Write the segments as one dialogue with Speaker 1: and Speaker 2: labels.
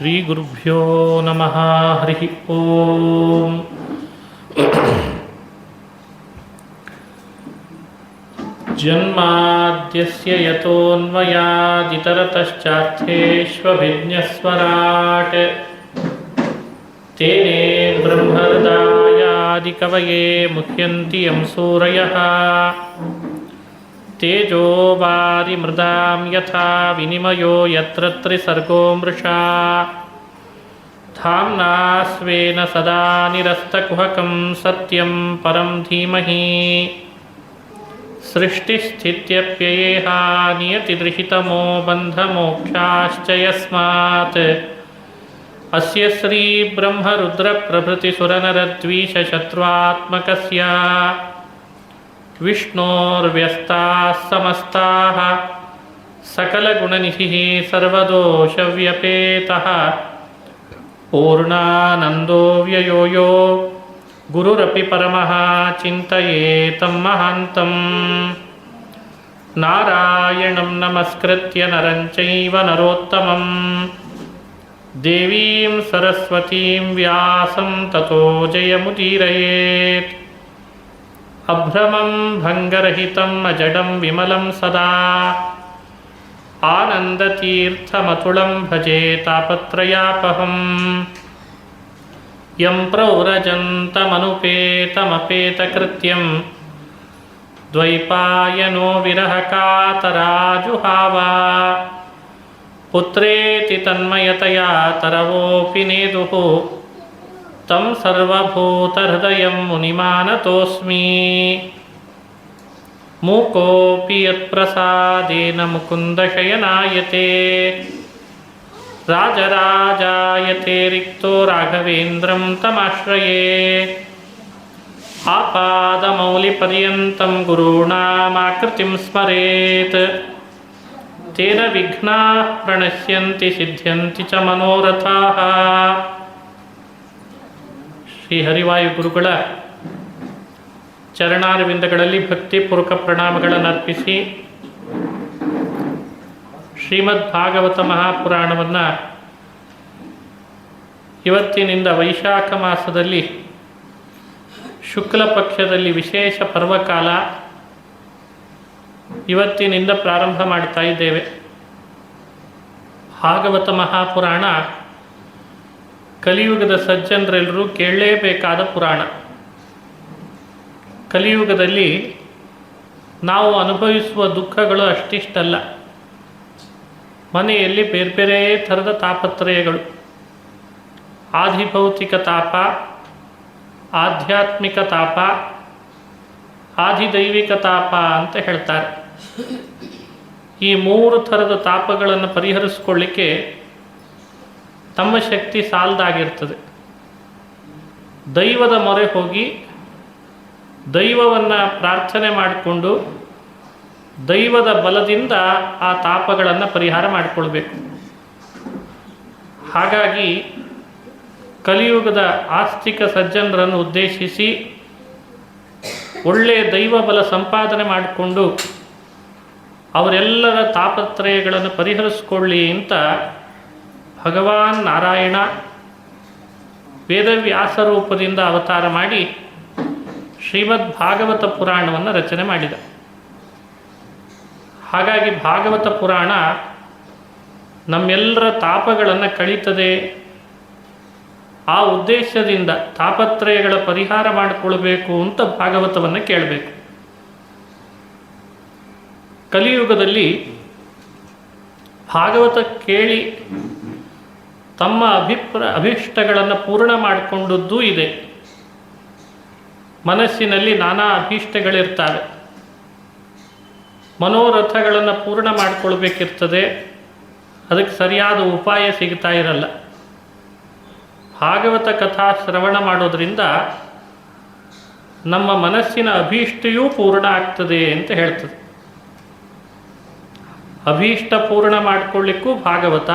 Speaker 1: ಶ್ರೀಗುರುಭ್ಯೋ ನಮಃ. ಹರಿ ಓಂ. ಜನ್ಮಾದ್ಯಸ್ಯ ಯತೋನ್ಮಯಾದಿತರತಶ್ಚಾರ್ಥೇಷ್ವಭಿಜ್ಞಸ್ವರಾಟ್ ತೇನೇ ಬ್ರಹ್ಮಹೃದಾಯಾದಿಕವಯೇ ಮುಹ್ಯಂತಿ ಯಂ ಸೂರಯಃ ತೇಜೋ ವಾರಿಮೃದಾಂ ಯಥಾ ವಿನಿಮಯೋ ಯತ್ರ ತ್ರಿಸರ್ಗೋ ಮೃಷಾ ಧಾಮ್ನಾ ಸ್ವೇನ ಸದಾ ನಿರಸ್ತಕುಹಕಂ ಸತ್ಯಂ ಪರಂ ಧೀಮಹಿ ಸೃಷ್ಟಿಸ್ಥಿತ್ಯಪ್ಯಯೇಹ ನಿಯತಿದೃಹಿತಮೋ ಬಂಧಮೋಕ್ಷಾಶ್ಚ ಯಸ್ಮಾತ್ ಅಸ್ಯ ಶ್ರೀ ಬ್ರಹ್ಮರುದ್ರ ಪ್ರಭೃತಿ ಸುರನರದ್ವೀಷಶತ್ರುತ್ಮಕಸ್ಯ ವಿಷ್ಣೋರ್ವ್ಯಸ್ತಾಃ ಸಮಸ್ತಾಃ ಸಕಲಗುಣನಿಧಿಃ ಸರ್ವದೋಷವ್ಯಪೇತಃ ಪೂರ್ಣಾನಂದೋ ವ್ಯಯೋ ಯೋ ಗುರುರಪಿ ಪರಮಃ ಚಿಂತಯೇತಂ ಮಹಾಂತಂ. ನಾರಾಯಣಂ ನಮಸ್ಕೃತ್ಯ ನರಂ ಚೈವ ನರೋತ್ತಮಂ ದೇವೀಂ ಸರಸ್ವತೀಂ ವ್ಯಾಸಂ ತತೋ ಜಯಮುದೀರಯೇತ್. ಅಭ್ರಮಂ ಭಂಗರಹಿತಂ ಅಜಡಂ ವಿಮಲಂ ಸದಾ ಆನಂದತೀರ್ಥಮತುಳಂ ಭಜೆ ತಾಪತ್ರಯಾಪಹಂ. ಯಂ ಪ್ರವ್ರಜಂತಮನುಪೇತಮಪೇತಕೃತ್ಯಂ ದ್ವೈಪಾಯನೋ ವಿರಹಕಾತರಾಜುಹಾವ ಪುತ್ರೇತಿ ತನ್ಮಯತಯಾ ತರವೋಪಿ ನೇದುಃ ತಂ ಸರ್ವಭೂತಹೃದಯಂ ಮುನಿಮಾನತೋಸ್ಮಿ. ಮೂಕೋಪಿ ಯತ್ಪ್ರಸಾದೇನ ಮುಕುಂದಶಯನಾಯತೆ ರಾಜರಾಜಾಯತೆ ರಿಕ್ತೋ ರಾಘವೇಂದ್ರಂ ತಮಾಶ್ರಯೇ. ಆಪಾದಮೌಲಿಪರ್ಯಂತಂ ಗುರುಣಾಮಾಕೃತಿಂ ಸ್ಮರೇತ್ ತೇನ ವಿಘ್ನಾಃ ಪ್ರಣಶ್ಯಂತಿ ಸಿದ್ಧ್ಯಂತಿ ಚ ಮನೋರಥಾಃ. ಶ್ರೀ ಹರಿವಾಯು ಗುರುಗಳ ಚರಣಾರವಿಂದಗಳಲ್ಲಿ ಭಕ್ತಿಪೂರ್ವಕ ಪ್ರಣಾಮಗಳನ್ನು ಅರ್ಪಿಸಿ ಶ್ರೀಮದ್ ಭಾಗವತ ಮಹಾಪುರಾಣವನ್ನು ಇವತ್ತಿನಿಂದ ವೈಶಾಖ ಮಾಸದಲ್ಲಿ ಶುಕ್ಲ ಪಕ್ಷದಲ್ಲಿ ವಿಶೇಷ ಪರ್ವಕಾಲ ಇವತ್ತಿನಿಂದ ಪ್ರಾರಂಭ ಮಾಡ್ತಾ ಇದ್ದೇವೆ. ಭಾಗವತ ಮಹಾಪುರಾಣ ಕಲಿಯುಗದ ಸಜ್ಜನರೆಲ್ಲರೂ ಕೇಳಲೇಬೇಕಾದ ಪುರಾಣ. ಕಲಿಯುಗದಲ್ಲಿ ನಾವು ಅನುಭವಿಸುವ ದುಃಖಗಳು ಅಷ್ಟಿಷ್ಟಲ್ಲ. ಮನೆಯಲ್ಲಿ ಬೇರೆ ಬೇರೆ ಥರದ ತಾಪತ್ರಯಗಳು, ಆಧಿಭೌತಿಕ ತಾಪ, ಆಧ್ಯಾತ್ಮಿಕ ತಾಪ, ಆಧಿದೈವಿಕ ತಾಪ ಅಂತ ಹೇಳ್ತಾರೆ. ಈ ಮೂರು ಥರದ ತಾಪಗಳನ್ನು ಪರಿಹರಿಸ್ಕೊಳ್ಳಿಕ್ಕೆ ತಮ್ಮ ಶಕ್ತಿ ಸಾಲದಾಗಿರ್ತದೆ. ದೈವದ ಮೊರೆ ಹೋಗಿ ದೈವವನ್ನು ಪ್ರಾರ್ಥನೆ ಮಾಡಿಕೊಂಡು ದೈವದ ಬಲದಿಂದ ಆ ತಾಪಗಳನ್ನು ಪರಿಹಾರ ಮಾಡಿಕೊಳ್ಬೇಕು. ಹಾಗಾಗಿ ಕಲಿಯುಗದ ಆಸ್ತಿಕ ಸಜ್ಜನರನ್ನು ಉದ್ದೇಶಿಸಿ ಒಳ್ಳೆಯ ದೈವ ಬಲ ಸಂಪಾದನೆ ಮಾಡಿಕೊಂಡು ಅವರೆಲ್ಲರ ತಾಪತ್ರಯಗಳನ್ನು ಪರಿಹರಿಸಿಕೊಳ್ಳಿ ಅಂತ ಭಗವಾನ್ ನಾರಾಯಣ ವೇದವ್ಯಾಸ ರೂಪದಿಂದ ಅವತಾರ ಮಾಡಿ ಶ್ರೀಮದ್ ಭಾಗವತ ಪುರಾಣವನ್ನು ರಚನೆ ಮಾಡಿದ. ಹಾಗಾಗಿ ಭಾಗವತ ಪುರಾಣ ನಮ್ಮೆಲ್ಲರ ತಾಪಗಳನ್ನು ಕಳೀತದೆ. ಆ ಉದ್ದೇಶದಿಂದ ತಾಪತ್ರಯಗಳ ಪರಿಹಾರ ಮಾಡಿಕೊಳ್ಬೇಕು ಅಂತ ಭಾಗವತವನ್ನು ಕೇಳಬೇಕು. ಕಲಿಯುಗದಲ್ಲಿ ಭಾಗವತ ಕೇಳಿ ತಮ್ಮ ಅಭೀಷ್ಟಗಳನ್ನು ಪೂರ್ಣ ಮಾಡಿಕೊಂಡದ್ದೂ ಇದೆ. ಮನಸ್ಸಿನಲ್ಲಿ ನಾನಾ ಅಭೀಷ್ಟಗಳಿರ್ತವೆ. ಮನೋರಥಗಳನ್ನು ಪೂರ್ಣ ಮಾಡಿಕೊಳ್ಬೇಕಿರ್ತದೆ. ಅದಕ್ಕೆ ಸರಿಯಾದ ಉಪಾಯ ಸಿಗ್ತಾ ಇರಲ್ಲ. ಭಾಗವತ ಕಥಾ ಶ್ರವಣ ಮಾಡೋದ್ರಿಂದ ನಮ್ಮ ಮನಸ್ಸಿನ ಅಭೀಷ್ಟೆಯೂ ಪೂರ್ಣ ಆಗ್ತದೆ ಅಂತ ಹೇಳ್ತದೆ. ಅಭೀಷ್ಟ ಪೂರ್ಣ ಮಾಡಿಕೊಳ್ಳಿಕ್ಕೂ ಭಾಗವತ,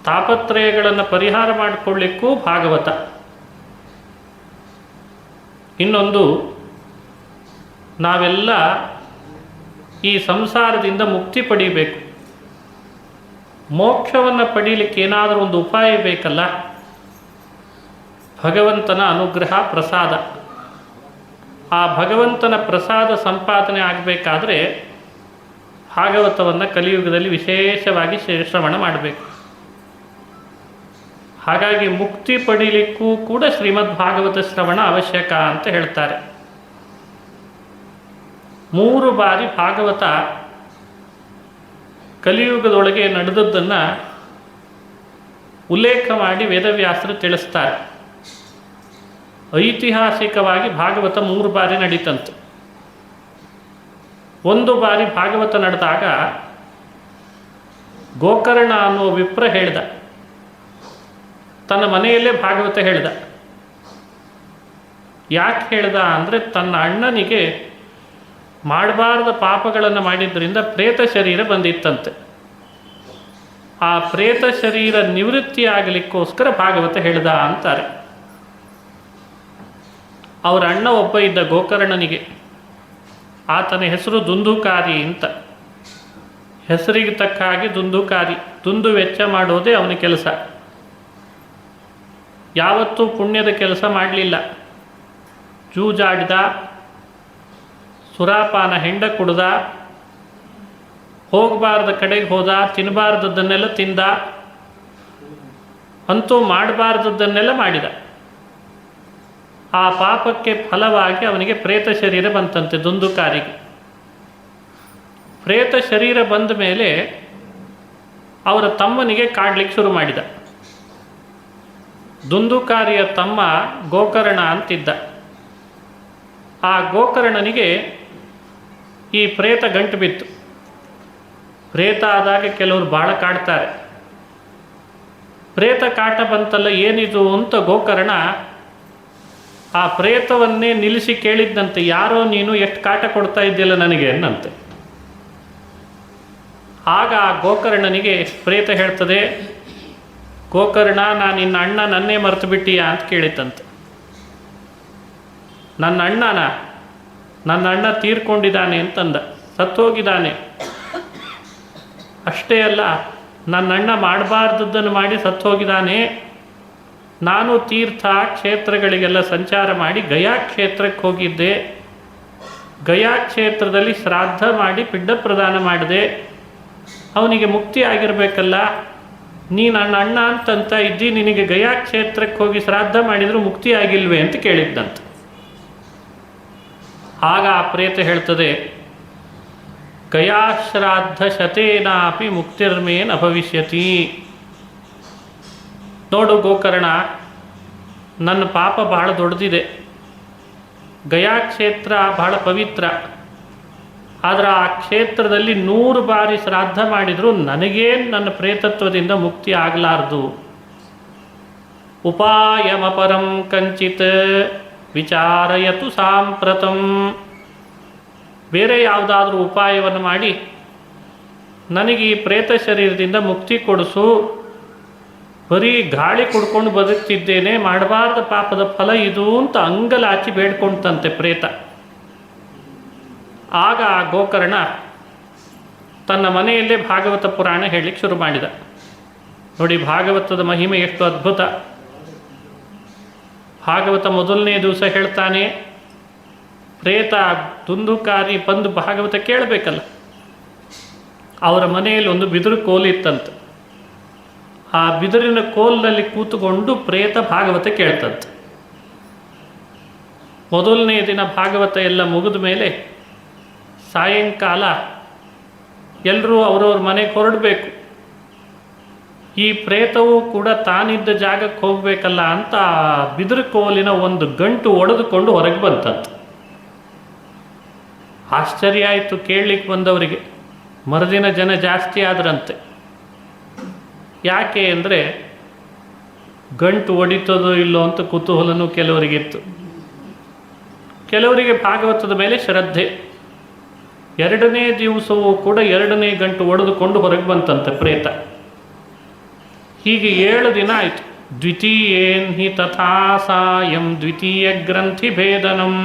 Speaker 1: ತಾಪತ್ರಯಗಳನ್ನು ಪರಿಹಾರ ಮಾಡಿಕೊಳ್ಳಿಕ್ಕೂ ಭಾಗವತ. ಇನ್ನೊಂದು, ನಾವೆಲ್ಲ ಈ ಸಂಸಾರದಿಂದ ಮುಕ್ತಿ ಪಡಿಬೇಕು. ಮೋಕ್ಷವನ್ನು ಪಡೀಲಿಕ್ಕೆ ಏನಾದರೂ ಒಂದು ಉಪಾಯ ಬೇಕಲ್ಲ. ಭಗವಂತನ ಅನುಗ್ರಹ ಪ್ರಸಾದ. ಆ ಭಗವಂತನ ಪ್ರಸಾದ ಸಂಪಾದನೆ ಆಗಬೇಕಾದ್ರೆ ಭಾಗವತವನ್ನು ಕಲಿಯುಗದಲ್ಲಿ ವಿಶೇಷವಾಗಿ ಶ್ರವಣ ಮಾಡಬೇಕು. ಹಾಗಾಗಿ ಮುಕ್ತಿ ಪಡೀಲಿಕ್ಕೂ ಕೂಡ ಶ್ರೀಮದ್ ಭಾಗವತ ಶ್ರವಣ ಅವಶ್ಯಕ ಅಂತ ಹೇಳ್ತಾರೆ. 3 ಬಾರಿ ಭಾಗವತ ಕಲಿಯುಗದೊಳಗೆ ನಡೆದದ್ದನ್ನು ಉಲ್ಲೇಖ ಮಾಡಿ ವೇದವ್ಯಾಸರು ತಿಳಿಸ್ತಾರೆ. ಐತಿಹಾಸಿಕವಾಗಿ ಭಾಗವತ 3 ಬಾರಿ ನಡೀತಂತೆ. 1 ಬಾರಿ ಭಾಗವತ ನಡೆದಾಗ ಗೋಕರ್ಣ ಅನ್ನುವ ವಿಪ್ರ ಹೇಳ್ದ, ತನ್ನ ಮನೆಯಲ್ಲೇ ಭಾಗವತ ಹೇಳ್ದ. ಯಾಕೆ ಹೇಳ್ದ ಅಂದರೆ ತನ್ನ ಅಣ್ಣನಿಗೆ ಮಾಡಬಾರ್ದ ಪಾಪಗಳನ್ನು ಮಾಡಿದ್ದರಿಂದ ಪ್ರೇತ ಶರೀರ ಬಂದಿತ್ತಂತೆ. ಆ ಪ್ರೇತ ಶರೀರ ನಿವೃತ್ತಿ ಆಗಲಿಕ್ಕೋಸ್ಕರ ಭಾಗವತ ಹೇಳ್ದ ಅಂತಾರೆ. ಅವರ ಅಣ್ಣ ಒಬ್ಬ ಇದ್ದ ಗೋಕರ್ಣನಿಗೆ. ಆತನ ಹೆಸರು ದುಂದುಕಾರಿ ಅಂತ. ಹೆಸರಿಗೆ ತಕ್ಕ ಹಾಗೆ ದುಂದುಕಾರಿ. ದುಂದು ವೆಚ್ಚ ಮಾಡೋದೇ ಅವನ ಕೆಲಸ. ಯಾವತ್ತೂ ಪುಣ್ಯದ ಕೆಲಸ ಮಾಡಲಿಲ್ಲ. ಜೂಜಾಡಿದ, ಸುರಾಪಾನ ಹೆಂಡ ಕುಡ್ದ, ಹೋಗಬಾರ್ದ ಕಡೆಗೆ ಹೋದ, ತಿನ್ನಬಾರ್ದದ್ದನ್ನೆಲ್ಲ ತಿಂದ, ಅಂತೂ ಮಾಡಬಾರ್ದದ್ದನ್ನೆಲ್ಲ ಮಾಡಿದ. ಆ ಪಾಪಕ್ಕೆ ಫಲವಾಗಿ ಅವನಿಗೆ ಪ್ರೇತ ಶರೀರ ಬಂತಂತೆ ದುಂದುಕಾರಿಗೆ. ಪ್ರೇತ ಶರೀರ ಬಂದ ಮೇಲೆ ಅವರ ತಮ್ಮನಿಗೆ ಕಾಡ್ಲಿಕ್ಕೆ ಶುರು ಮಾಡಿದ. ದುಂದುಕಾರಿಯ ತಮ್ಮ ಗೋಕರ್ಣ ಅಂತಿದ್ದ. ಆ ಗೋಕರ್ಣನಿಗೆ ಈ ಪ್ರೇತ ಗಂಟು ಬಿತ್ತು. ಪ್ರೇತ ಆದಾಗ ಕೆಲವರು ಭಾಳ ಕಾಡ್ತಾರೆ. ಪ್ರೇತ ಕಾಟ ಬಂತಲ್ಲ, ಏನಿದು ಅಂತ ಗೋಕರ್ಣ ಆ ಪ್ರೇತವನ್ನೇ ನಿಲ್ಲಿಸಿ ಕೇಳಿದ್ದಂತೆ, ಯಾರೋ ನೀನು ಎಷ್ಟು ಕಾಟ ಕೊಡ್ತಾ ಇದ್ದಿಲ್ಲ ನನಗೆ ಅನ್ನಂತೆ. ಆಗ ಆ ಗೋಕರ್ಣನಿಗೆ ಪ್ರೇತ ಹೇಳ್ತದೆ, ಗೋಕರ್ಣ, ನಾನು ನಿನ್ನ ಅಣ್ಣ ನನ್ನೇ ಮರೆತು ಬಿಟ್ಟೀಯಾ ಅಂತ ಕೇಳಿತಂತೆ. ನನ್ನ ಅಣ್ಣ ತೀರ್ಕೊಂಡಿದ್ದಾನೆ ಅಂತಂದ, ಸತ್ತೋಗಿದ್ದಾನೆ. ಅಷ್ಟೇ ಅಲ್ಲ, ನನ್ನ ಅಣ್ಣ ಮಾಡಬಾರ್ದದ್ದನ್ನು ಮಾಡಿ ಸತ್ತೋಗಿದ್ದಾನೆ. ನಾನು ತೀರ್ಥ ಕ್ಷೇತ್ರಗಳಿಗೆಲ್ಲ ಸಂಚಾರ ಮಾಡಿ ಗಯಾ ಕ್ಷೇತ್ರಕ್ಕೆ ಹೋಗಿದ್ದೆ. ಗಯಾ ಕ್ಷೇತ್ರದಲ್ಲಿ ಶ್ರಾದ್ದ ಮಾಡಿ ಪಿಂಡ ಪ್ರದಾನ ಮಾಡಿದೆ. ಅವನಿಗೆ ಮುಕ್ತಿ ಆಗಿರಬೇಕಲ್ಲ, ನೀ ನನ್ನ ಅಣ್ಣ ಅಂತಂತ ಇದ್ದಿ, ನಿನಗೆ ಗಯಾ ಕ್ಷೇತ್ರಕ್ಕೆ ಹೋಗಿ ಶ್ರಾದ್ದ ಮಾಡಿದರೂ ಮುಕ್ತಿ ಆಗಿಲ್ವೇ ಅಂತ ಕೇಳಿದ್ದಂತೆ. ಆಗ ಆ ಪ್ರೇತ ಹೇಳ್ತದೆ, ಗಯಾಶ್ರಾದ್ದ ಶತೇನಾಪಿ ಮುಕ್ತಿರ್ಮೇನ ಭವಿಷ್ಯತಿ. ನೋಡು ಗೋಕರ್ಣ, ನನ್ನ ಪಾಪ ಬಹಳ ದೊಡ್ಡದಿದೆ. ಗಯಾ ಕ್ಷೇತ್ರ ಬಹಳ ಪವಿತ್ರ. ಆದರೆ ಆ ಕ್ಷೇತ್ರದಲ್ಲಿ 100 ಬಾರಿ ಶ್ರಾದ್ದ ಮಾಡಿದರೂ ನನಗೇನು ನನ್ನ ಪ್ರೇತತ್ವದಿಂದ ಮುಕ್ತಿ ಆಗಲಾರ್ದು. ಉಪಾಯಮಪರಂ ಕಂಚಿತ್ ವಿಚಾರಯತು ಸಾಂಪ್ರತಂ. ಬೇರೆ ಯಾವುದಾದ್ರೂ ಉಪಾಯವನ್ನು ಮಾಡಿ ನನಗೆ ಈ ಪ್ರೇತ ಶರೀರದಿಂದ ಮುಕ್ತಿ ಕೊಡಿಸು. ಬರೀ ಗಾಳಿ ಕುಡ್ಕೊಂಡು ಬದುಕ್ತಿದ್ದೇನೆ, ಮಾಡಬಾರ್ದ ಪಾಪದ ಫಲ ಇದು ಅಂತ ಅಂಗಲಾಚಿ ಬೇಡ್ಕೊಂತಂತೆ ಪ್ರೇತ. ಆಗ ಆ ಗೋಕರ್ಣ ತನ್ನ ಮನೆಯಲ್ಲೇ ಭಾಗವತ ಪುರಾಣ ಹೇಳಲಿಕ್ಕೆ ಶುರು ಮಾಡಿದ. ನೋಡಿ, ಭಾಗವತದ ಮಹಿಮೆ ಎಷ್ಟು ಅದ್ಭುತ. ಭಾಗವತ ಮೊದಲನೇ ದಿವಸ ಹೇಳ್ತಾನೆ, ಪ್ರೇತ ದುಂದುಕಾರಿ ಬಂದು ಭಾಗವತ ಕೇಳಬೇಕಲ್ಲ. ಅವರ ಮನೆಯಲ್ಲಿ ಒಂದು ಬಿದಿರು ಕೋಲಿತ್ತಂತೆ. ಆ ಬಿದಿರಿನ ಕೋಲಿನಲ್ಲಿ ಕೂತುಕೊಂಡು ಪ್ರೇತ ಭಾಗವತ ಕೇಳ್ತಂತೆ. ಮೊದಲನೇ ದಿನ ಭಾಗವತ ಎಲ್ಲ ಮುಗಿದ ಮೇಲೆ ಸಾಯಂಕಾಲ ಎಲ್ಲರೂ ಅವರವ್ರ ಮನೆಗೆ ಹೊರಡಬೇಕು. ಈ ಪ್ರೇತವು ಕೂಡ ತಾನಿದ್ದ ಜಾಗಕ್ಕೆ ಹೋಗಬೇಕಲ್ಲ ಅಂತ ಬಿದಿರು ಕೋಲಿನ ಒಂದು ಗಂಟು ಒಡೆದುಕೊಂಡು ಹೊರಗೆ ಬಂತಂತೆ. ಆಶ್ಚರ್ಯ ಆಯಿತು ಕೇಳಲಿಕ್ಕೆ ಬಂದವರಿಗೆ. ಮರುದಿನ ಜನ ಜಾಸ್ತಿ ಆದ್ರಂತೆ. ಯಾಕೆ ಅಂದರೆ ಗಂಟು ಒಡಿತದೋ ಇಲ್ಲೋ ಅಂತ ಕುತೂಹಲನೂ ಕೆಲವರಿಗಿತ್ತು. ಕೆಲವರಿಗೆ ಭಾಗವತದ ಮೇಲೆ ಶ್ರದ್ಧೆ. 2ನೇ ದಿವಸವೂ ಕೂಡ 2ನೇ ಗಂಟು ಒಡೆದುಕೊಂಡು ಹೊರಗೆ ಬಂತಂತೆ ಪ್ರೇತ. ಹೀಗೆ 7 ದಿನ ಆಯಿತು. ದ್ವಿತೀಯೇನ್ ಹಿ ತಥಾ ಸಾಯಂ ದ್ವಿತೀಯ ಗ್ರಂಥಿ ಭೇದನಂ,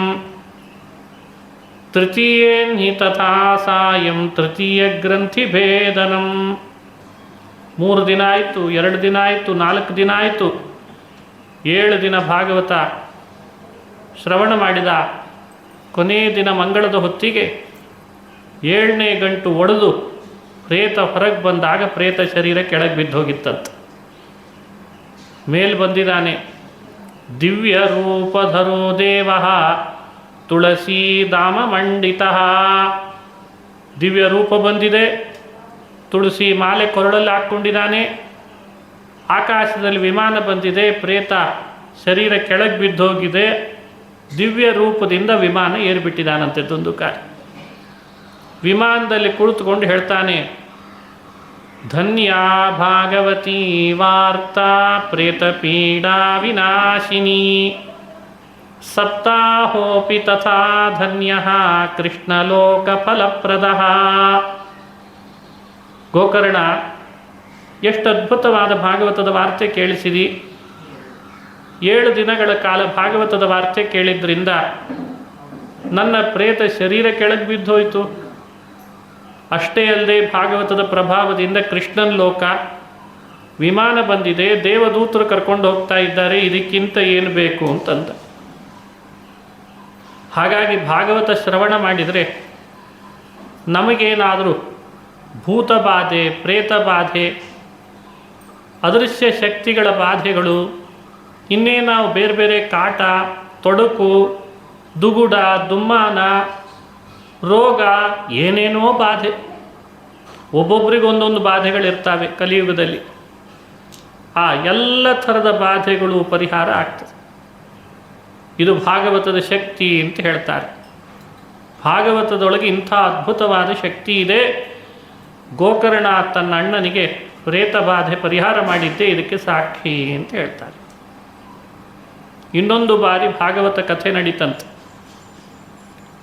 Speaker 1: ತೃತೀಯೇನ್ ಹಿ ತಥಾ ಸಾಯಂ ತೃತೀಯ ಗ್ರಂಥಿ ಭೇದನಂ. 3 ದಿನ ಆಯಿತು, 2 ದಿನ ಆಯಿತು, 4 ದಿನ ಆಯಿತು, 7 ದಿನ ಭಾಗವತ ಶ್ರವಣ ಮಾಡಿದ. ಕೊನೆಯ ದಿನ ಮಂಗಳದ ಹೊತ್ತಿಗೆ 7ನೇ ಗಂಟು ಒಡೆದು ಪ್ರೇತ ಹೊರಗೆ ಬಂದಾಗ ಪ್ರೇತ ಶರೀರ ಕೆಳಗೆ ಬಿದ್ದು ಹೋಗಿತ್ತಂತ. ಮೇಲ್ ಬಂದಿದ್ದಾನೆ. ದಿವ್ಯ ರೂಪಧರೋ ದೇವ ತುಳಸೀಧಾಮ ಮಂಡಿತ. ದಿವ್ಯ ರೂಪ ಬಂದಿದೆ, ತುಳಸಿ ಮಾಲೆ ಕೊರಳಲ್ಲಿ ಹಾಕ್ಕೊಂಡಿದ್ದಾನೆ. ಆಕಾಶದಲ್ಲಿ ವಿಮಾನ ಬಂದಿದೆ, ಪ್ರೇತ ಶರೀರ ಕೆಳಗೆ ಬಿದ್ದೋಗಿದೆ. ದಿವ್ಯ ರೂಪದಿಂದ ವಿಮಾನ ಏರಿಬಿಟ್ಟಿದ್ದಾನಂತೆ ದುಂದುಕಾರಿ. ವಿಮಾನದಲ್ಲಿ ಕುಳಿತುಕೊಂಡು ಹೇಳ್ತಾನೆ, ಧನ್ಯ ಭಾಗವತೀ ವಾರ್ತಾ ಪ್ರೇತ ಪೀಡಾ ವಿನಾಶಿನಿ ಸಪ್ತಾಹೋಪಿ ತಥಾ ಧನ್ಯ ಕೃಷ್ಣಲೋಕ ಫಲಪ್ರದಃ. ಗೋಕರ್ಣ, ಎಷ್ಟು ಅದ್ಭುತವಾದ ಭಾಗವತದ ವಾರ್ತೆ ಕೇಳಿಸಿದಿ. 7 ದಿನಗಳ ಕಾಲ ಭಾಗವತದ ವಾರ್ತೆ ಕೇಳಿದ್ರಿಂದ ನನ್ನ ಪ್ರೇತ ಶರೀರ ಕೆಳಗೆ ಬಿದ್ದೋಯ್ತು. ಅಷ್ಟೇ ಅಲ್ಲದೆ ಭಾಗವತದ ಪ್ರಭಾವದಿಂದ ಕೃಷ್ಣನ ಲೋಕ ವಿಮಾನ ಬಂದಿದೆ, ದೇವದೂತರು ಕರ್ಕೊಂಡು ಹೋಗ್ತಾ ಇದ್ದಾರೆ, ಇದಕ್ಕಿಂತ ಏನು ಬೇಕು ಅಂತಂದ. ಹಾಗಾಗಿ ಭಾಗವತ ಶ್ರವಣ ಮಾಡಿದರೆ ನಮಗೇನಾದರೂ ಭೂತ ಬಾಧೆ, ಪ್ರೇತ ಬಾಧೆ, ಅದೃಶ್ಯ ಶಕ್ತಿಗಳ ಬಾಧೆಗಳು, ಇನ್ನೇ ನಾವು ಬೇರೆ ಬೇರೆ ಕಾಟ, ತೊಡಕು, ದುಗುಡ, ದುಮ್ಮಾನ, ರೋಗ, ಏನೇನೋ ಬಾಧೆ, ಒಬ್ಬೊಬ್ಬರಿಗೆ ಒಂದೊಂದು ಬಾಧೆಗಳಿರ್ತವೆ ಕಲಿಯುಗದಲ್ಲಿ. ಆ ಎಲ್ಲ ಥರದ ಬಾಧೆಗಳು ಪರಿಹಾರ ಆಗ್ತದೆ. ಇದು ಭಾಗವತದ ಶಕ್ತಿ ಅಂತ ಹೇಳ್ತಾರೆ. ಭಾಗವತದೊಳಗೆ ಇಂಥ ಅದ್ಭುತವಾದ ಶಕ್ತಿ ಇದೆ. ಗೋಕರ್ಣ ತನ್ನ ಅಣ್ಣನಿಗೆ ಪ್ರೇತ ಬಾಧೆ ಪರಿಹಾರ ಮಾಡಿದ್ದೆ ಇದಕ್ಕೆ ಸಾಕ್ಷಿ ಅಂತ ಹೇಳ್ತಾರೆ. ಇನ್ನೊಂದು ಬಾರಿ ಭಾಗವತ ಕಥೆ ನಡೀತಂತೆ.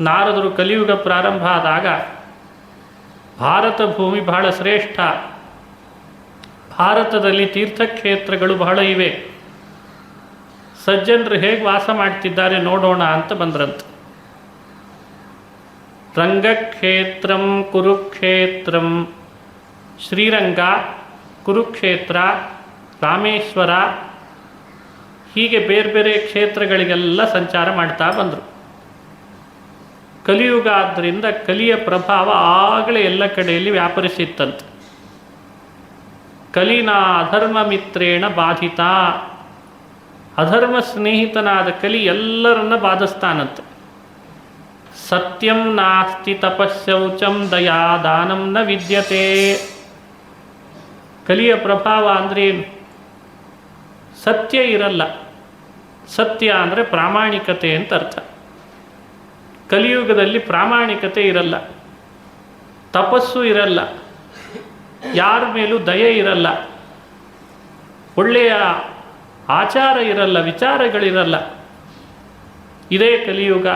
Speaker 1: ನಾರದರು ಕಲಿಯುಗ ಪ್ರಾರಂಭ ಆದಾಗ ಭಾರತ ಭೂಮಿ ಬಹಳ ಶ್ರೇಷ್ಠ, ಭಾರತದಲ್ಲಿ ತೀರ್ಥಕ್ಷೇತ್ರಗಳು ಬಹಳ ಇವೆ, ಸಜ್ಜನರು ಹೇಗೆ ವಾಸ ಮಾಡ್ತಿದ್ದಾರೆ ನೋಡೋಣ ಅಂತ ಬಂದ್ರಂತೆ. ರಂಗಕ್ಷೇತ್ರಂ ಕುರುಕ್ಷೇತ್ರಂ, ಶ್ರೀರಂಗ, ಕುರುಕ್ಷೇತ್ರ, ರಾಮೇಶ್ವರ, ಹೀಗೆ ಬೇರೆ ಬೇರೆ ಕ್ಷೇತ್ರಗಳಿಗೆಲ್ಲ ಸಂಚಾರ ಮಾಡ್ತಾ ಬಂದರು. ಕಲಿಯುಗ ಆದ್ದರಿಂದ ಕಲಿಯ ಪ್ರಭಾವ ಆಗಲೇ ಎಲ್ಲ ಕಡೆಯಲ್ಲಿ ವ್ಯಾಪರಿಸಿತ್ತಂತೆ. ಕಲಿನ ಅಧರ್ಮ ಮಿತ್ರೇಣ ಬಾಧಿತ, ಅಧರ್ಮ ಸ್ನೇಹಿತನಾದ ಕಲಿ ಎಲ್ಲರನ್ನ ಬಾಧಿಸ್ತಾನಂತೆ. ಸತ್ಯಂ ನಾಸ್ತಿ ತಪಸ್ಸೌಚಂ ದಯಾ ದಾನಂ ನ ವಿದ್ಯತೆ. ಕಲಿಯ ಪ್ರಭಾವ ಅಂದರೆ ಏನು? ಸತ್ಯ ಇರಲ್ಲ. ಸತ್ಯ ಅಂದರೆ ಪ್ರಾಮಾಣಿಕತೆ ಅಂತ ಅರ್ಥ. ಕಲಿಯುಗದಲ್ಲಿ ಪ್ರಾಮಾಣಿಕತೆ ಇರಲ್ಲ, ತಪಸ್ಸು ಇರಲ್ಲ, ಯಾರ ಮೇಲೂ ದಯೆ ಇರಲ್ಲ, ಒಳ್ಳೆಯ ಆಚಾರ ಇರಲ್ಲ, ವಿಚಾರಗಳಿರಲ್ಲ. ಇದೇ ಕಲಿಯುಗ.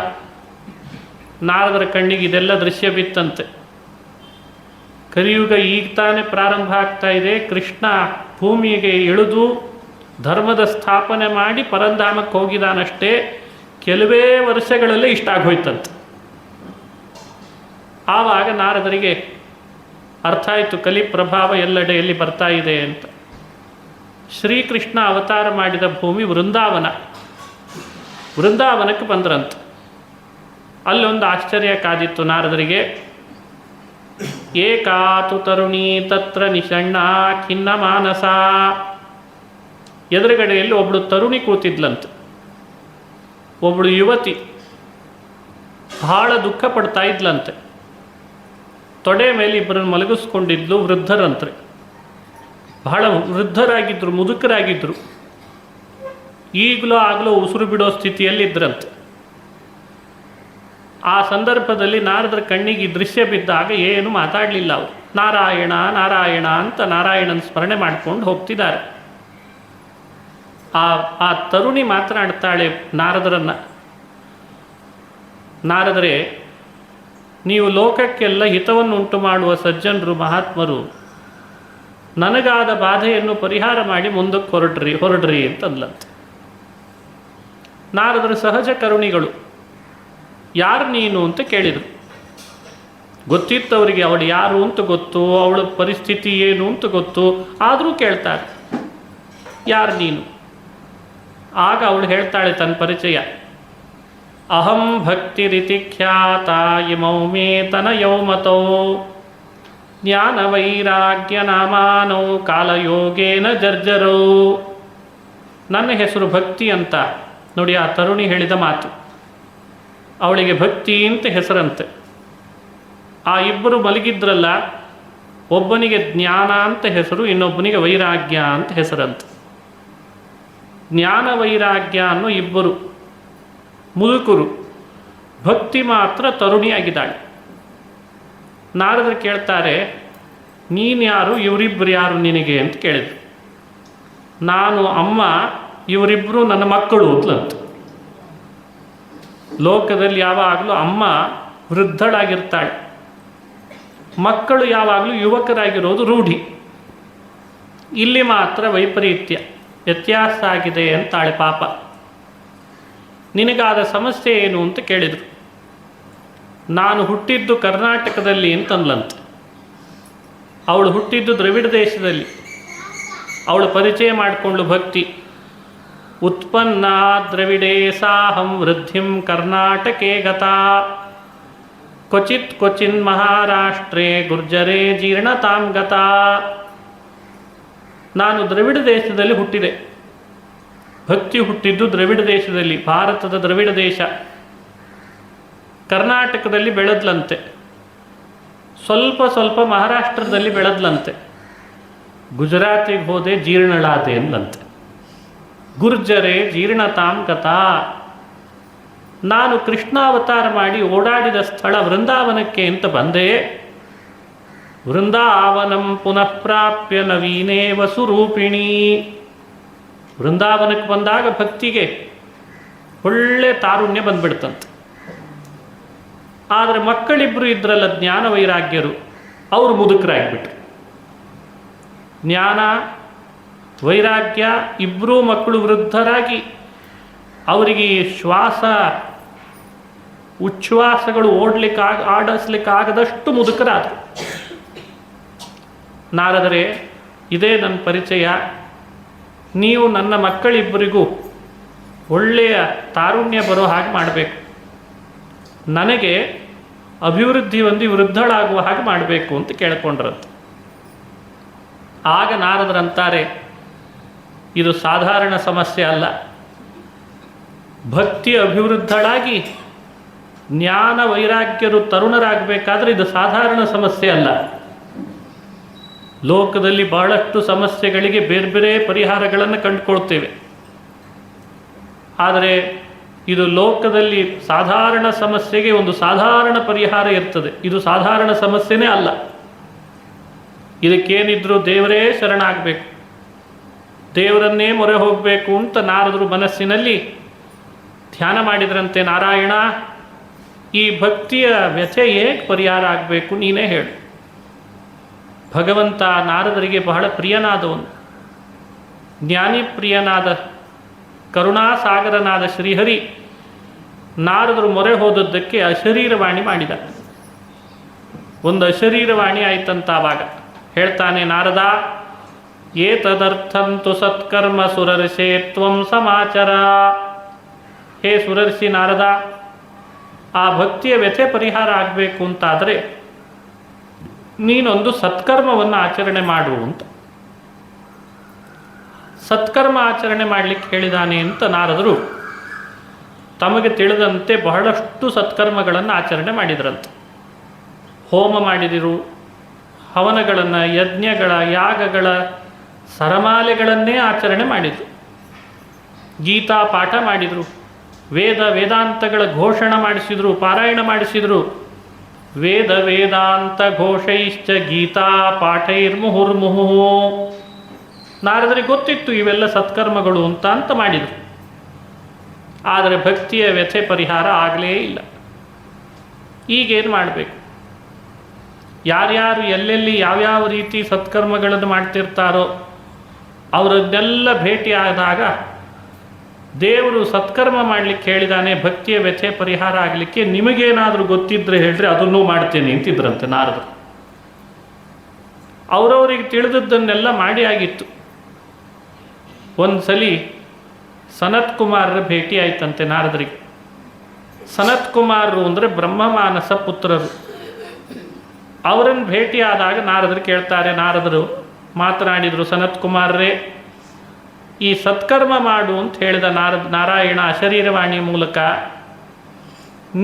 Speaker 1: ನಾರದರ ಕಣ್ಣಿಗೆ ಇದೆಲ್ಲ ದೃಶ್ಯ ಬಿತ್ತಂತೆ. ಕಲಿಯುಗ ಈಗ ತಾನೇ ಪ್ರಾರಂಭ ಆಗ್ತಾ ಇದೆ. ಕೃಷ್ಣ ಭೂಮಿಗೆ ಇಳಿದು ಧರ್ಮದ ಸ್ಥಾಪನೆ ಮಾಡಿ ಪರಂಧಾಮಕ್ಕೆ ಹೋಗಿದಾನಷ್ಟೇ. ಕೆಲವೇ ವರ್ಷಗಳಲ್ಲೇ ಇಷ್ಟ ಆಗೋಯ್ತಂತೆ. ಆವಾಗ ನಾರದರಿಗೆ ಅರ್ಥ ಆಯಿತು, ಕಲಿ ಪ್ರಭಾವ ಎಲ್ಲೆಡೆಯಲ್ಲಿ ಬರ್ತಾ ಇದೆ ಅಂತ. ಶ್ರೀಕೃಷ್ಣ ಅವತಾರ ಮಾಡಿದ ಭೂಮಿ ವೃಂದಾವನ. ವೃಂದಾವನಕ್ಕೆ ಬಂದ್ರಂತೆ. ಅಲ್ಲೊಂದು ಆಶ್ಚರ್ಯ ಕಾದಿತ್ತು ನಾರದರಿಗೆ. ಏಕಾತು ತರುಣಿ ತತ್ರ ನಿಷಣ್ಣ ಖಿನ್ನ ಮಾನಸ. ಎದುರುಗಡೆಯಲ್ಲಿ ಒಬ್ಬಳು ತರುಣಿ ಕೂತಿದ್ಲಂತೆ, ಒಬ್ಬಳು ಯುವತಿ ಬಹಳ ದುಃಖ ಪಡ್ತಾ ಇದ್ಲಂತೆ. ತೊಡೆ ಮೇಲೆ ಇಬ್ಬರನ್ನು ಮಲಗಿಸ್ಕೊಂಡಿದ್ಲು. ವೃದ್ಧರಂತ್ರೆ, ಬಹಳ ವೃದ್ಧರಾಗಿದ್ದರು, ಮುದುಕರಾಗಿದ್ದರು. ಈಗಲೂ ಆಗಲೂ ಉಸಿರು ಬಿಡೋ ಸ್ಥಿತಿಯಲ್ಲಿ ಇದ್ರಂತೆ. ಆ ಸಂದರ್ಭದಲ್ಲಿ ನಾರದರ ಕಣ್ಣಿಗೆ ಈ ದೃಶ್ಯ ಬಿದ್ದಾಗ ಏನು ಮಾತಾಡಲಿಲ್ಲ ಅವರು. ನಾರಾಯಣ ನಾರಾಯಣ ಅಂತ ನಾರಾಯಣನ ಸ್ಮರಣೆ ಮಾಡ್ಕೊಂಡು ಹೋಗ್ತಿದ್ದಾರೆ. ಆ ತರುಣಿ ಮಾತನಾಡ್ತಾಳೆ ನಾರದರನ್ನು, ನಾರದರೇ, ನೀವು ಲೋಕಕ್ಕೆಲ್ಲ ಹಿತವನ್ನು ಉಂಟು ಮಾಡುವ ಸಜ್ಜನರು, ಮಹಾತ್ಮರು, ನನಗಾದ ಬಾಧೆಯನ್ನು ಪರಿಹಾರ ಮಾಡಿ ಮುಂದಕ್ಕೆ ಹೊರಡ್ರಿ ಅಂತಂದ್ಲಂತೆ. ನಾರದರು ಸಹಜ ಕರುಣಿಗಳು. ಯಾರು ನೀನು ಅಂತ ಕೇಳಿದರು. ಗೊತ್ತಿತ್ತು ಅವರಿಗೆ, ಅವಳು ಯಾರು ಅಂತ ಗೊತ್ತು, ಅವಳ ಪರಿಸ್ಥಿತಿ ಏನು ಅಂತ ಗೊತ್ತು, ಆದರೂ ಕೇಳ್ತಾರೆ ಯಾರು ನೀನು. ಆಗ ಅವಳು ಹೇಳ್ತಾಳೆ ತನ್ನ ಪರಿಚಯ. ಅಹಂ ಭಕ್ತಿರಿತಿ ಖ್ಯಾತ ಇಮೌ ಮೇ ತನಯೌ ಮತೌ ಜ್ಞಾನ ವೈರಾಗ್ಯ ನಾಮಾನೌ ಕಾಲಯೋಗೇನ ಜರ್ಜರೌ. ನನ್ನ ಹೆಸರು ಭಕ್ತಿ ಅಂತ. ನೋಡಿ ಆ ತರುಣಿ ಹೇಳಿದ ಮಾತು. ಅವಳಿಗೆ ಭಕ್ತಿ ಅಂತ ಹೆಸರಂತೆ. ಆ ಇಬ್ಬರು ಮಲಗಿದ್ರಲ್ಲ, ಒಬ್ಬನಿಗೆ ಜ್ಞಾನ ಅಂತ ಹೆಸರು, ಇನ್ನೊಬ್ಬನಿಗೆ ವೈರಾಗ್ಯ ಅಂತ ಹೆಸರಂತೆ. ಜ್ಞಾನ ವೈರಾಗ್ಯ ಅನ್ನೋ ಇಬ್ಬರು ಮುದುಕರು, ಭಕ್ತಿ ಮಾತ್ರ ತರುಣಿಯಾಗಿದ್ದಾಳೆ. ನಾರದರು ಕೇಳ್ತಾರೆ, ನೀನು ಯಾರು, ಇವರಿಬ್ಬರು ಯಾರು ನಿನಗೆ ಅಂತ ಕೇಳಿದ್ರು. ನಾನು ಅಮ್ಮ, ಇವರಿಬ್ಬರು ನನ್ನ ಮಕ್ಕಳು ಅಂತಲಂತ. ಲೋಕದಲ್ಲಿ ಯಾವಾಗಲೂ ಅಮ್ಮ ವೃದ್ಧಳಾಗಿರ್ತಾಳೆ, ಮಕ್ಕಳು ಯಾವಾಗಲೂ ಯುವಕರಾಗಿರೋದು ರೂಢಿ. ಇಲ್ಲಿ ಮಾತ್ರ ವೈಪರೀತ್ಯ, ವ್ಯತ್ಯಾಸ ಆಗಿದೆ ಅಂತಾಳೆ ಪಾಪ. ನಿನಗಾದ ಸಮಸ್ಯೆ ಏನು ಅಂತ ಕೇಳಿದರು. ನಾನು ಹುಟ್ಟಿದ್ದು ಕರ್ನಾಟಕದಲ್ಲಿ ಅಂತಂದ್ಲಂತೆ. ಅವಳು ಹುಟ್ಟಿದ್ದು ದ್ರವಿಡ ದೇಶದಲ್ಲಿ. ಅವಳು ಪರಿಚಯ ಮಾಡಿಕೊಂಡ್ಳು ಭಕ್ತಿ. ಉತ್ಪನ್ನ ದ್ರವಿಡೇ ಸಾಹಂ ವೃದ್ಧಿಂ ಕರ್ನಾಟಕೆ ಗತಾ ಕ್ವಚಿತ್ ಕ್ವಚಿನ್ ಮಹಾರಾಷ್ಟ್ರೇ ಗುರ್ಜರೇ ಜೀರ್ಣತಾಂ ಗತಾ. ನಾನು ದ್ರವಿಡ ದೇಶದಲ್ಲಿ ಹುಟ್ಟಿದೆ. ಭಕ್ತಿ ಹುಟ್ಟಿದ್ದು ದ್ರವಿಡ ದೇಶದಲ್ಲಿ, ಭಾರತದ ದ್ರವಿಡ ದೇಶ. ಕರ್ನಾಟಕದಲ್ಲಿ ಬೆಳೆದ್ಲಂತೆ, ಸ್ವಲ್ಪ ಸ್ವಲ್ಪ ಮಹಾರಾಷ್ಟ್ರದಲ್ಲಿ ಬೆಳೆದ್ಲಂತೆ. ಗುಜರಾತಿಗೆ ಹೋದೆ, ಜೀರ್ಣಳಾದೆ ಅಂದ್ಲಂತೆ. ಗುರ್ಜರೇ ಜೀರ್ಣತಾಂ ಗತಾ. ನಾನು ಕೃಷ್ಣಾವತಾರ ಮಾಡಿ ಓಡಾಡಿದ ಸ್ಥಳ ವೃಂದಾವನಕ್ಕೆ ಅಂತ ಬಂದೆ. ವೃಂದಾವನಂ ಪುನಃ ಪ್ರಾಪ್ಯ ನವೀನೇ ವಸುರೂಪಿಣಿ. ವೃಂದಾವನಕ್ಕೆ ಬಂದಾಗ ಭಕ್ತಿಗೆ ಒಳ್ಳೆ ತಾರುಣ್ಯ ಬಂದ್ಬಿಡ್ತಂತೆ. ಆದರೆ ಮಕ್ಕಳಿಬ್ಬರು ಇದ್ರಲ್ಲ ಜ್ಞಾನ ವೈರಾಗ್ಯರು, ಅವರು ಮುದುಕರಾಗಿಬಿಟ್ರು. ಜ್ಞಾನ ವೈರಾಗ್ಯ ಇಬ್ಬರೂ ಮಕ್ಕಳು ವೃದ್ಧರಾಗಿ ಅವರಿಗೆ ಶ್ವಾಸ ಉಚ್ಛ್ವಾಸಗಳು ಆಡಿಸ್ಲಿಕ್ಕಾಗದಷ್ಟು ಮುದುಕರಾದರು. ನಾರದರೆ, ಇದೇ ನನ್ನ ಪರಿಚಯ. ನೀವು ನನ್ನ ಮಕ್ಕಳಿಬ್ಬರಿಗೂ ಒಳ್ಳೆಯ ತಾರುಣ್ಯ ಬರೋ ಹಾಗೆ ಮಾಡಬೇಕು, ನನಗೆ ಅಭಿವೃದ್ಧಿ ಹೊಂದಿ ವೃದ್ಧಳಾಗುವ ಹಾಗೆ ಮಾಡಬೇಕು ಅಂತ ಕೇಳ್ಕೊಂಡ್ರಂತೆ. ಆಗ ನಾರದರಂತಾರೆ, ಇದು ಸಾಧಾರಣ ಸಮಸ್ಯೆ ಅಲ್ಲ. ಭಕ್ತಿ ಅಭಿವೃದ್ಧಳಾಗಿ ಜ್ಞಾನ ವೈರಾಗ್ಯರು ತರುಣರಾಗಬೇಕಾದ್ರೆ ಇದು ಸಾಧಾರಣ ಸಮಸ್ಯೆ ಅಲ್ಲ. ಲೋಕದಲ್ಲಿ ಬಹಳಷ್ಟು ಸಮಸ್ಯೆಗಳಿಗೆ ಬೇರೆ ಬೇರೆ ಪರಿಹಾರಗಳನ್ನು ಕಂಡುಕೊಳ್ತೇವೆ. ಆದರೆ ಇದು ಲೋಕದಲ್ಲಿ ಸಾಧಾರಣ ಸಮಸ್ಯೆಗೆ ಒಂದು ಸಾಧಾರಣ ಪರಿಹಾರ ಇರ್ತದೆ. ಇದು ಸಾಧಾರಣ ಸಮಸ್ಯೆನೇ ಅಲ್ಲ. ಇದಕ್ಕೇನಿದ್ರು ದೇವರೇ ಶರಣಾಗಬೇಕು, ದೇವರನ್ನೇ ಮೊರೆ ಹೋಗಬೇಕು ಅಂತ ನಾರದರು ಮನಸ್ಸಿನಲ್ಲಿ ಧ್ಯಾನ ಮಾಡಿದ್ರಂತೆ. ನಾರಾಯಣ, ಈ ಭಕ್ತಿಯ ವ್ಯಥೆ ಹೇಗೆ ಪರಿಹಾರ ಆಗಬೇಕು ನೀನೇ ಹೇಳು. ಭಗವಂತ ನಾರದರಿಗೆ ಬಹಳ ಪ್ರಿಯನಾದವನು, ಜ್ಞಾನಿ ಪ್ರಿಯನಾದ ಕರುಣಾಸಾಗರನಾದ ಶ್ರೀಹರಿ ನಾರದರು ಮೊರೆ ಹೋದದ್ದಕ್ಕೆ ಅಶರೀರವಾಣಿ ಮಾಡಿದ. ಒಂದು ಅಶರೀರವಾಣಿ ಆಯ್ತಂತ. ಆವಾಗ ಹೇಳ್ತಾನೆ ನಾರದ, ಏತದರ್ಥಂತು ಸತ್ಕರ್ಮ ಸುರರ್ಷೇ ತ್ವಂ ಸಮಾಚರ. ಹೇ ಸುರರ್ಷಿ ನಾರದ, ಆ ಭಕ್ತಿಯ ವ್ಯಥೆ ಪರಿಹಾರ ಆಗಬೇಕು ಅಂತಾದರೆ ನೀನೊಂದು ಸತ್ಕರ್ಮವನ್ನು ಆಚರಣೆ ಮಾಡು ಅಂತ. ಸತ್ಕರ್ಮ ಆಚರಣೆ ಮಾಡಲಿಕ್ಕೆ ಹೇಳಿದಾನೆ ಅಂತ ನಾರದರು ತಮಗೆ ತಿಳಿದಂತೆ ಬಹಳಷ್ಟು ಸತ್ಕರ್ಮಗಳನ್ನು ಆಚರಣೆ ಮಾಡಿದ್ರಂತೆ. ಹೋಮ ಮಾಡಿದರು, ಹವನಗಳನ್ನು, ಯಜ್ಞಗಳ, ಯಾಗಗಳ ಸರಮಾಲೆಗಳನ್ನೇ ಆಚರಣೆ ಮಾಡಿದರು. ಗೀತಾ ಪಾಠ ಮಾಡಿದರು, ವೇದಾಂತಗಳ ಘೋಷಣೆ ಮಾಡಿಸಿದರು, ಪಾರಾಯಣ ಮಾಡಿಸಿದರು. ವೇದಾಂತ ಘೋಷೈಶ್ಚ ಗೀತಾ ಪಾಠೈರ್ಮುಹುರ್ಮುಹು. ನಾರದರಿಗೆ ಗೊತ್ತಿತ್ತು ಇವೆಲ್ಲ ಸತ್ಕರ್ಮಗಳು ಅಂತ ಮಾಡಿದರು. ಆದರೆ ಭಕ್ತಿಯ ವ್ಯಥೆ ಪರಿಹಾರ ಆಗಲೇ ಇಲ್ಲ. ಈಗೇನು ಮಾಡಬೇಕು? ಯಾರ್ಯಾರು ಎಲ್ಲೆಲ್ಲಿ ಯಾವ್ಯಾವ ರೀತಿ ಸತ್ಕರ್ಮಗಳನ್ನು ಮಾಡ್ತಿರ್ತಾರೋ ಅವರನ್ನೆಲ್ಲ ಭೇಟಿಯಾದಾಗ ದೇವರು ಸತ್ಕರ್ಮ ಮಾಡಲಿಕ್ಕೆ ಹೇಳಿದಾನೆ, ಭಕ್ತಿಯ ವ್ಯಥೆ ಪರಿಹಾರ ಆಗಲಿಕ್ಕೆ ನಿಮಗೇನಾದರೂ ಗೊತ್ತಿದ್ರೆ ಹೇಳ್ರಿ, ಅದನ್ನೂ ಮಾಡ್ತೇನೆ ಅಂತಿದ್ರಂತೆ ನಾರದರು. ಅವರವರಿಗೆ ತಿಳಿದದ್ದನ್ನೆಲ್ಲ ಮಾಡಿ ಆಗಿತ್ತು. ಒಂದು ಸಲ ಸನತ್ ಕುಮಾರರ ಭೇಟಿ ಆಯ್ತಂತೆ ನಾರದರಿಗೆ. ಸನತ್ ಕುಮಾರರು ಅಂದರೆ ಬ್ರಹ್ಮಮಾನಸ ಪುತ್ರರು. ಅವರನ್ನು ಭೇಟಿ ಆದಾಗ ನಾರದರು ಕೇಳ್ತಾರೆ, ನಾರದರು ಮಾತನಾಡಿದರು, ಸನತ್ ಕುಮಾರರೇ, ಈ ಸತ್ಕರ್ಮ ಮಾಡು ಅಂತ ಹೇಳಿದ ನಾರಾಯಣ ಅಶರೀರವಾಣಿ ಮೂಲಕ,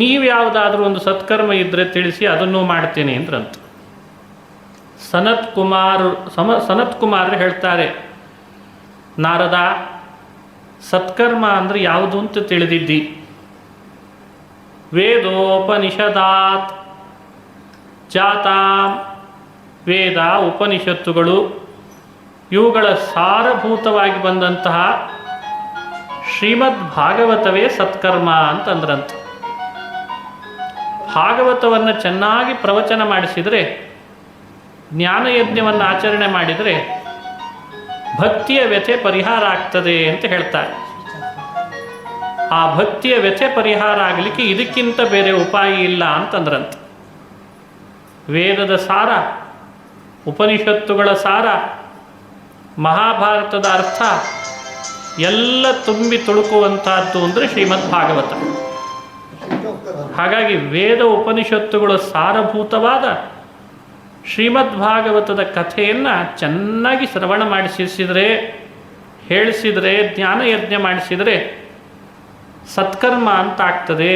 Speaker 1: ನೀವು ಯಾವುದಾದ್ರೂ ಒಂದು ಸತ್ಕರ್ಮ ಇದ್ದರೆ ತಿಳಿಸಿ, ಅದನ್ನೂ ಮಾಡ್ತೇನೆ ಅಂದ್ರಂತ. ಸನತ್ ಕುಮಾರ್ ಹೇಳ್ತಾರೆ, ನಾರದ, ಸತ್ಕರ್ಮ ಅಂದರೆ ಯಾವುದು ಅಂತ ತಿಳಿದಿದ್ದಿ. ವೇದೋಪನಿಷದಾತ್ ಜಾತಾಂ, ವೇದ ಉಪನಿಷತ್ತುಗಳು ಇವುಗಳ ಸಾರಭೂತವಾಗಿ ಬಂದಂತಹ ಶ್ರೀಮದ್ ಭಾಗವತವೇ ಸತ್ಕರ್ಮ ಅಂತಂದ್ರಂತ. ಭಾಗವತವನ್ನು ಚೆನ್ನಾಗಿ ಪ್ರವಚನ ಮಾಡಿಸಿದರೆ, ಜ್ಞಾನಯಜ್ಞವನ್ನು ಆಚರಣೆ ಮಾಡಿದರೆ ಭಕ್ತಿಯ ವ್ಯಥೆ ಪರಿಹಾರ ಆಗ್ತದೆ ಅಂತ ಹೇಳ್ತಾರೆ. ಆ ಭಕ್ತಿಯ ವ್ಯಥೆ ಪರಿಹಾರ ಆಗಲಿಕ್ಕೆ ಇದಕ್ಕಿಂತ ಬೇರೆ ಉಪಾಯ ಇಲ್ಲ ಅಂತಂದ್ರಂತ. ವೇದದ ಸಾರ, ಉಪನಿಷತ್ತುಗಳ ಸಾರ, ಮಹಾಭಾರತದ ಅರ್ಥ ಎಲ್ಲ ತುಂಬಿ ತುಳುಕುವಂತಹದ್ದು ಅಂದರೆ ಶ್ರೀಮದ್ ಭಾಗವತ. ಹಾಗಾಗಿ ವೇದ ಉಪನಿಷತ್ತುಗಳ ಸಾರಭೂತವಾದ ಶ್ರೀಮದ್ ಭಾಗವತದ ಕಥೆಯನ್ನು ಚೆನ್ನಾಗಿ ಶ್ರವಣ ಮಾಡಿಸಿದರೆ, ಹೇಳಿಸಿದರೆ, ಜ್ಞಾನಯಜ್ಞ ಮಾಡಿಸಿದರೆ ಸತ್ಕರ್ಮ ಅಂತ ಆಗ್ತದೆ.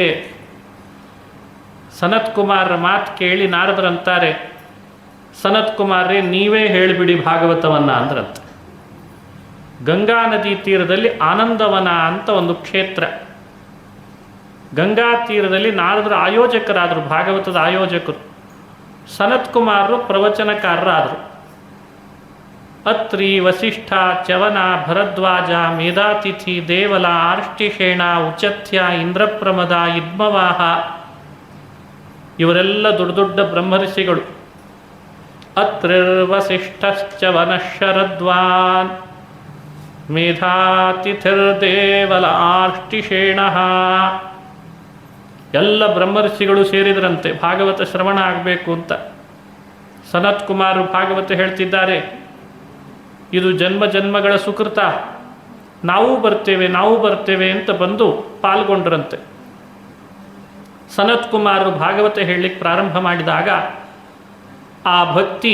Speaker 1: ಸನತ್ ಕುಮಾರರ ಮಾತು ಕೇಳಿ ನಾರದರಂತಾರೆ, ಸನತ್ ಕುಮಾರರೇ, ನೀವೇ ಹೇಳಿಬಿಡಿ ಭಾಗವತವನ್ನು ಅಂದ್ರಂತ. ಗಂಗಾ ನದಿ ತೀರದಲ್ಲಿ ಆನಂದವನ ಅಂತ ಒಂದು ಕ್ಷೇತ್ರ. ಗಂಗಾ ತೀರದಲ್ಲಿ ನಾರದರು ಆಯೋಜಕರಾದರು, ಭಾಗವತದ ಆಯೋಜಕರು. ಸನತ್ ಕುಮಾರರು ಪ್ರವಚನಕಾರರಾದರು. ಅತ್ರಿ, ವಸಿಷ್ಠ, ಚವನ, ಭರದ್ವಾಜ, ಮೇಧಾತಿಥಿ, ದೇವಲ, ಆರ್ಷ್ಟಿಷೇಣ, ಉಚಥ್ಯ, ಇಂದ್ರಪ್ರಮದ, ಇದ್ಮವಾಹ ಇವರೆಲ್ಲ ದೊಡ್ಡ ದೊಡ್ಡ ಬ್ರಹ್ಮರ್ಷಿಗಳು. ಅತ್ರಿರ್ವಸಿಷ್ಠಶ್ಚವನ ಶರದ್ವಾನ್, ಮೇಧಾತಿಥಿರ್ದೇವಲ ಆರ್ಷ್ಟಿಷೇಣ ಎಲ್ಲ ಬ್ರಹ್ಮರ್ಷಿಗಳು ಸೇರಿದ್ರಂತೆ ಭಾಗವತ ಶ್ರವಣ ಆಗಬೇಕು ಅಂತ. ಸನತ್ ಕುಮಾರರು ಭಾಗವತ ಹೇಳ್ತಿದ್ದಾರೆ, ಇದು ಜನ್ಮ ಜನ್ಮಗಳ ಸುಕೃತ, ನಾವೂ ಬರ್ತೇವೆ ಅಂತ ಬಂದು ಪಾಲ್ಗೊಂಡ್ರಂತೆ. ಸನತ್ ಕುಮಾರರು ಭಾಗವತ ಹೇಳಲಿಕ್ಕೆ ಪ್ರಾರಂಭ ಮಾಡಿದಾಗ ಆ ಭಕ್ತಿ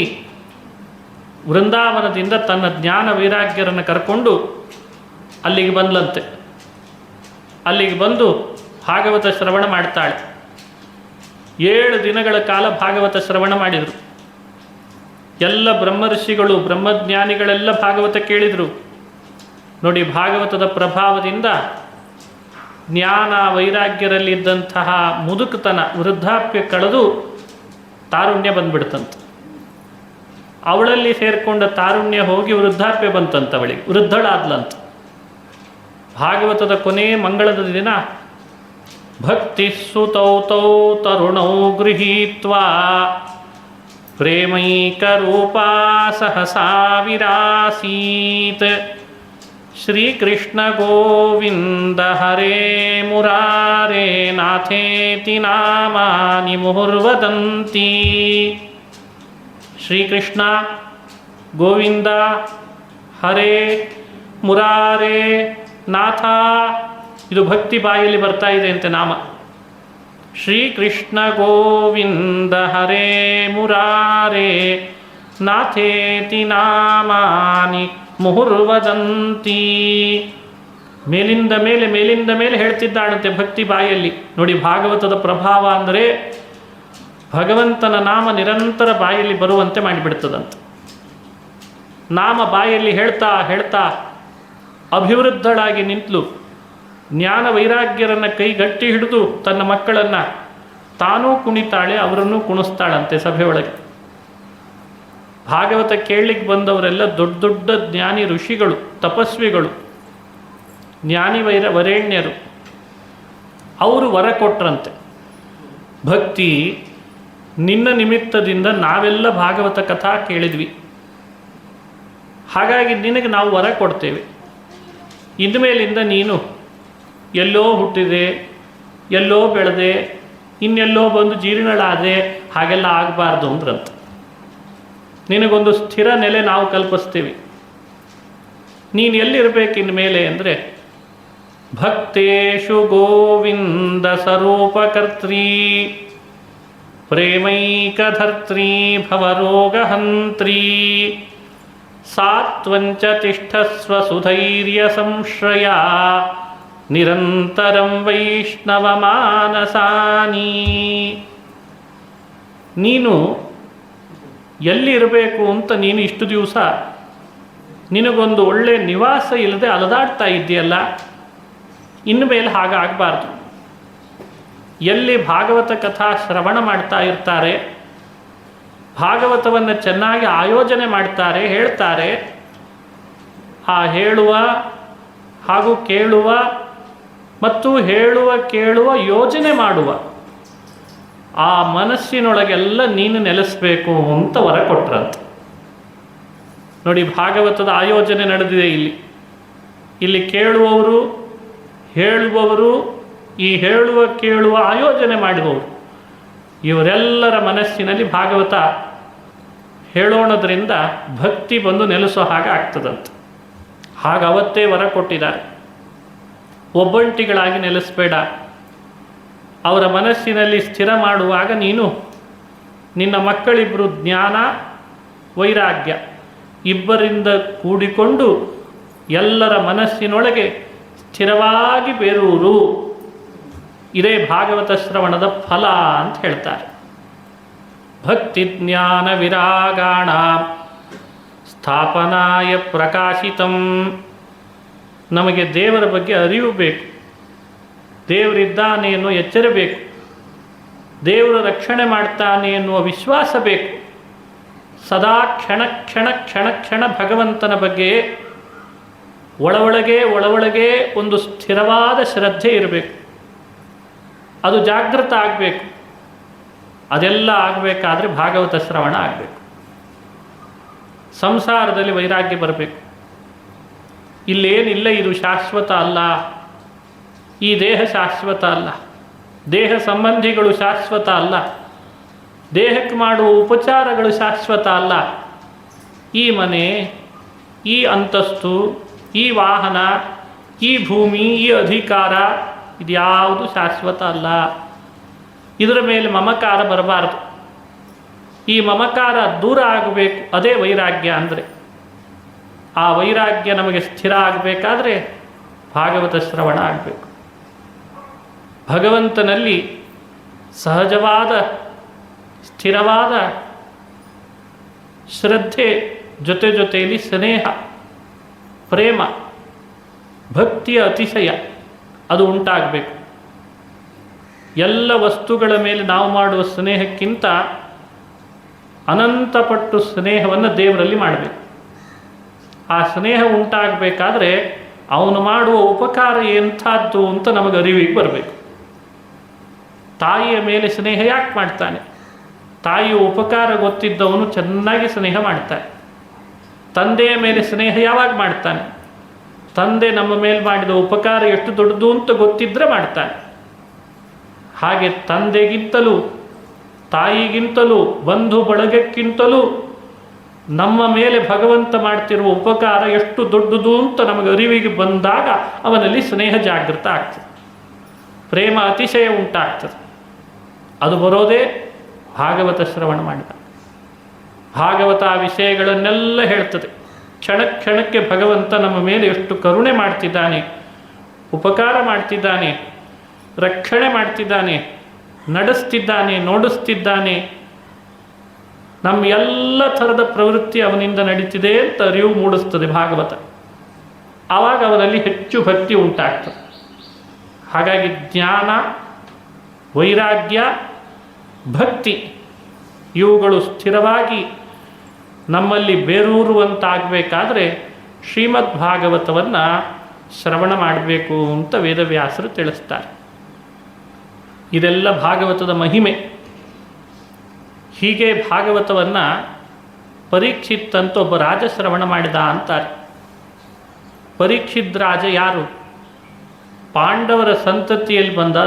Speaker 1: ವೃಂದಾವನದಿಂದ ತನ್ನ ಜ್ಞಾನ ವೈರಾಗ್ಯರನ್ನು ಕರ್ಕೊಂಡು ಅಲ್ಲಿಗೆ ಬಂದ್ಲಂತೆ. ಅಲ್ಲಿಗೆ ಬಂದು ಭಾಗವತ ಶ್ರವಣ ಮಾಡ್ತಾಳೆ. 7 ದಿನಗಳ ಕಾಲ ಭಾಗವತ ಶ್ರವಣ ಮಾಡಿದರು. ಎಲ್ಲ ಬ್ರಹ್ಮರ್ಷಿಗಳು, ಬ್ರಹ್ಮಜ್ಞಾನಿಗಳೆಲ್ಲ ಭಾಗವತ ಕೇಳಿದರು. ನೋಡಿ, ಭಾಗವತದ ಪ್ರಭಾವದಿಂದ ಜ್ಞಾನ ವೈರಾಗ್ಯರಲ್ಲಿದ್ದಂತಹ ಮುದುಕತನ, ವೃದ್ಧಾಪ್ಯ ಕಳೆದು ತಾರುಣ್ಯ ಬಂದ್ಬಿಡ್ತಂತೆ. ಅವಳಲ್ಲಿ ಸೇರಿಕೊಂಡ ತಾರುಣ್ಯ ಹೋಗಿ ವೃದ್ಧಾಪ್ಯ ಬಂತಂತ, ಅವಳಿಗೆ ವೃದ್ಧಳಾದ್ಲಂತ. ಭಾಗವತದ ಕೊನೆ ಮಂಗಳದ ದಿನ ಭಕ್ತಿ ಸುತೌ ತೌ ತರುಣೌ ಗೃಹೀತ್ವಾ ಪ್ರೇಮೈಕರೂಪಾ ಸಹಸಾ ವಿರಾಸೀತ್ ಶ್ರೀಕೃಷ್ಣ ಗೋವಿಂದ ಹರೇ ಮುರಾರೇ ನಾಥೇತಿ ನಾಮಾನಿ ಮುಹುರ್ವದಂತಿ. ಶ್ರೀಕೃಷ್ಣ, ಗೋವಿಂದ, ಹರೇ, ಮುರಾರೇ, ನಾಥ, ಇದು ಭಕ್ತಿ ಬಾಯಲ್ಲಿ ಬರ್ತಾ ಇದೆ ಅಂತೆ ನಾಮ. ಶ್ರೀಕೃಷ್ಣ ಗೋವಿಂದ ಹರೇ ಮುರಾರೇ ನಾಥೇತಿ ನಾಮಾನಿ ಮುಹುರ್ವದಂತಿ. ಮೇಲಿಂದ ಮೇಲೆ ಹೇಳ್ತಿದ್ದಾಳಂತೆ ಭಕ್ತಿ ಬಾಯಲ್ಲಿ. ನೋಡಿ, ಭಾಗವತದ ಪ್ರಭಾವ ಅಂದರೆ ಭಗವಂತನ ನಾಮ ನಿರಂತರ ಬಾಯಲ್ಲಿ ಬರುವಂತೆ ಮಾಡಿಬಿಡ್ತದಂತೆ. ನಾಮ ಬಾಯಲ್ಲಿ ಹೇಳ್ತಾ ಹೇಳ್ತಾ ಅಭಿವೃದ್ಧಳಾಗಿ ನಿಂತಲು. ಜ್ಞಾನ ವೈರಾಗ್ಯರನ್ನು ಕೈಗಟ್ಟಿ ಹಿಡಿದು ತನ್ನ ಮಕ್ಕಳನ್ನು ತಾನೂ ಕುಣಿತಾಳೆ, ಅವರನ್ನೂ ಕುಣಿಸ್ತಾಳಂತೆ ಸಭೆಯೊಳಗೆ. ಭಾಗವತ ಕೇಳಲಿಕ್ಕೆ ಬಂದವರೆಲ್ಲ ದೊಡ್ಡ ದೊಡ್ಡ ಜ್ಞಾನಿ ಋಷಿಗಳು, ತಪಸ್ವಿಗಳು, ಜ್ಞಾನಿ ವರೇಣ್ಯರು. ಅವರು ವರ ಕೊಟ್ರಂತೆ, ಭಕ್ತಿ ನಿನ್ನ ನಿಮಿತ್ತದಿಂದ ನಾವೆಲ್ಲ ಭಾಗವತ ಕಥಾ ಕೇಳಿದ್ವಿ, ಹಾಗಾಗಿ ನಿನಗೆ ನಾವು ವರ ಕೊಡ್ತೇವೆ. ಇನ್ಮೇಲಿಂದ ನೀನು ಎಲ್ಲೋ ಹುಟ್ಟಿದೆ, ಎಲ್ಲೋ ಬೆಳೆದೆ, ಇನ್ನೆಲ್ಲೋ ಬಂದು ಜೀರ್ಣಳಾದೆ, ಹಾಗೆಲ್ಲ ಆಗಬಾರ್ದು ಅಂದ್ರಂತ. ನಿನಗೊಂದು ಸ್ಥಿರ ನೆಲೆ ನಾವು ಕಲ್ಪಿಸ್ತೀವಿ. ನೀನು ಎಲ್ಲಿರಬೇಕು ಇನ್ಮೇಲೆ ಅಂದರೆ, ಭಕ್ತೇಶು ಗೋವಿಂದ ಸ್ವರೂಪಕರ್ತ್ರೀ ಪ್ರೇಮೈಕಧರ್ತ್ರೀ ಭವರೋಗಹಂತ್ರೀ ಸಾತ್ವಂಚ ತಿಷ್ಠಸ್ವ ಸುಧೈರ್ಯ ಸಂಶ್ರಯ ನಿರಂತರಂ ವೈಷ್ಣವ ಮಾನಸಾನಿ. ನೀನು ಎಲ್ಲಿರಬೇಕು ಅಂತ ನೀನು ಇಷ್ಟು ದಿವಸ ನಿನಗೊಂದು ಒಳ್ಳೆ ನಿವಾಸ ಇಲ್ಲದೆ ಅಲದಾಡ್ತಾ ಇದ್ದೀಯಲ್ಲ, ಇನ್ನು ಮೇಲೆ ಹಾಗಾಗಬಾರ್ದು. ಎಲ್ಲಿ ಭಾಗವತ ಕಥಾ ಶ್ರವಣ ಮಾಡ್ತಾ ಇರ್ತಾರೆ, ಭಾಗವತವನ್ನು ಚೆನ್ನಾಗಿ ಆಯೋಜನೆ ಮಾಡ್ತಾರೆ, ಹೇಳ್ತಾರೆ, ಆ ಹೇಳುವ ಹಾಗೂ ಕೇಳುವ ಮತ್ತು ಹೇಳುವ ಕೇಳುವ ಯೋಜನೆ ಮಾಡುವ ಆ ಮನಸ್ಸಿನೊಳಗೆಲ್ಲ ನೀನು ನೆಲೆಸಬೇಕು ಅಂತ ವರ ಕೊಟ್ರಂತ. ನೋಡಿ, ಭಾಗವತದ ಆಯೋಜನೆ ನಡೆದಿದೆ ಇಲ್ಲಿ ಕೇಳುವವರು, ಹೇಳುವವರು, ಈ ಹೇಳುವ ಕೇಳುವ ಆಯೋಜನೆ ಮಾಡಿದವರು, ಇವರೆಲ್ಲರ ಮನಸ್ಸಿನಲ್ಲಿ ಭಾಗವತ ಹೇಳೋಣದ್ರಿಂದ ಭಕ್ತಿ ಬಂದು ನೆಲೆಸೋ ಹಾಗೆ ಆಗ್ತದಂತ. ಹಾಗೆ ಅವತ್ತೇ ವರ ಕೊಟ್ಟಿದ್ದಾರೆ. ಒಬ್ಬಂಟಿಗಳಾಗಿ ನೆಲೆಸಬೇಡ, ಅವರ ಮನಸ್ಸಿನಲ್ಲಿ ಸ್ಥಿರ ಮಾಡುವಾಗ ನೀನು ನಿನ್ನ ಮಕ್ಕಳಿಬ್ಬರು ಜ್ಞಾನ ವೈರಾಗ್ಯ ಇಬ್ಬರಿಂದ ಕೂಡಿಕೊಂಡು ಎಲ್ಲರ ಮನಸ್ಸಿನೊಳಗೆ ಸ್ಥಿರವಾಗಿ ಬೇರೂರು. ಇದೇ ಭಾಗವತ ಶ್ರವಣದ ಫಲ ಅಂತ ಹೇಳ್ತಾರೆ. ಭಕ್ತಿ ಜ್ಞಾನ ವಿರಾಗಾಣ ಸ್ಥಾಪನಾಯ ಪ್ರಕಾಶಿತಂ. ನಮಗೆ ದೇವರ ಬಗ್ಗೆ ಅರಿವು ಬೇಕು, ದೇವರಿದ್ದಾನೆ ಎನ್ನುವ ಎಚ್ಚರ ಬೇಕು, ದೇವರು ರಕ್ಷಣೆ ಮಾಡ್ತಾನೆ ಎನ್ನುವ ವಿಶ್ವಾಸ ಬೇಕು. ಸದಾ ಕ್ಷಣ ಕ್ಷಣ ಕ್ಷಣ ಕ್ಷಣ ಭಗವಂತನ ಬಗ್ಗೆ ಒಳೊಳಗೆ ಒಂದು ಸ್ಥಿರವಾದ ಶ್ರದ್ಧೆ ಇರಬೇಕು. ಅದು ಜಾಗೃತ ಆಗಬೇಕು. ಅದೆಲ್ಲ ಆಗಬೇಕಾದ್ರೆ ಭಾಗವತ ಶ್ರವಣ ಆಗಬೇಕು. ಸಂಸಾರದಲ್ಲಿ ವೈರಾಗ್ಯ ಬರಬೇಕು. ಇಲ್ಲೇನಿಲ್ಲ, ಇದು ಶಾಶ್ವತ ಅಲ್ಲ, ಈ ದೇಹ ಶಾಶ್ವತ ಅಲ್ಲ, ದೇಹ ಸಂಬಂಧಿಗಳು ಶಾಶ್ವತ ಅಲ್ಲ, ದೇಹಕ್ಕೆ ಮಾಡುವ ಉಪಚಾರಗಳು ಶಾಶ್ವತ ಅಲ್ಲ, ಈ ಮನೆ, ಈ ಅಂತಸ್ತು, ಈ ವಾಹನ, ಈ ಭೂಮಿ, ಈ ಅಧಿಕಾರ, ಇದ್ಯಾವುದು ಶಾಶ್ವತ ಅಲ್ಲ. ಇದರ ಮೇಲೆ ಮಮಕಾರ ಬರಬಾರದು. ಈ ಮಮಕಾರ ದೂರ ಆಗಬೇಕು. ಅದೇ ವೈರಾಗ್ಯ ಅಂದರೆ. ಆ ವೈರಾಗ್ಯ ನಮಗೆ ಸ್ಥಿರ ಆಗಬೇಕಾದ್ರೆ ಭಾಗವತ ಶ್ರವಣ ಆಗಬೇಕು. ಭಗವಂತನಲ್ಲಿ ಸಹಜವಾದ ಸ್ಥಿರವಾದ ಶ್ರದ್ಧೆ, ಜೊತೆಯಲ್ಲಿ ಸ್ನೇಹ, ಪ್ರೇಮ, ಭಕ್ತಿಯ ಅತಿಶಯ ಅದು ಉಂಟಾಗಬೇಕು. ಎಲ್ಲ ವಸ್ತುಗಳ ಮೇಲೆ ನಾವು ಮಾಡುವ ಸ್ನೇಹಕ್ಕಿಂತ ಅನಂತಪಟ್ಟು ಸ್ನೇಹವನ್ನು ದೇವರಲ್ಲಿ ಮಾಡಬೇಕು. ಆ ಸ್ನೇಹ ಉಂಟಾಗಬೇಕಾದ್ರೆ ಅವನು ಮಾಡುವ ಉಪಕಾರ ಎಂಥದ್ದು ಅಂತ ನಮಗೆ ಅರಿವಿಗೆ ಬರಬೇಕು. ತಾಯಿಯ ಮೇಲೆ ಸ್ನೇಹ ಯಾಕೆ ಮಾಡ್ತಾನೆ? ತಾಯಿಯ ಉಪಕಾರ ಗೊತ್ತಿದ್ದವನು ಚೆನ್ನಾಗಿ ಸ್ನೇಹ ಮಾಡ್ತಾನೆ. ತಂದೆಯ ಮೇಲೆ ಸ್ನೇಹ ಯಾವಾಗ ಮಾಡ್ತಾನೆ? ತಂದೆ ನಮ್ಮ ಮೇಲೆ ಮಾಡಿದ ಉಪಕಾರ ಎಷ್ಟು ದೊಡ್ಡದು ಅಂತ ಗೊತ್ತಿದ್ದರೆ ಮಾಡ್ತಾನೆ. ಹಾಗೆ ತಂದೆಗಿಂತಲೂ, ತಾಯಿಗಿಂತಲೂ, ಬಂಧು ಬಳಗಕ್ಕಿಂತಲೂ ನಮ್ಮ ಮೇಲೆ ಭಗವಂತ ಮಾಡ್ತಿರುವ ಉಪಕಾರ ಎಷ್ಟು ದೊಡ್ಡದು ಅಂತ ನಮಗೆ ಅರಿವಿಗೆ ಬಂದಾಗ ಅವನಲ್ಲಿ ಸ್ನೇಹ ಜಾಗೃತ ಆಗ್ತದೆ, ಪ್ರೇಮ ಅತಿಶಯ ಉಂಟಾಗ್ತದೆ. ಅದು ಬರೋದೇ ಭಾಗವತ ಶ್ರವಣ ಮಾಡಿದ. ಭಾಗವತ ವಿಷಯಗಳನ್ನೆಲ್ಲ ಹೇಳ್ತದೆ. ಕ್ಷಣ ಕ್ಷಣಕ್ಕೆ ಭಗವಂತ ನಮ್ಮ ಮೇಲೆ ಎಷ್ಟು ಕರುಣೆ ಮಾಡ್ತಿದ್ದಾನೆ, ಉಪಕಾರ ಮಾಡ್ತಿದ್ದಾನೆ, ರಕ್ಷಣೆ ಮಾಡ್ತಿದ್ದಾನೆ, ನಡೆಸ್ತಿದ್ದಾನೆ, ನೋಡಿಸ್ತಿದ್ದಾನೆ. ನಮ್ಮ ಎಲ್ಲ ಥರದ ಪ್ರವೃತ್ತಿ ಅವನಿಂದ ನಡೀತಿದೆ ಅಂತ ಅರಿವು ಮೂಡಿಸ್ತದೆ ಭಾಗವತ. ಆವಾಗ ಅವನಲ್ಲಿ ಹೆಚ್ಚು ಭಕ್ತಿ ಉಂಟಾಗ್ತದೆ. ಹಾಗಾಗಿ ಜ್ಞಾನ, ವೈರಾಗ್ಯ, ಭಕ್ತಿ ಇವುಗಳು ಸ್ಥಿರವಾಗಿ ನಮ್ಮಲ್ಲಿ ಬೇರೂರುವಂತಾಗಬೇಕಾದ್ರೆ ಶ್ರೀಮದ್ ಭಾಗವತವನ್ನು ಶ್ರವಣ ಮಾಡಬೇಕು ಅಂತ ವೇದವ್ಯಾಸರು ತಿಳಿಸ್ತಾರೆ. ಇದೆಲ್ಲ ಭಾಗವತದ ಮಹಿಮೆ. ಹೀಗೆ ಭಾಗವತವನ್ನು ಪರೀಕ್ಷಿತ್ ಅಂತ ಒಬ್ಬ ರಾಜ ಶ್ರವಣ ಮಾಡಿದ ಅಂತಾರೆ. ಪರೀಕ್ಷಿತ್ ರಾಜ ಯಾರು? ಪಾಂಡವರ ಸಂತತಿಯಲ್ಲಿ ಬಂದ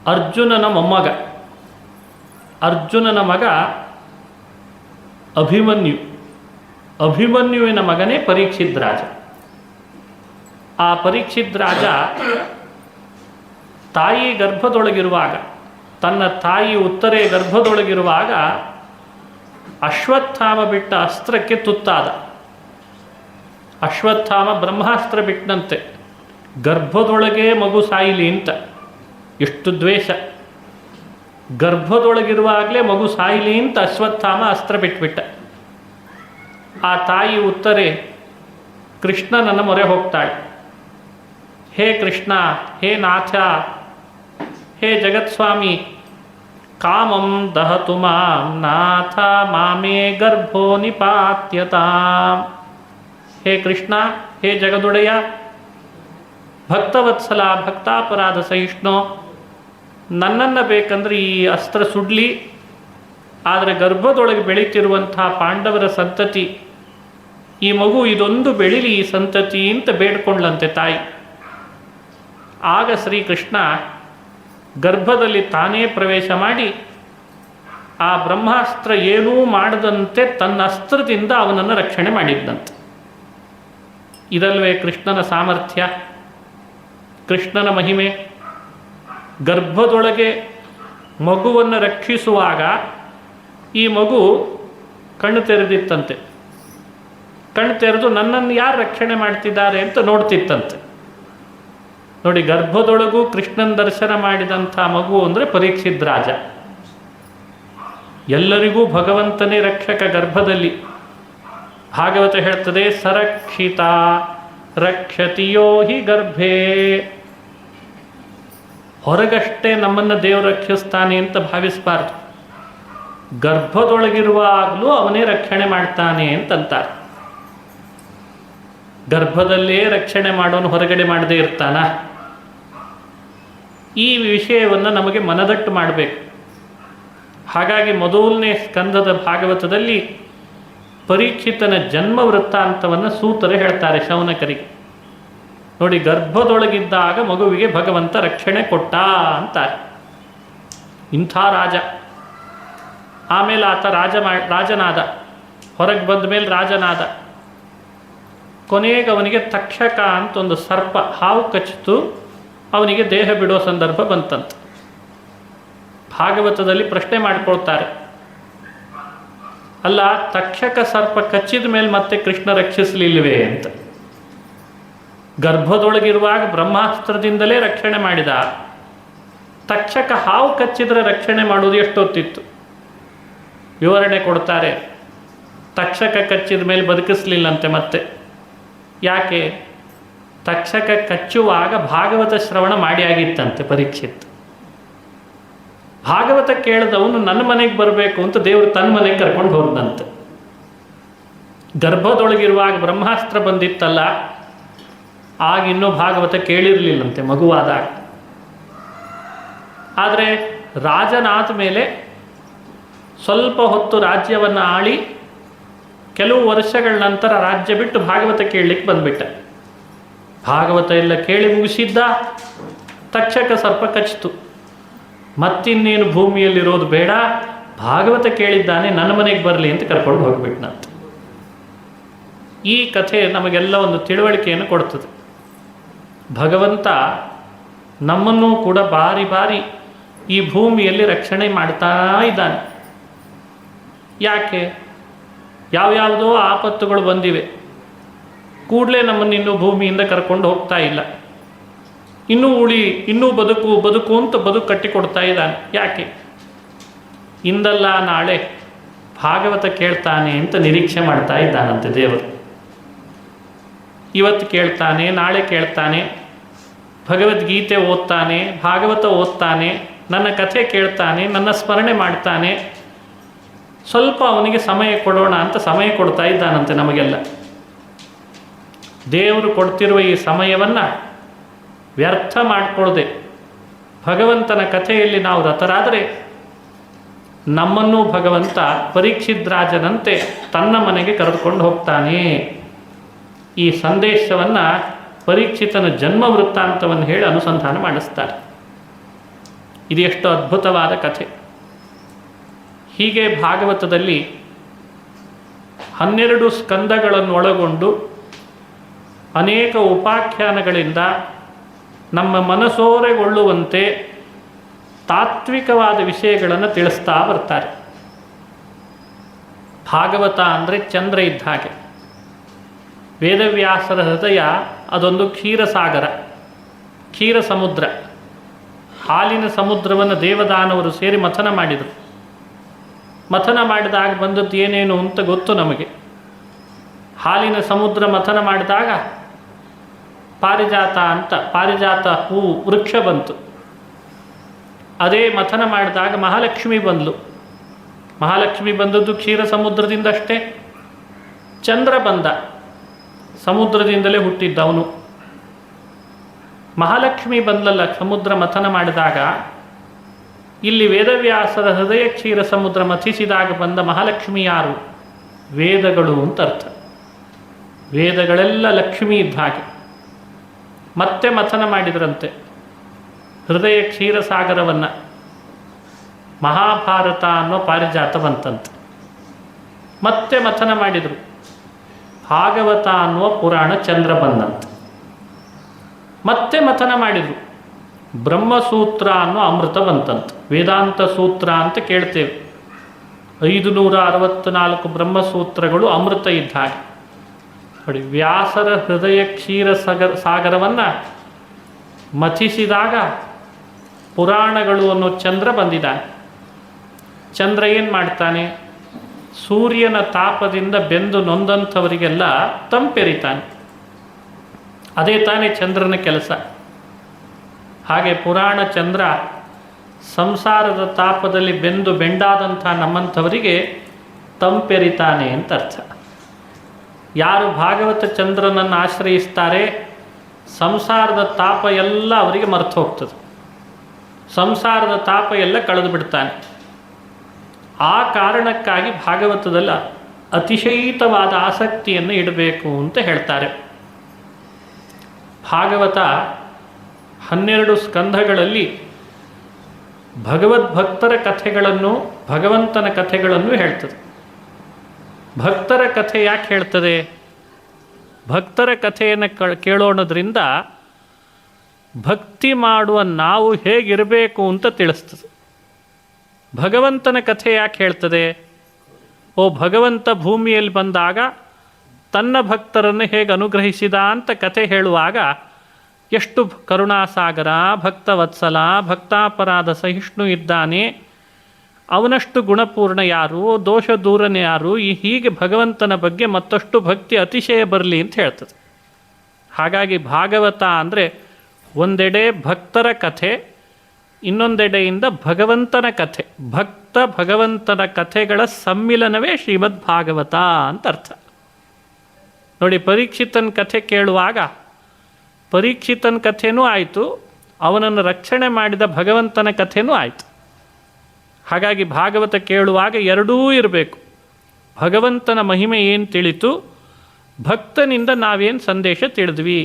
Speaker 1: ಅರ್ಜುನನ ಮೊಮ್ಮಗ. ಅರ್ಜುನನ ಮಗ ಅಭಿಮನ್ಯು. ಅಭಿಮನ್ಯುವಿನ ಮಗನೇ ಪರೀಕ್ಷಿತ್ ರಾಜ. ಆ ಪರೀಕ್ಷಿತ್ ರಾಜ ತಾಯಿ ಗರ್ಭದೊಳಗಿರುವಾಗ, ತನ್ನ ತಾಯಿ ಉತ್ತರೆ ಗರ್ಭದೊಳಗಿರುವಾಗ ಅಶ್ವತ್ಥಾಮ ಬಿಟ್ಟ ಅಸ್ತ್ರಕ್ಕೆ ತುತ್ತಾದ. ಅಶ್ವತ್ಥಾಮ ಬ್ರಹ್ಮಾಸ್ತ್ರ ಬಿಟ್ಟನಂತೆ, ಗರ್ಭದೊಳಗೆ ಮಗು ಸಾಯಿಲಿ ಅಂತ. ಎಷ್ಟು ದ್ವೇಷ! ಗರ್ಭದೊಳಗಿರುವಾಗಲೇ ಮಗು ಸಾಯಿಲಿ ಅಂತ ಅಶ್ವತ್ಥಾಮ ಅಸ್ತ್ರ ಬಿಟ್ಬಿಟ್ಟ. ಆ ತಾಯಿ ಉತ್ತರೆ ಕೃಷ್ಣನನ್ನು ಮೊರೆ ಹೋಗ್ತಾಳೆ. ಹೇ ಕೃಷ್ಣ, ಹೇ ನಾಥ, ಹೇ ಜಗತ್ಸ್ವಾಮಿ, ಕಾಮಂ ದಹತು ಮಾಂ ನಾಥ ಮಾಮೇ ಗರ್ಭೋ ನಿಪಾತ್ಯತಾಂ. ಹೇ ಕೃಷ್ಣ, ಹೇ ಜಗದೊಡೆಯ, ಭಕ್ತವತ್ಸಲ, ಭಕ್ತಾಪರಾಧ ಸಹಿಷ್ಣು, ನನ್ನನ್ನು ಬೇಕಂದ್ರೆ ಈ ಅಸ್ತ್ರ ಸುಡ್ಲಿ, ಆದರೆ ಗರ್ಭದೊಳಗೆ ಬೆಳೀತಿರುವಂಥ ಪಾಂಡವರ ಸಂತತಿ, ಈ ಮಗು ಇದೊಂದು ಬೆಳೀಲಿ ಈ ಸಂತತಿ ಅಂತ ಬೇಡ್ಕೊಂಡ್ಲಂತೆ ತಾಯಿ. ಆಗ ಶ್ರೀಕೃಷ್ಣ ಗರ್ಭದಲ್ಲಿ ತಾನೇ ಪ್ರವೇಶ ಮಾಡಿ ಆ ಬ್ರಹ್ಮಾಸ್ತ್ರ ಏನೂ ಮಾಡದಂತೆ ತನ್ನ ಅಸ್ತ್ರದಿಂದ ಅವನನ್ನು ರಕ್ಷಣೆ ಮಾಡಿದ್ದಂತೆ. ಇದಲ್ವೇ ಕೃಷ್ಣನ ಸಾಮರ್ಥ್ಯ, ಕೃಷ್ಣನ ಮಹಿಮೆ. ಗರ್ಭದೊಳಗೆ ಮಗುವನ್ನು ರಕ್ಷಿಸುವಾಗ ಈ ಮಗು ಕಣ್ಣು ತೆರೆದಿತ್ತಂತೆ. ಕಣ್ಣು ತೆರೆದು ನನ್ನನ್ನು ಯಾರು ರಕ್ಷಣೆ ಮಾಡ್ತಿದ್ದಾರೆ ಅಂತ ನೋಡ್ತಿತ್ತಂತೆ. ನೋಡಿ, ಗರ್ಭದೊಳಗೂ ಕೃಷ್ಣನ ದರ್ಶನ ಮಾಡಿದಂಥ ಮಗು ಅಂದರೆ ಪರೀಕ್ಷಿತ್ ರಾಜ. ಎಲ್ಲರಿಗೂ ಭಗವಂತನೇ ರಕ್ಷಕ ಗರ್ಭದಲ್ಲಿ. ಭಾಗವತ ಹೇಳ್ತದೆ, ಸರಕ್ಷಿತ ರಕ್ಷತಿಯೋ ಹಿ ಗರ್ಭೇ. ಹೊರಗಷ್ಟೇ ನಮ್ಮನ್ನು ದೇವರು ರಕ್ಷಿಸ್ತಾನೆ ಅಂತ ಭಾವಿಸಬಾರ್ದು. ಗರ್ಭದೊಳಗಿರುವಾಗಲೂ ಅವನೇ ರಕ್ಷಣೆ ಮಾಡ್ತಾನೆ ಅಂತಂತಾರೆ. ಗರ್ಭದಲ್ಲೇ ರಕ್ಷಣೆ ಮಾಡೋನು ಹೊರಗಡೆ ಮಾಡದೇ ಇರ್ತಾನ? ಈ ವಿಷಯವನ್ನು ನಮಗೆ ಮನದಟ್ಟು ಮಾಡಬೇಕು. ಹಾಗಾಗಿ ಮೊದಲನೇ ಸ್ಕಂದದ ಭಾಗವತದಲ್ಲಿ ಪರೀಕ್ಷಿತನ ಜನ್ಮ ವೃತ್ತಾಂತವನ್ನು ಸೂತರು ಹೇಳ್ತಾರೆ ಶೌನಕರಿಗೆ. ನೋಡಿ, ಗರ್ಭದೊಳಗಿದ್ದಾಗ ಮಗುವಿಗೆ ಭಗವಂತ ರಕ್ಷಣೆ ಕೊಟ್ಟ ಅಂತಾರೆ. ಇಂಥ ರಾಜ. ಆಮೇಲೆ ಆತ ರಾಜನಾದ, ಹೊರಗೆ ಬಂದ ಮೇಲೆ ರಾಜನಾದ. ಕೊನೆಗೆ ಅವನಿಗೆ ತಕ್ಷಕ ಅಂತ ಒಂದು ಸರ್ಪ, ಹಾವು ಕಚ್ಚಿತು, ಅವನಿಗೆ ದೇಹ ಬಿಡೋ ಸಂದರ್ಭ ಬಂತಂತ. ಭಾಗವತದಲ್ಲಿ ಪ್ರಶ್ನೆ ಮಾಡಿಕೊಳ್ತಾರೆ, ಅಲ್ಲ, ತಕ್ಷಕ ಸರ್ಪ ಕಚ್ಚಿದ ಮೇಲೆ ಮತ್ತೆ ಕೃಷ್ಣ ರಕ್ಷಿಸಲಿಲ್ವೇ ಅಂತ. ಗರ್ಭದೊಳಗಿರುವಾಗ ಬ್ರಹ್ಮಾಸ್ತ್ರದಿಂದಲೇ ರಕ್ಷಣೆ ಮಾಡಿದ. ತಕ್ಷಕ ಹಾವು ಕಚ್ಚಿದ್ರೆ ರಕ್ಷಣೆ ಮಾಡೋದು ಎಷ್ಟೊತ್ತಿತ್ತು? ವಿವರಣೆ ಕೊಡ್ತಾರೆ. ತಕ್ಷಕ ಕಚ್ಚಿದ ಮೇಲೆ ಬದುಕಿಸ್ಲಿಲ್ಲಂತೆ ಮತ್ತೆ. ಯಾಕೆ? ತಕ್ಷಕ ಕಚ್ಚುವಾಗ ಭಾಗವತ ಶ್ರವಣ ಮಾಡಿ ಆಗಿತ್ತಂತೆ ಪರೀಕ್ಷಿತ್. ಭಾಗವತ ಕೇಳಿದವನು ನನ್ನ ಮನೆಗೆ ಬರಬೇಕು ಅಂತ ದೇವರು ತನ್ನ ಮನೆಗೆ ಕರ್ಕೊಂಡು ಹೋದಂತೆ. ಗರ್ಭದೊಳಗಿರುವಾಗ ಬ್ರಹ್ಮಾಸ್ತ್ರ ಬಂದಿತ್ತಲ್ಲ, ಆಗ ಇನ್ನೂ ಭಾಗವತ ಕೇಳಿರಲಿಲ್ಲಂತೆ ಮಗುವಾದಾಗ. ಆದರೆ ರಾಜನಾದ ಮೇಲೆ ಸ್ವಲ್ಪ ಹೊತ್ತು ರಾಜ್ಯವನ್ನು ಆಳಿ ಕೆಲವು ವರ್ಷಗಳ ನಂತರ ರಾಜ್ಯ ಬಿಟ್ಟು ಭಾಗವತ ಕೇಳಲಿಕ್ಕೆ ಬಂದ್ಬಿಟ್ಟ. ಭಾಗವತ ಎಲ್ಲ ಕೇಳಿ ಮುಗಿಸಿದ್ದ, ತಕ್ಷಕ ಸರ್ಪ ಕಚ್ಚಿತು. ಮತ್ತಿನ್ನೇನು ಭೂಮಿಯಲ್ಲಿರೋದು ಬೇಡ, ಭಾಗವತ ಕೇಳಿದ್ದಾನೆ, ನನ್ನ ಮನೆಗೆ ಬರಲಿ ಅಂತ ಕರ್ಕೊಂಡು ಹೋಗ್ಬಿಟ್ನಂತೆ. ಈ ಕಥೆ ನಮಗೆಲ್ಲ ಒಂದು ತಿಳುವಳಿಕೆಯನ್ನು ಕೊಡ್ತದೆ. ಭಗವಂತ ನಮ್ಮನ್ನೂ ಕೂಡ ಬಾರಿ ಬಾರಿ ಈ ಭೂಮಿಯಲ್ಲಿ ರಕ್ಷಣೆ ಮಾಡ್ತಾ ಇದ್ದಾನೆ. ಯಾಕೆ? ಯಾವ್ಯಾವುದೋ ಆಪತ್ತುಗಳು ಬಂದಿವೆ, ಕೂಡಲೇ ನಮ್ಮನ್ನಿನ್ನೂ ಭೂಮಿಯಿಂದ ಕರ್ಕೊಂಡು ಹೋಗ್ತಾ ಇಲ್ಲ. ಇನ್ನೂ ಬದುಕು ಅಂತ ಬದುಕು ಕಟ್ಟಿಕೊಡ್ತಾ ಇದ್ದಾನೆ. ಯಾಕೆ? ಇಂದಲ್ಲ ನಾಳೆ ಭಾಗವತ ಕೇಳ್ತಾನೆ ಅಂತ ನಿರೀಕ್ಷೆ ಮಾಡ್ತಾ ಇದ್ದಾನಂತೆ ದೇವರು. ಇವತ್ತು ಕೇಳ್ತಾನೆ, ನಾಳೆ ಕೇಳ್ತಾನೆ, ಭಗವದ್ಗೀತೆ ಓದ್ತಾನೆ, ಭಾಗವತ ಓದ್ತಾನೆ, ನನ್ನ ಕಥೆ ಕೇಳ್ತಾನೆ, ನನ್ನ ಸ್ಮರಣೆ ಮಾಡ್ತಾನೆ. ಸ್ವಲ್ಪ ಅವನಿಗೆ ಸಮಯ ಕೊಡೋಣ ಅಂತ ಸಮಯ ಕೊಡ್ತಾ ಇದ್ದಾನಂತೆ ನಮಗೆಲ್ಲ. ದೇವರು ಕೊಡ್ತಿರುವ ಈ ಸಮಯವನ್ನು ವ್ಯರ್ಥ ಮಾಡಿಕೊಳ್ಳದೆ ಭಗವಂತನ ಕಥೆಯಲ್ಲಿ ನಾವು ರತರಾದರೆ ನಮ್ಮನ್ನೂ ಭಗವಂತ ಪರೀಕ್ಷಿತ್ ರಾಜನಂತೆ ತನ್ನ ಮನೆಗೆ ಕರೆದುಕೊಂಡು ಹೋಗ್ತಾನೆ. ಈ ಸಂದೇಶವನ್ನು ಪರೀಕ್ಷಿತನ ಜನ್ಮ ವೃತ್ತಾಂತವನ್ನು ಹೇಳಿ ಅನುಸಂಧಾನ ಮಾಡಿಸ್ತಾರೆ. ಇದು ಎಷ್ಟು ಅದ್ಭುತವಾದ ಕಥೆ. ಹೀಗೆ ಭಾಗವತದಲ್ಲಿ 12 ಸ್ಕಂದಗಳನ್ನು ಒಳಗೊಂಡು ಅನೇಕ ಉಪಾಖ್ಯಾನಗಳಿಂದ ನಮ್ಮ ಮನಸೋರೆಗೊಳ್ಳುವಂತೆ ತಾತ್ವಿಕವಾದ ವಿಷಯಗಳನ್ನು ತಿಳಿಸ್ತಾ ಬರ್ತಾರೆ. ಭಾಗವತ ಅಂದರೆ ಚಂದ್ರ ಇದ್ದ ಹಾಗೆ. ವೇದವ್ಯಾಸರ ಹೃದಯ ಅದೊಂದು ಕ್ಷೀರಸಾಗರ, ಕ್ಷೀರ ಸಮುದ್ರ. ಹಾಲಿನ ಸಮುದ್ರವನ್ನು ದೇವದಾನವರು ಸೇರಿ ಮಥನ ಮಾಡಿದರು. ಮಥನ ಮಾಡಿದಾಗ ಬಂದದ್ದು ಏನೇನು ಅಂತ ಗೊತ್ತು ನಮಗೆ. ಹಾಲಿನ ಸಮುದ್ರ ಮಥನ ಮಾಡಿದಾಗ ಪಾರಿಜಾತ ಅಂತ ಪಾರಿಜಾತ ಹೂ ವೃಕ್ಷ ಬಂತು. ಅದೇ ಮಥನ ಮಾಡಿದಾಗ ಮಹಾಲಕ್ಷ್ಮಿ ಬಂದಳು. ಮಹಾಲಕ್ಷ್ಮಿ ಬಂದದ್ದು ಕ್ಷೀರ ಸಮುದ್ರದಿಂದಷ್ಟೇ. ಚಂದ್ರ ಬಂದ, ಸಮುದ್ರದಿಂದಲೇ ಹುಟ್ಟಿದ್ದವನು. ಮಹಾಲಕ್ಷ್ಮಿ ಬಂದಲ್ಲ ಸಮುದ್ರ ಮಥನ ಮಾಡಿದಾಗ. ಇಲ್ಲಿ ವೇದವ್ಯಾಸರ ಹೃದಯ ಕ್ಷೀರ ಸಮುದ್ರ ಮಥಿಸಿದಾಗ ಬಂದ ಮಹಾಲಕ್ಷ್ಮಿ ಯಾರು? ವೇದಗಳು ಅಂತ ಅರ್ಥ. ವೇದಗಳೆಲ್ಲ ಲಕ್ಷ್ಮಿ ಇದ್ದ ಹಾಗೆ. ಮತ್ತೆ ಮಥನ ಮಾಡಿದ್ರಂತೆ ಹೃದಯ ಕ್ಷೀರಸಾಗರವನ್ನು. ಮಹಾಭಾರತ ಅನ್ನೋ ಪಾರಿಜಾತ ಬಂತಂತೆ. ಮತ್ತೆ ಮಥನ ಮಾಡಿದರು. ಭಾಗವತ ಅನ್ನುವ ಪುರಾಣ ಚಂದ್ರ ಬಂದಂತೆ. ಮತ್ತೆ ಮಥನ ಮಾಡಿದರು. ಬ್ರಹ್ಮಸೂತ್ರ ಅನ್ನೋ ಅಮೃತ ಬಂತಂತೆ. ವೇದಾಂತ ಸೂತ್ರ ಅಂತ ಕೇಳ್ತೇವೆ. 564 ಬ್ರಹ್ಮಸೂತ್ರಗಳು ಅಮೃತ ಇದ್ದ ಹಾಗೆ. ನೋಡಿ, ವ್ಯಾಸರ ಹೃದಯ ಕ್ಷೀರ ಸಾಗರವನ್ನು ಮಥಿಸಿದಾಗ ಪುರಾಣಗಳು ಅನ್ನೋ ಚಂದ್ರ ಬಂದಿದ್ದಾನೆ. ಚಂದ್ರ ಏನು ಮಾಡ್ತಾನೆ? ಸೂರ್ಯನ ತಾಪದಿಂದ ಬೆಂದು ನೊಂದಂಥವರಿಗೆಲ್ಲ ತಂಪೆರಿತಾನೆ. ಅದೇ ತಾನೇ ಚಂದ್ರನ ಕೆಲಸ. ಹಾಗೆ ಪುರಾಣ ಚಂದ್ರ ಸಂಸಾರದ ತಾಪದಲ್ಲಿ ಬೆಂದು ಬೆಂಡಾದಂಥ ನಮ್ಮಂಥವರಿಗೆ ತಂಪೆರಿತಾನೆ ಅಂತ ಅರ್ಥ. ಯಾರು ಭಾಗವತ ಚಂದ್ರನನ್ನು ಆಶ್ರಯಿಸ್ತಾರೆ ಸಂಸಾರದ ತಾಪ ಎಲ್ಲ ಅವರಿಗೆ ಮರೆತು ಹೋಗ್ತದೆ. ಸಂಸಾರದ ತಾಪ ಎಲ್ಲ ಕಳೆದು ಬಿಡ್ತಾನೆ. ಆ ಕಾರಣಕ್ಕಾಗಿ ಭಾಗವತದಲ್ಲಿ ಅತಿಶಯಿತವಾದ ಆಸಕ್ತಿಯನ್ನು ಇಡಬೇಕು ಅಂತ ಹೇಳ್ತಾರೆ. ಭಾಗವತ 12 ಸ್ಕಂಧಗಳಲ್ಲಿ ಭಗವದ್ಭಕ್ತರ ಕಥೆಗಳನ್ನು, ಭಗವಂತನ ಕಥೆಗಳನ್ನು ಹೇಳ್ತದೆ. ಭಕ್ತರ ಕಥೆ ಯಾಕೆ ಹೇಳ್ತದೆ? ಭಕ್ತರ ಕಥೆಯನ್ನು ಕೇಳೋಣದ್ರಿಂದ ಭಕ್ತಿ ಮಾಡುವ ನಾವು ಹೇಗಿರಬೇಕು ಅಂತ ತಿಳಿಸ್ತದೆ. ಭಗವಂತನ ಕಥೆ ಯಾಕೆ ಹೇಳ್ತದೆ? ಓ ಭಗವಂತ ಭೂಮಿಯಲ್ಲಿ ಬಂದಾಗ ತನ್ನ ಭಕ್ತರನ್ನು ಹೇಗೆ ಅನುಗ್ರಹಿಸಿದ ಅಂತ ಕಥೆ ಹೇಳುವಾಗ ಎಷ್ಟು ಕರುಣಾಸಾಗರ, ಭಕ್ತವತ್ಸಲ, ಭಕ್ತಾಪರಾಧ ಸಹಿಷ್ಣು ಇದ್ದಾನೆ, ಅವನಷ್ಟು ಗುಣಪೂರ್ಣ ಯಾರು, ದೋಷ ದೂರನೇ ಯಾರು, ಹೀಗೆ ಭಗವಂತನ ಬಗ್ಗೆ ಮತ್ತಷ್ಟು ಭಕ್ತಿ ಅತಿಶಯ ಬರಲಿ ಅಂತ ಹೇಳ್ತದೆ. ಹಾಗಾಗಿ ಭಾಗವತ ಅಂದರೆ ಒಂದೆಡೆ ಭಕ್ತರ ಕಥೆ, ಇನ್ನೊಂದೆಡೆಯಿಂದ ಭಗವಂತನ ಕಥೆ. ಭಗವಂತನ ಕಥೆಗಳ ಸಮ್ಮಿಲನವೇ ಶ್ರೀಮದ್ ಭಾಗವತ ಅಂತ ಅರ್ಥ. ನೋಡಿ, ಪರೀಕ್ಷಿತನ ಕಥೆ ಕೇಳುವಾಗ ಪರೀಕ್ಷಿತನ ಕಥೆನೂ ಆಯಿತು, ಅವನನ್ನು ರಕ್ಷಣೆ ಮಾಡಿದ ಭಗವಂತನ ಕಥೆನೂ ಆಯಿತು. ಹಾಗಾಗಿ ಭಾಗವತ ಕೇಳುವಾಗ ಎರಡೂ ಇರಬೇಕು. ಭಗವಂತನ ಮಹಿಮೆ ಏನು ತಿಳಿತು, ಭಕ್ತನಿಂದ ನಾವೇನು ಸಂದೇಶ ತಿಳಿದ್ವಿ.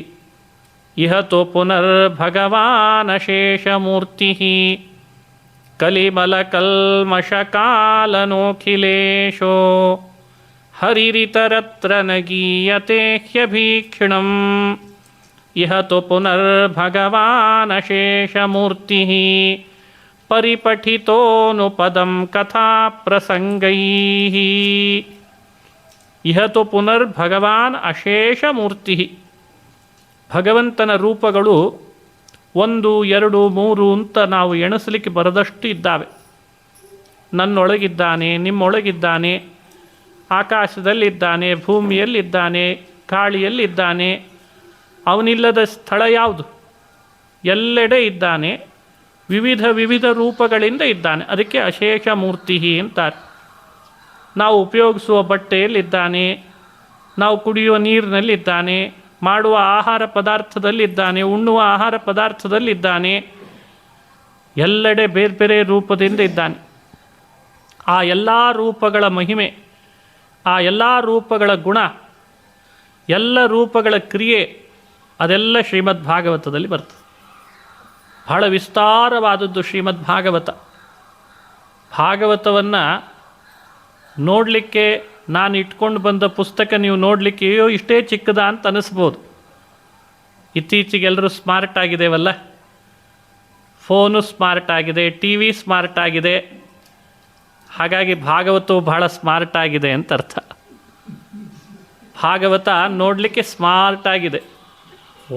Speaker 1: ಇಹತೋ ಪುನರ್ ಭಗವಾನಶೇಷಮೂರ್ತಿ ಕಲಿಮಲಕಲ್ಮಷಕಾಲನೋಖಿಲೇಶೋ ಹರಿರಿತರತ್ರ ನ ಗೀಯತೆ ಹ್ಯಭೀಕ್ಷಣಂ. ಇಹತೋ ಪುನರ್ ಭಗವಾನಶೇಷಮೂರ್ತಿ ಪರಿಪಠಿತೋನು ಪದಂ ಕಥಾ ಪ್ರಸಂಗೈಃ. ಇಹತು ಪುನರ್ ಭಗವಾನ್ ಅಶೇಷ ಮೂರ್ತಿ. ಭಗವಂತನ ರೂಪಗಳು 1, 2, 3 ಅಂತ ನಾವು ಎಣಿಸಲಿಕ್ಕೆ ಬರದಷ್ಟು ಇದ್ದಾವೆ. ನನ್ನೊಳಗಿದ್ದಾನೆ, ನಿಮ್ಮೊಳಗಿದ್ದಾನೆ, ಆಕಾಶದಲ್ಲಿದ್ದಾನೆ, ಭೂಮಿಯಲ್ಲಿದ್ದಾನೆ, ಗಾಳಿಯಲ್ಲಿದ್ದಾನೆ. ಅವನಿಲ್ಲದ ಸ್ಥಳ ಯಾವುದು? ಎಲ್ಲೆಡೆ ಇದ್ದಾನೆ. ವಿವಿಧ ರೂಪಗಳಿಂದ ಇದ್ದಾನೆ. ಅದಕ್ಕೆ ಅಶೇಷ ಮೂರ್ತಿ ಅಂತಾರೆ. ನಾವು ಉಪಯೋಗಿಸುವ ಬಟ್ಟೆಯಲ್ಲಿದ್ದಾನೆ, ನಾವು ಕುಡಿಯುವ ನೀರಿನಲ್ಲಿದ್ದಾನೆ, ಮಾಡುವ ಆಹಾರ ಪದಾರ್ಥದಲ್ಲಿದ್ದಾನೆ, ಉಣ್ಣುವ ಆಹಾರ ಪದಾರ್ಥದಲ್ಲಿದ್ದಾನೆ. ಎಲ್ಲೆಡೆ ಬೇರೆ ಬೇರೆ ರೂಪದಿಂದ ಇದ್ದಾನೆ. ಆ ಎಲ್ಲ ರೂಪಗಳ ಮಹಿಮೆ, ಆ ಎಲ್ಲ ರೂಪಗಳ ಗುಣ, ಎಲ್ಲ ರೂಪಗಳ ಕ್ರಿಯೆ ಅದೆಲ್ಲ ಶ್ರೀಮದ್ ಭಾಗವತದಲ್ಲಿ ಬರ್ತದೆ. ಬಹಳ ವಿಸ್ತಾರವಾದದ್ದು ಶ್ರೀಮದ್ ಭಾಗವತ. ಭಾಗವತವನ್ನು ನೋಡಲಿಕ್ಕೆ ನಾನು ಇಟ್ಕೊಂಡು ಬಂದ ಪುಸ್ತಕ ನೀವು ನೋಡಲಿಕ್ಕೆ ಅಯ್ಯೋ ಇಷ್ಟೇ ಚಿಕ್ಕದ ಅಂತ ಅನ್ನಿಸ್ಬೋದು. ಇತ್ತೀಚೆಗೆ ಎಲ್ಲರೂ ಸ್ಮಾರ್ಟ್ ಆಗಿದ್ದೇವಲ್ಲ, ಫೋನು ಸ್ಮಾರ್ಟ್ ಆಗಿದೆ, ಟಿ ವಿ ಸ್ಮಾರ್ಟ್ ಆಗಿದೆ, ಹಾಗಾಗಿ ಭಾಗವತವು ಬಹಳ ಸ್ಮಾರ್ಟ್ ಆಗಿದೆ ಅಂತ ಅರ್ಥ. ಭಾಗವತ ನೋಡಲಿಕ್ಕೆ ಸ್ಮಾರ್ಟ್ ಆಗಿದೆ.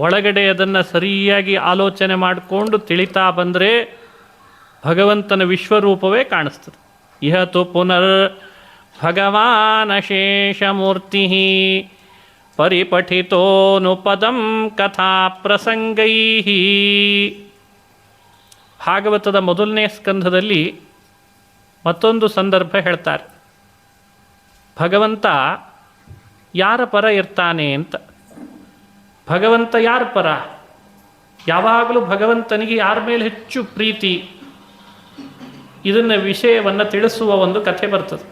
Speaker 1: ಒಳಗಡೆ ಅದನ್ನು ಸರಿಯಾಗಿ ಆಲೋಚನೆ ಮಾಡಿಕೊಂಡು ತಿಳಿತಾ ಬಂದರೆ ಭಗವಂತನ ವಿಶ್ವರೂಪವೇ ಕಾಣಿಸ್ತದೆ. ಇಹತು ಪುನರ್ ಭಗವಾನಶೇಷಮೂರ್ತಿ ಪರಿಪಠಿತೋನು ಪದಂ ಕಥಾ ಪ್ರಸಂಗೈ. ಭಾಗವತದ ಮೊದಲನೇ ಸ್ಕಂಧದಲ್ಲಿ ಮತ್ತೊಂದು ಸಂದರ್ಭ ಹೇಳ್ತಾರೆ. ಭಗವಂತ ಯಾರ ಪರ ಇರ್ತಾನೆ ಅಂತ. ಭಗವಂತ ಯಾರ ಪರ? ಯಾವಾಗಲೂ ಭಗವಂತನಿಗೆ ಯಾರ ಮೇಲೆ ಹೆಚ್ಚು ಪ್ರೀತಿ, ಇದನ್ನು ವಿಷಯವನ್ನು ತಿಳಿಸುವ ಒಂದು ಕಥೆ ಬರ್ತದೆ.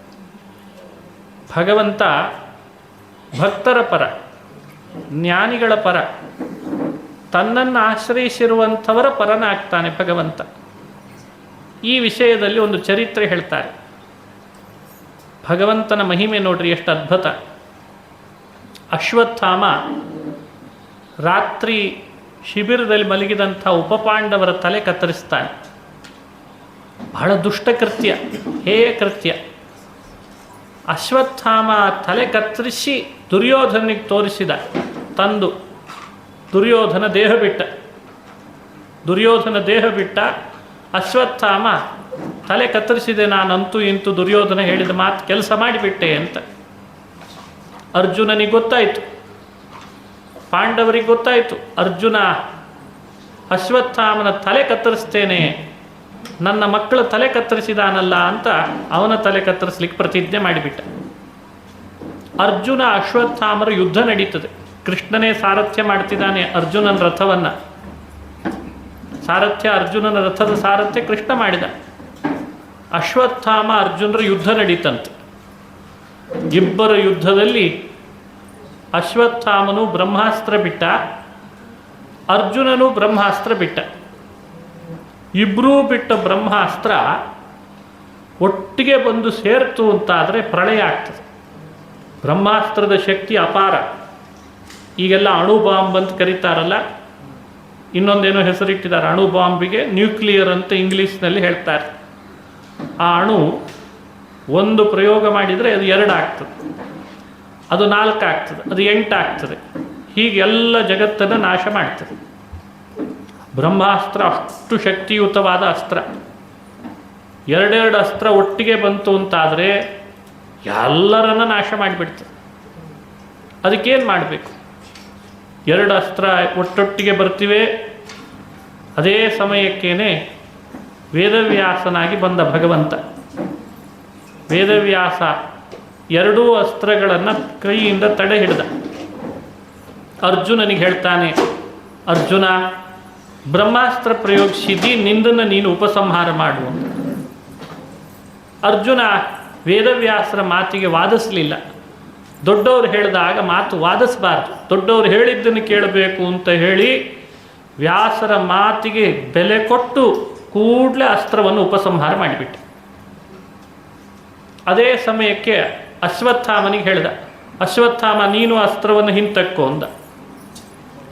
Speaker 1: ಭಗವಂತ ಭಕ್ತರ ಪರ, ಜ್ಞಾನಿಗಳ ಪರ, ತನ್ನನ್ನು ಆಶ್ರಯಿಸಿರುವಂಥವರ ಪರನಾಗ್ತಾನೆ ಭಗವಂತ. ಈ ವಿಷಯದಲ್ಲಿ ಒಂದು ಚರಿತ್ರೆ ಹೇಳ್ತಾರೆ. ಭಗವಂತನ ಮಹಿಮೆ ನೋಡ್ರಿ ಎಷ್ಟು ಅದ್ಭುತ. ಅಶ್ವತ್ಥಾಮ ರಾತ್ರಿ ಶಿಬಿರದಲ್ಲಿ ಮಲಗಿದಂಥ ಉಪಪಾಂಡವರ ತಲೆ ಕತ್ತರಿಸ್ತಾನೆ. ಬಹಳ ದುಷ್ಟಕೃತ್ಯ, ಹೇಯ ಕೃತ್ಯ. ಅಶ್ವತ್ಥಾಮ ತಲೆ ಕತ್ತರಿಸಿ ದುರ್ಯೋಧನಿಗೆ ತೋರಿಸಿದ, ತಂದು ದುರ್ಯೋಧನ ದೇಹ ಬಿಟ್ಟ. ಅಶ್ವತ್ಥಾಮ ತಲೆ ಕತ್ತರಿಸಿದೆ, ನಾನಂತೂ ಇಂತೂ ದುರ್ಯೋಧನ ಹೇಳಿದ ಮಾತು ಕೆಲಸ ಮಾಡಿಬಿಟ್ಟೆ ಅಂತ. ಅರ್ಜುನನಿಗೆ ಗೊತ್ತಾಯಿತು, ಪಾಂಡವರಿಗೆ ಗೊತ್ತಾಯಿತು, ಅರ್ಜುನ ಅಶ್ವತ್ಥಾಮನ ತಲೆ ಕತ್ತರಿಸ್ತೇನೆ, ನನ್ನ ಮಕ್ಕಳ ತಲೆ ಕತ್ತರಿಸಿದಾನಲ್ಲ ಅಂತ ಅವನ ತಲೆ ಕತ್ತರಿಸ್ಲಿಕ್ಕೆ ಪ್ರತಿಜ್ಞೆ ಮಾಡಿಬಿಟ್ಟ. ಅರ್ಜುನ ಅಶ್ವತ್ಥಾಮರ ಯುದ್ಧ ನಡೀತದೆ. ಕೃಷ್ಣನೇ ಸಾರಥ್ಯ ಮಾಡ್ತಿದ್ದಾನೆ ಅರ್ಜುನನ ರಥವನ್ನು. ಅರ್ಜುನನ ರಥದ ಸಾರಥ್ಯ ಕೃಷ್ಣ ಮಾಡಿದ. ಅಶ್ವತ್ಥಾಮ ಅರ್ಜುನರ ಯುದ್ಧ ನಡೀತಂತೆ. ಇಬ್ಬರ ಯುದ್ಧದಲ್ಲಿ ಅಶ್ವತ್ಥಾಮನು ಬ್ರಹ್ಮಾಸ್ತ್ರ ಬಿಟ್ಟ, ಅರ್ಜುನನು ಬ್ರಹ್ಮಾಸ್ತ್ರ ಬಿಟ್ಟ. ಇಬ್ಬರೂ ಬಿಟ್ಟ ಬ್ರಹ್ಮಾಸ್ತ್ರ ಒಟ್ಟಿಗೆ ಬಂದು ಸೇರ್ತು ಅಂತಾದರೆ ಪ್ರಳಯ ಆಗ್ತದೆ. ಬ್ರಹ್ಮಾಸ್ತ್ರದ ಶಕ್ತಿ ಅಪಾರ. ಈಗೆಲ್ಲ ಅಣು ಬಾಂಬ್ ಅಂತ ಕರೀತಾರಲ್ಲ, ಇನ್ನೊಂದೇನೋ ಹೆಸರಿಟ್ಟಿದ್ದಾರೆ ಅಣು ಬಾಂಬಿಗೆ, ನ್ಯೂಕ್ಲಿಯರ್ ಅಂತ ಇಂಗ್ಲೀಷ್ನಲ್ಲಿ ಹೇಳ್ತಾರೆ. ಆ ಅಣು ಒಂದು ಪ್ರಯೋಗ ಮಾಡಿದರೆ ಅದು 2 ಆಗ್ತದೆ, ಅದು 4 ಆಗ್ತದೆ, ಅದು 8 ಆಗ್ತದೆ. ಹೀಗೆಲ್ಲ ಜಗತ್ತನ್ನು ನಾಶ ಮಾಡ್ತದೆ. ಬ್ರಹ್ಮಾಸ್ತ್ರ ಅಷ್ಟು ಶಕ್ತಿಯುತವಾದ ಅಸ್ತ್ರ. 2 ಅಸ್ತ್ರ ಒಟ್ಟಿಗೆ ಬಂತು ಅಂತಾದರೆ ಎಲ್ಲರನ್ನ ನಾಶ ಮಾಡಿಬಿಡ್ತದೆ. ಅದಕ್ಕೇನು ಮಾಡಬೇಕು? 2 ಅಸ್ತ್ರ ಒಟ್ಟೊಟ್ಟಿಗೆ ಬರ್ತಿವೆ. ಅದೇ ಸಮಯಕ್ಕೇನೆ ವೇದವ್ಯಾಸನಾಗಿ ಬಂದ ಭಗವಂತ. ವೇದವ್ಯಾಸ 2 ಅಸ್ತ್ರಗಳನ್ನು ಕೈಯಿಂದ ತಡೆ ಹಿಡಿದ. ಅರ್ಜುನನಿಗೆ ಹೇಳ್ತಾನೆ, ಅರ್ಜುನ ಬ್ರಹ್ಮಾಸ್ತ್ರ ಪ್ರಯೋಗಿಸಿದಿ, ನಿಂದನ್ನು ನೀನು ಉಪಸಂಹಾರ ಮಾಡು. ಅರ್ಜುನ ವೇದವ್ಯಾಸರ ಮಾತಿಗೆ ವಾದಿಸಲಿಲ್ಲ. ದೊಡ್ಡವರು ಹೇಳಿದಾಗ ಮಾತು ವಾದಿಸಬಾರ್ದು, ದೊಡ್ಡವರು ಹೇಳಿದ್ದನ್ನು ಕೇಳಬೇಕು ಅಂತ ಹೇಳಿ ವ್ಯಾಸರ ಮಾತಿಗೆ ಬೆಲೆ ಕೊಟ್ಟು ಕೂಡಲೇ ಅಸ್ತ್ರವನ್ನು ಉಪಸಂಹಾರ ಮಾಡಿಬಿಟ್ಟ. ಅದೇ ಸಮಯಕ್ಕೆ ಅಶ್ವತ್ಥಾಮನಿಗೆ ಹೇಳಿದ, ಅಶ್ವತ್ಥಾಮ ನೀನು ಅಸ್ತ್ರವನ್ನು ಹಿಂತಕ್ಕೋ ಅಂದ.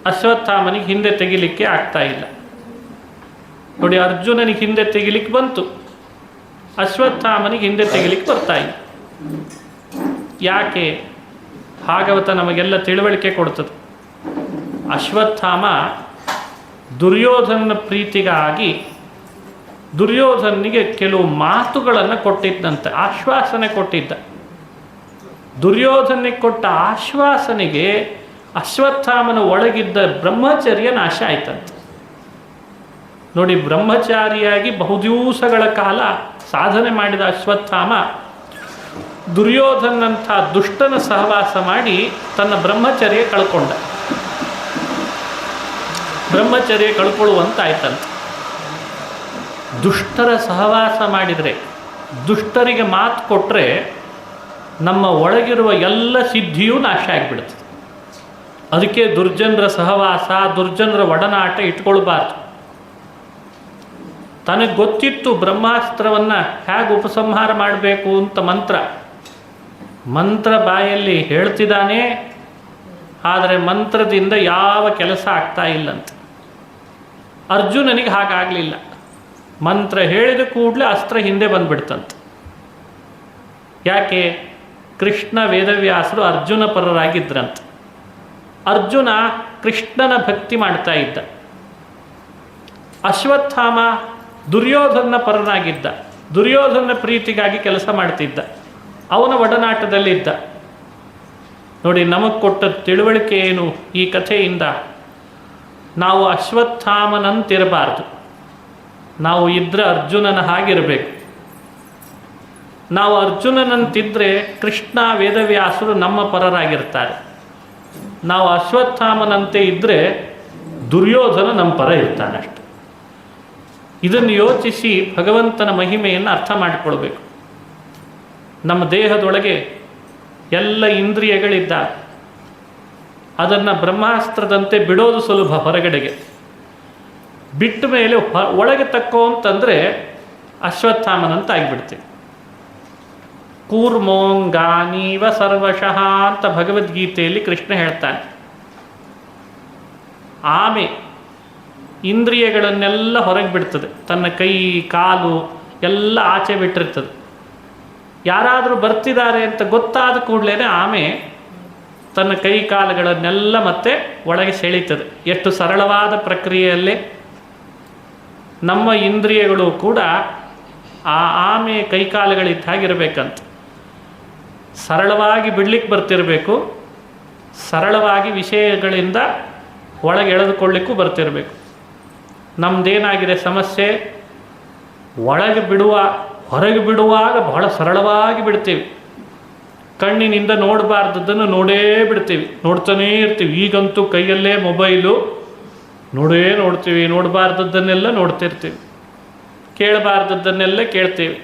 Speaker 1: ಅಶ್ವತ್ಥಾಮನಿಗೆ ಹಿಂದೆ ತೆಗಿಲಿಕ್ಕೆ ಆಗ್ತಾ ಇಲ್ಲ. ನೋಡಿ, ಅರ್ಜುನನಿಗೆ ಹಿಂದೆ ತೆಗಿಲಿಕ್ಕೆ ಬಂತು, ಅಶ್ವತ್ಥಾಮನಿಗೆ ಹಿಂದೆ ತೆಗಿಲಿಕ್ಕೆ ಬರ್ತಾ ಇಲ್ಲ. ಯಾಕೆ? ಭಾಗವತ ನಮಗೆಲ್ಲ ತಿಳುವಳಿಕೆ ಕೊಡ್ತದೆ. ಅಶ್ವತ್ಥಾಮ ದುರ್ಯೋಧನನ ಪ್ರೀತಿಗಾಗಿ ದುರ್ಯೋಧನಿಗೆ ಕೆಲವು ಮಾತುಗಳನ್ನು ಕೊಟ್ಟಿದ್ದಂತೆ, ಆಶ್ವಾಸನೆ ಕೊಟ್ಟಿದ್ದ. ದುರ್ಯೋಧನಿಗೆ ಕೊಟ್ಟ ಆಶ್ವಾಸನೆಗೆ ಅಶ್ವತ್ಥಾಮನ ಒಳಗಿದ್ದ ಬ್ರಹ್ಮಚರ್ಯ ನಾಶ ಆಯ್ತಂತೆ. ನೋಡಿ, ಬ್ರಹ್ಮಚಾರಿಯಾಗಿ ಬಹುದಿವಸಗಳ ಕಾಲ ಸಾಧನೆ ಮಾಡಿದ ಅಶ್ವತ್ಥಾಮ ದುರ್ಯೋಧನಂಥ ದುಷ್ಟನ ಸಹವಾಸ ಮಾಡಿ ತನ್ನ ಬ್ರಹ್ಮಚರ್ಯ ಕಳ್ಕೊಂಡ. ಬ್ರಹ್ಮಚರ್ಯ ಕಳ್ಕೊಳ್ಳುವಂತಾಯ್ತಂತೆ. ದುಷ್ಟರ ಸಹವಾಸ ಮಾಡಿದರೆ, ದುಷ್ಟರಿಗೆ ಮಾತು ಕೊಟ್ಟರೆ ನಮ್ಮ ಒಳಗಿರುವ ಎಲ್ಲ ಸಿದ್ಧಿಯೂ ನಾಶ ಆಗಿಬಿಡುತ್ತೆ. ಅದಕ್ಕೆ ದುರ್ಜನರ ಸಹವಾಸ, ದುರ್ಜನರ ಒಡನಾಟ ಇಟ್ಕೊಳ್ಬಾರ್ದು. ತನಗೆ ಗೊತ್ತಿತ್ತು ಬ್ರಹ್ಮಾಸ್ತ್ರವನ್ನು ಹೇಗೆ ಉಪಸಂಹಾರ ಮಾಡಬೇಕು ಅಂತ ಮಂತ್ರ ಬಾಯಲ್ಲಿ ಹೇಳ್ತಿದ್ದಾನೆ, ಆದರೆ ಮಂತ್ರದಿಂದ ಯಾವ ಕೆಲಸ ಆಗ್ತಾ ಇಲ್ಲಂತ. ಅರ್ಜುನನಿಗೆ ಹಾಗಾಗಲಿಲ್ಲ. ಮಂತ್ರ ಹೇಳಿದ ಕೂಡಲೇ ಅಸ್ತ್ರ ಹಿಂದೆ ಬಂದ್ಬಿಡ್ತಂತೆ. ಯಾಕೆ? ಕೃಷ್ಣ ವೇದವ್ಯಾಸರು ಅರ್ಜುನ ಪರರಾಗಿದ್ದರಂತೆ. ಅರ್ಜುನ ಕೃಷ್ಣನ ಭಕ್ತಿ ಮಾಡ್ತಾ ಇದ್ದ. ಅಶ್ವತ್ಥಾಮ ದುರ್ಯೋಧನ ಪರನಾಗಿದ್ದ. ದುರ್ಯೋಧನ ಪ್ರೀತಿಗಾಗಿ ಕೆಲಸ ಮಾಡ್ತಿದ್ದ. ಅವನ ಒಡನಾಟದಲ್ಲಿದ್ದ. ನೋಡಿ, ನಮಗೆ ಕೊಟ್ಟ ತಿಳುವಳಿಕೆ ಏನು ಈ ಕಥೆಯಿಂದ? ನಾವು ಅಶ್ವತ್ಥಾಮನಂತಿರಬಾರ್ದು. ನಾವು ಇದ್ರೆ ಅರ್ಜುನನ ಹಾಗಿರಬೇಕು. ನಾವು ಅರ್ಜುನನಂತಿದ್ರೆ ಕೃಷ್ಣ ವೇದವ್ಯಾಸರು ನಮ್ಮ ಪರರಾಗಿರ್ತಾರೆ. ನಾವು ಅಶ್ವತ್ಥಾಮನಂತೆ ಇದ್ದರೆ ದುರ್ಯೋಧನ ನಮ್ಮ ಪರ ಇರ್ತಾನೆ ಅಷ್ಟೆ. ಇದನ್ನು ಯೋಚಿಸಿ ಭಗವಂತನ ಮಹಿಮೆಯನ್ನು ಅರ್ಥ ಮಾಡಿಕೊಳ್ಬೇಕು. ನಮ್ಮ ದೇಹದೊಳಗೆ ಎಲ್ಲ ಇಂದ್ರಿಯಗಳಿದ್ದಾವೆ. ಅದನ್ನು ಬ್ರಹ್ಮಾಸ್ತ್ರದಂತೆ ಬಿಡೋದು ಸುಲಭ. ಹೊರಗಡೆಗೆ ಬಿಟ್ಟ ಮೇಲೆ ಒಳಗೆ ತಕ್ಕೋ ಅಂತಂದರೆ ಅಶ್ವತ್ಥಾಮನಂತ ಆಗಿಬಿಡ್ತೀವಿ. ಕೂರ್ಮೋಂಗಾನೀವ ಸರ್ವಶಃ ಅಂತ ಭಗವದ್ಗೀತೆಯಲ್ಲಿ ಕೃಷ್ಣ ಹೇಳ್ತಾನೆ. ಆಮೆ ಇಂದ್ರಿಯಗಳನ್ನೆಲ್ಲ ಹೊರಗೆ ಬಿಡ್ತದೆ. ತನ್ನ ಕೈ ಕಾಲು ಎಲ್ಲ ಆಚೆ ಬಿಟ್ಟಿರ್ತದೆ. ಯಾರಾದರೂ ಬರ್ತಿದ್ದಾರೆ ಅಂತ ಗೊತ್ತಾದ ಕೂಡಲೇ ಆಮೆ ತನ್ನ ಕೈ ಕಾಲುಗಳನ್ನೆಲ್ಲ ಮತ್ತೆ ಒಳಗೆ ಸೆಳೀತದೆ. ಎಷ್ಟು ಸರಳವಾದ ಪ್ರಕ್ರಿಯೆಯಲ್ಲಿ ನಮ್ಮ ಇಂದ್ರಿಯಗಳು ಕೂಡ ಆ ಆಮೆ ಕೈಕಾಲುಗಳಿದ್ದ ಹಾಗಿರಬೇಕಂತ. ಸರಳವಾಗಿ ಬಿಡ್ಲಿಕ್ಕೆ ಬರ್ತಿರಬೇಕು, ಸರಳವಾಗಿ ವಿಷಯಗಳಿಂದ ಒಳಗೆ ಎಳೆದುಕೊಳ್ಳಿಕ್ಕೂ ಬರ್ತಿರಬೇಕು. ನಮ್ಮದೇನಾಗಿದೆ ಸಮಸ್ಯೆ? ಒಳಗೆ ಹೊರಗೆ ಬಿಡುವಾಗ ಬಹಳ ಸರಳವಾಗಿ ಬಿಡ್ತೀವಿ. ಕಣ್ಣಿನಿಂದ ನೋಡಬಾರ್ದದ್ದನ್ನು ನೋಡೇ ಬಿಡ್ತೀವಿ, ನೋಡ್ತಾನೇ ಇರ್ತೀವಿ. ಈಗಂತೂ ಕೈಯಲ್ಲೇ ಮೊಬೈಲು ನೋಡ್ತೀವಿ. ನೋಡಬಾರ್ದದ್ದನ್ನೆಲ್ಲ ನೋಡ್ತಿರ್ತೀವಿ, ಕೇಳಬಾರ್ದದ್ದನ್ನೆಲ್ಲ ಕೇಳ್ತೀವಿ,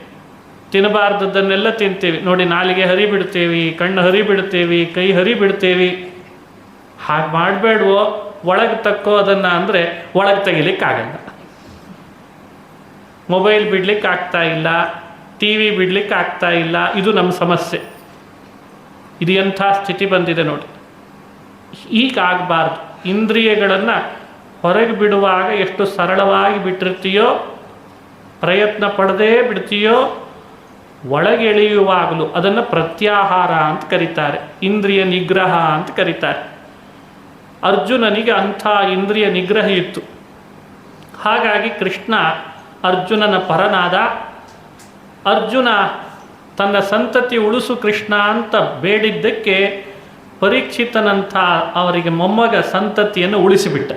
Speaker 1: ತಿನ್ನಬಾರ್ದದ್ದನ್ನೆಲ್ಲ ತಿಂತೀವಿ. ನೋಡಿ, ನಾಲಿಗೆ ಹರಿಬಿಡ್ತೀವಿ, ಕಣ್ಣು ಹರಿಬಿಡ್ತೀವಿ, ಕೈ ಹರಿಬಿಡ್ತೀವಿ. ಹಾಗೆ ಮಾಡಬೇಡ್ವೋ. ಒಳಗೆ ತಕ್ಕೋ ಅದನ್ನು ಅಂದರೆ ಒಳಗೆ ತೆಗಿಲಿಕ್ಕಾಗಲ್ಲ. ಮೊಬೈಲ್ ಬಿಡ್ಲಿಕ್ಕೆ ಆಗ್ತಾ ಇಲ್ಲ, ಟಿ ವಿ ಬಿಡ್ಲಿಕ್ಕೆ ಆಗ್ತಾ ಇಲ್ಲ. ಇದು ನಮ್ಮ ಸಮಸ್ಯೆ. ಇದು ಎಂಥ ಸ್ಥಿತಿ ಬಂದಿದೆ ನೋಡಿ. ಹೀಗಾಗಬಾರ್ದು. ಇಂದ್ರಿಯಗಳನ್ನು ಹೊರಗೆ ಬಿಡುವಾಗ ಎಷ್ಟು ಸರಳವಾಗಿ ಬಿಟ್ಟಿರ್ತೀಯೋ, ಪ್ರಯತ್ನ ಪಡದೇ ಬಿಡ್ತೀಯೋ, ಒಳಗೆ ಎಳೆಯುವಾಗಲೂ ಅದನ್ನು ಪ್ರತ್ಯಾಹಾರ ಅಂತ ಕರೀತಾರೆ, ಇಂದ್ರಿಯ ನಿಗ್ರಹ ಅಂತ ಕರೀತಾರೆ. ಅರ್ಜುನನಿಗೆ ಅಂಥ ಇಂದ್ರಿಯ ನಿಗ್ರಹ ಇತ್ತು. ಹಾಗಾಗಿ ಕೃಷ್ಣ ಅರ್ಜುನನ ಪರನಾದ. ಅರ್ಜುನ ತನ್ನ ಸಂತತಿ ಉಳಿಸು ಕೃಷ್ಣ ಅಂತ ಬೇಡಿದ್ದಕ್ಕೆ ಪರೀಕ್ಷಿತನಂಥ ಅವರಿಗೆ ಮೊಮ್ಮಗ ಸಂತತಿಯನ್ನು ಉಳಿಸಿಬಿಟ್ಟ.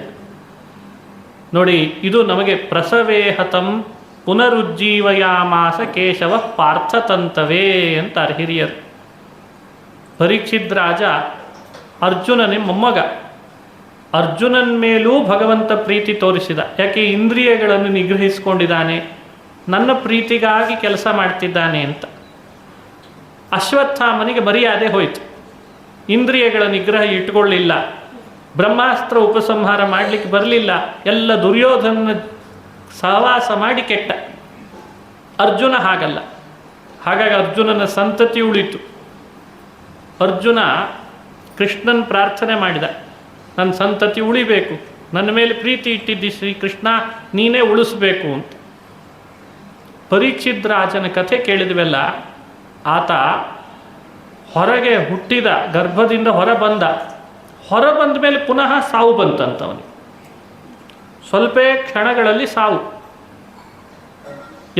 Speaker 1: ನೋಡಿ, ಇದು ನಮಗೆ ಪ್ರಸವೇಹತಂ ಪುನರುಜ್ಜೀವಯಾಮಾಸ ಕೇಶವ ಪಾರ್ಥತಂತವೇ ಅಂತಾರೆ ಹಿರಿಯರು. ಪರೀಕ್ಷಿತ್ ರಾಜ ಅರ್ಜುನನೇ ಮೊಮ್ಮಗ. ಅರ್ಜುನನ ಮೇಲೂ ಭಗವಂತ ಪ್ರೀತಿ ತೋರಿಸಿದ. ಯಾಕೆ? ಇಂದ್ರಿಯಗಳನ್ನು ನಿಗ್ರಹಿಸಿಕೊಂಡಿದ್ದಾನೆ, ನನ್ನ ಪ್ರೀತಿಗಾಗಿ ಕೆಲಸ ಮಾಡ್ತಿದ್ದಾನೆ ಅಂತ. ಅಶ್ವತ್ಥಾಮನಿಗೆ ಮರ್ಯಾದೆ ಹೋಯಿತು. ಇಂದ್ರಿಯಗಳ ನಿಗ್ರಹ ಇಟ್ಕೊಳ್ಳಿಲ್ಲ, ಬ್ರಹ್ಮಾಸ್ತ್ರ ಉಪಸಂಹಾರ ಮಾಡಲಿಕ್ಕೆ ಬರಲಿಲ್ಲ, ಎಲ್ಲ ದುರ್ಯೋಧನ ಸಹವಾಸ ಮಾಡಿ ಕೆಟ್ಟ. ಅರ್ಜುನ ಹಾಗಲ್ಲ. ಹಾಗಾಗಿ ಅರ್ಜುನನ ಸಂತತಿ ಉಳಿತು. ಅರ್ಜುನ ಕೃಷ್ಣನ ಪ್ರಾರ್ಥನೆ ಮಾಡಿದ, ನನ್ನ ಸಂತತಿ ಉಳಿಬೇಕು, ನನ್ನ ಮೇಲೆ ಪ್ರೀತಿ ಇಟ್ಟಿದ್ದಿ ಶ್ರೀಕೃಷ್ಣ, ನೀನೇ ಉಳಿಸ್ಬೇಕು ಅಂತ. ಪರೀಕ್ಷಿತ್ ರಾಜನ ಕಥೆ ಕೇಳಿದ್ವಲ್ಲ, ಆತ ಹೊರಗೆ ಹುಟ್ಟಿದ, ಗರ್ಭದಿಂದ ಹೊರ ಬಂದ ಮೇಲೆ ಪುನಃ ಸಾವು ಬಂತಂತವನಿಗೆ. ಸ್ವಲ್ಪ ಕ್ಷಣಗಳಲ್ಲಿ ಸಾವು.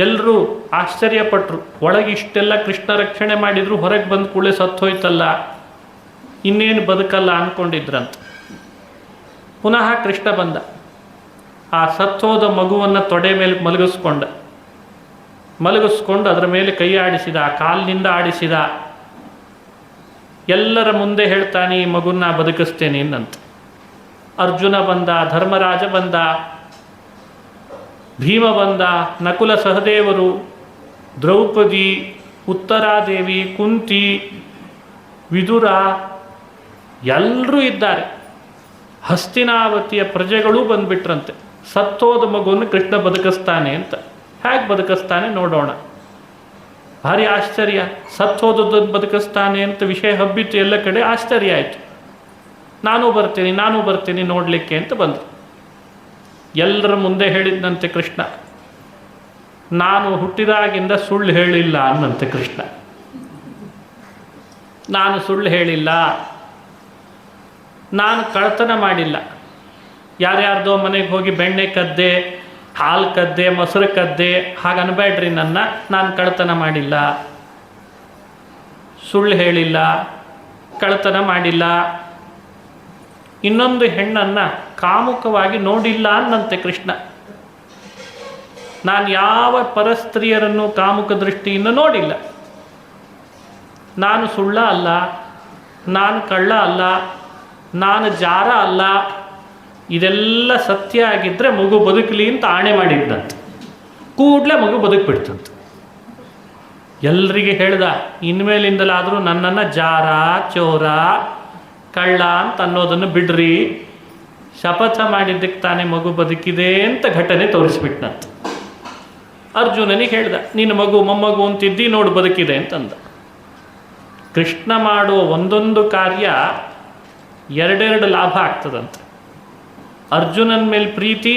Speaker 1: ಎಲ್ಲರೂ ಆಶ್ಚರ್ಯಪಟ್ಟರು. ಒಳಗೆ ಇಷ್ಟೆಲ್ಲ ಕೃಷ್ಣ ರಕ್ಷಣೆ ಮಾಡಿದ್ರು, ಹೊರಗೆ ಬಂದ ಕೂಡಲೇ ಸತ್ತೋಯ್ತಲ್ಲ, ಇನ್ನೇನು ಬದುಕಲ್ಲ ಅಂದ್ಕೊಂಡಿದ್ರಂತ. ಪುನಃ ಕೃಷ್ಣ ಬಂದ. ಆ ಸತ್ತೋದ ಮಗುವನ್ನು ತೊಡೆ ಮೇಲೆ ಮಲಗಿಸ್ಕೊಂಡು ಅದರ ಮೇಲೆ ಕೈ ಆಡಿಸಿದ, ಕಾಲಿನಿಂದ ಆಡಿಸಿದ. ಎಲ್ಲರ ಮುಂದೆ ಹೇಳ್ತಾನೆ, ಈ ಮಗುನ ಬದುಕಿಸ್ತೇನೆ ಅಂತ. ಅರ್ಜುನ ಬಂದ, ಧರ್ಮರಾಜ ಬಂದ, ಭೀಮ ಬಂದ, ನಕುಲ ಸಹದೇವರು, ದ್ರೌಪದಿ, ಉತ್ತರಾದೇವಿ, ಕುಂತಿ, ವಿದುರ ಎಲ್ಲರೂ ಇದ್ದಾರೆ. ಹಸ್ತಿನಾವತಿಯ ಪ್ರಜೆಗಳೂ ಬಂದುಬಿಟ್ರಂತೆ. ಸತ್ತೋದ ಮಗುವನ್ನು ಕೃಷ್ಣ ಬದುಕಿಸ್ತಾನೆ ಅಂತ. ಹೇಗೆ ಬದುಕಿಸ್ತಾನೆ ನೋಡೋಣ. ಭಾರಿ ಆಶ್ಚರ್ಯ. ಸತ್ತೋದದ್ದನ್ನು ಬದುಕಿಸ್ತಾನೆ ಅಂತ ವಿಷಯ ಹಬ್ಬಿತ್ತು ಎಲ್ಲ ಕಡೆ. ಆಶ್ಚರ್ಯ ಆಯಿತು. ನಾನೂ ಬರ್ತೀನಿ ನೋಡಲಿಕ್ಕೆ ಅಂತ ಬಂದರು. ಎಲ್ಲರ ಮುಂದೆ ಹೇಳಿದ್ದಂತೆ ಕೃಷ್ಣ, ನಾನು ಹುಟ್ಟಿದಾಗಿಂದ ಸುಳ್ಳು ಹೇಳಿಲ್ಲ ಅನ್ನಂತೆ ಕೃಷ್ಣ. ನಾನು ಸುಳ್ಳು ಹೇಳಿಲ್ಲ, ನಾನು ಕಳ್ತನ ಮಾಡಿಲ್ಲ. ಯಾರ್ಯಾರ್ದೋ ಮನೆಗೆ ಹೋಗಿ ಬೆಣ್ಣೆ ಕದ್ದೆ, ಹಾಲು ಕದ್ದೆ, ಮೊಸರು ಕದ್ದೆ ಹಾಗೆ ಅನ್ಬೇಡ್ರಿ ನನ್ನ. ನಾನು ಕಳ್ತನ ಮಾಡಿಲ್ಲ, ಸುಳ್ಳು ಹೇಳಿಲ್ಲ, ಕಳ್ತನ ಮಾಡಿಲ್ಲ. ಇನ್ನೊಂದು ಹೆಣ್ಣನ್ನು ಕಾಮುಕವಾಗಿ ನೋಡಿಲ್ಲ ಅನ್ನಂತೆ ಕೃಷ್ಣ. ನಾನು ಯಾವ ಪರಸ್ತ್ರೀಯರನ್ನು ಕಾಮುಕ ದೃಷ್ಟಿಯಿಂದ ನೋಡಿಲ್ಲ. ನಾನು ಸುಳ್ಳ ಅಲ್ಲ, ನಾನು ಕಳ್ಳ ಅಲ್ಲ, ನಾನು ಜಾರ ಅಲ್ಲ. ಇದೆಲ್ಲ ಸತ್ಯ ಆಗಿದ್ದರೆ ಮಗು ಬದುಕಲಿ ಅಂತ ಆಣೆ ಮಾಡಿದ್ದಂತೆ. ಕೂಡಲೇ ಮಗು ಬದುಕಿಬಿಡ್ತಂತೆ. ಎಲ್ರಿಗೆ ಹೇಳ್ದ, ಇನ್ಮೇಲಿಂದಲಾದರೂ ನನ್ನನ್ನು ಜಾರ, ಚೋರ, ಕಳ್ಳ ಅಂತ ಅನ್ನೋದನ್ನು ಬಿಡ್ರಿ. ಶಪಥ ಮಾಡಿದ್ದಕ್ಕೆ ತಾನೇ ಮಗು ಬದುಕಿದೆ ಅಂತ ಘಟನೆ ತೋರಿಸ್ಬಿಟ್ನಂತೆ. ಅರ್ಜುನನಿಗೆ ಹೇಳ್ದ, ನಿನ್ನ ಮಗು ಮೊಮ್ಮಗು ಅಂತಿದ್ದಿ ನೋಡು ಬದುಕಿದೆ ಅಂತಂದ. ಕೃಷ್ಣ ಮಾಡುವ ಒಂದೊಂದು ಕಾರ್ಯ ಎರಡೆರಡು ಲಾಭ ಆಗ್ತದಂತೆ. ಅರ್ಜುನನ ಮೇಲೆ ಪ್ರೀತಿ,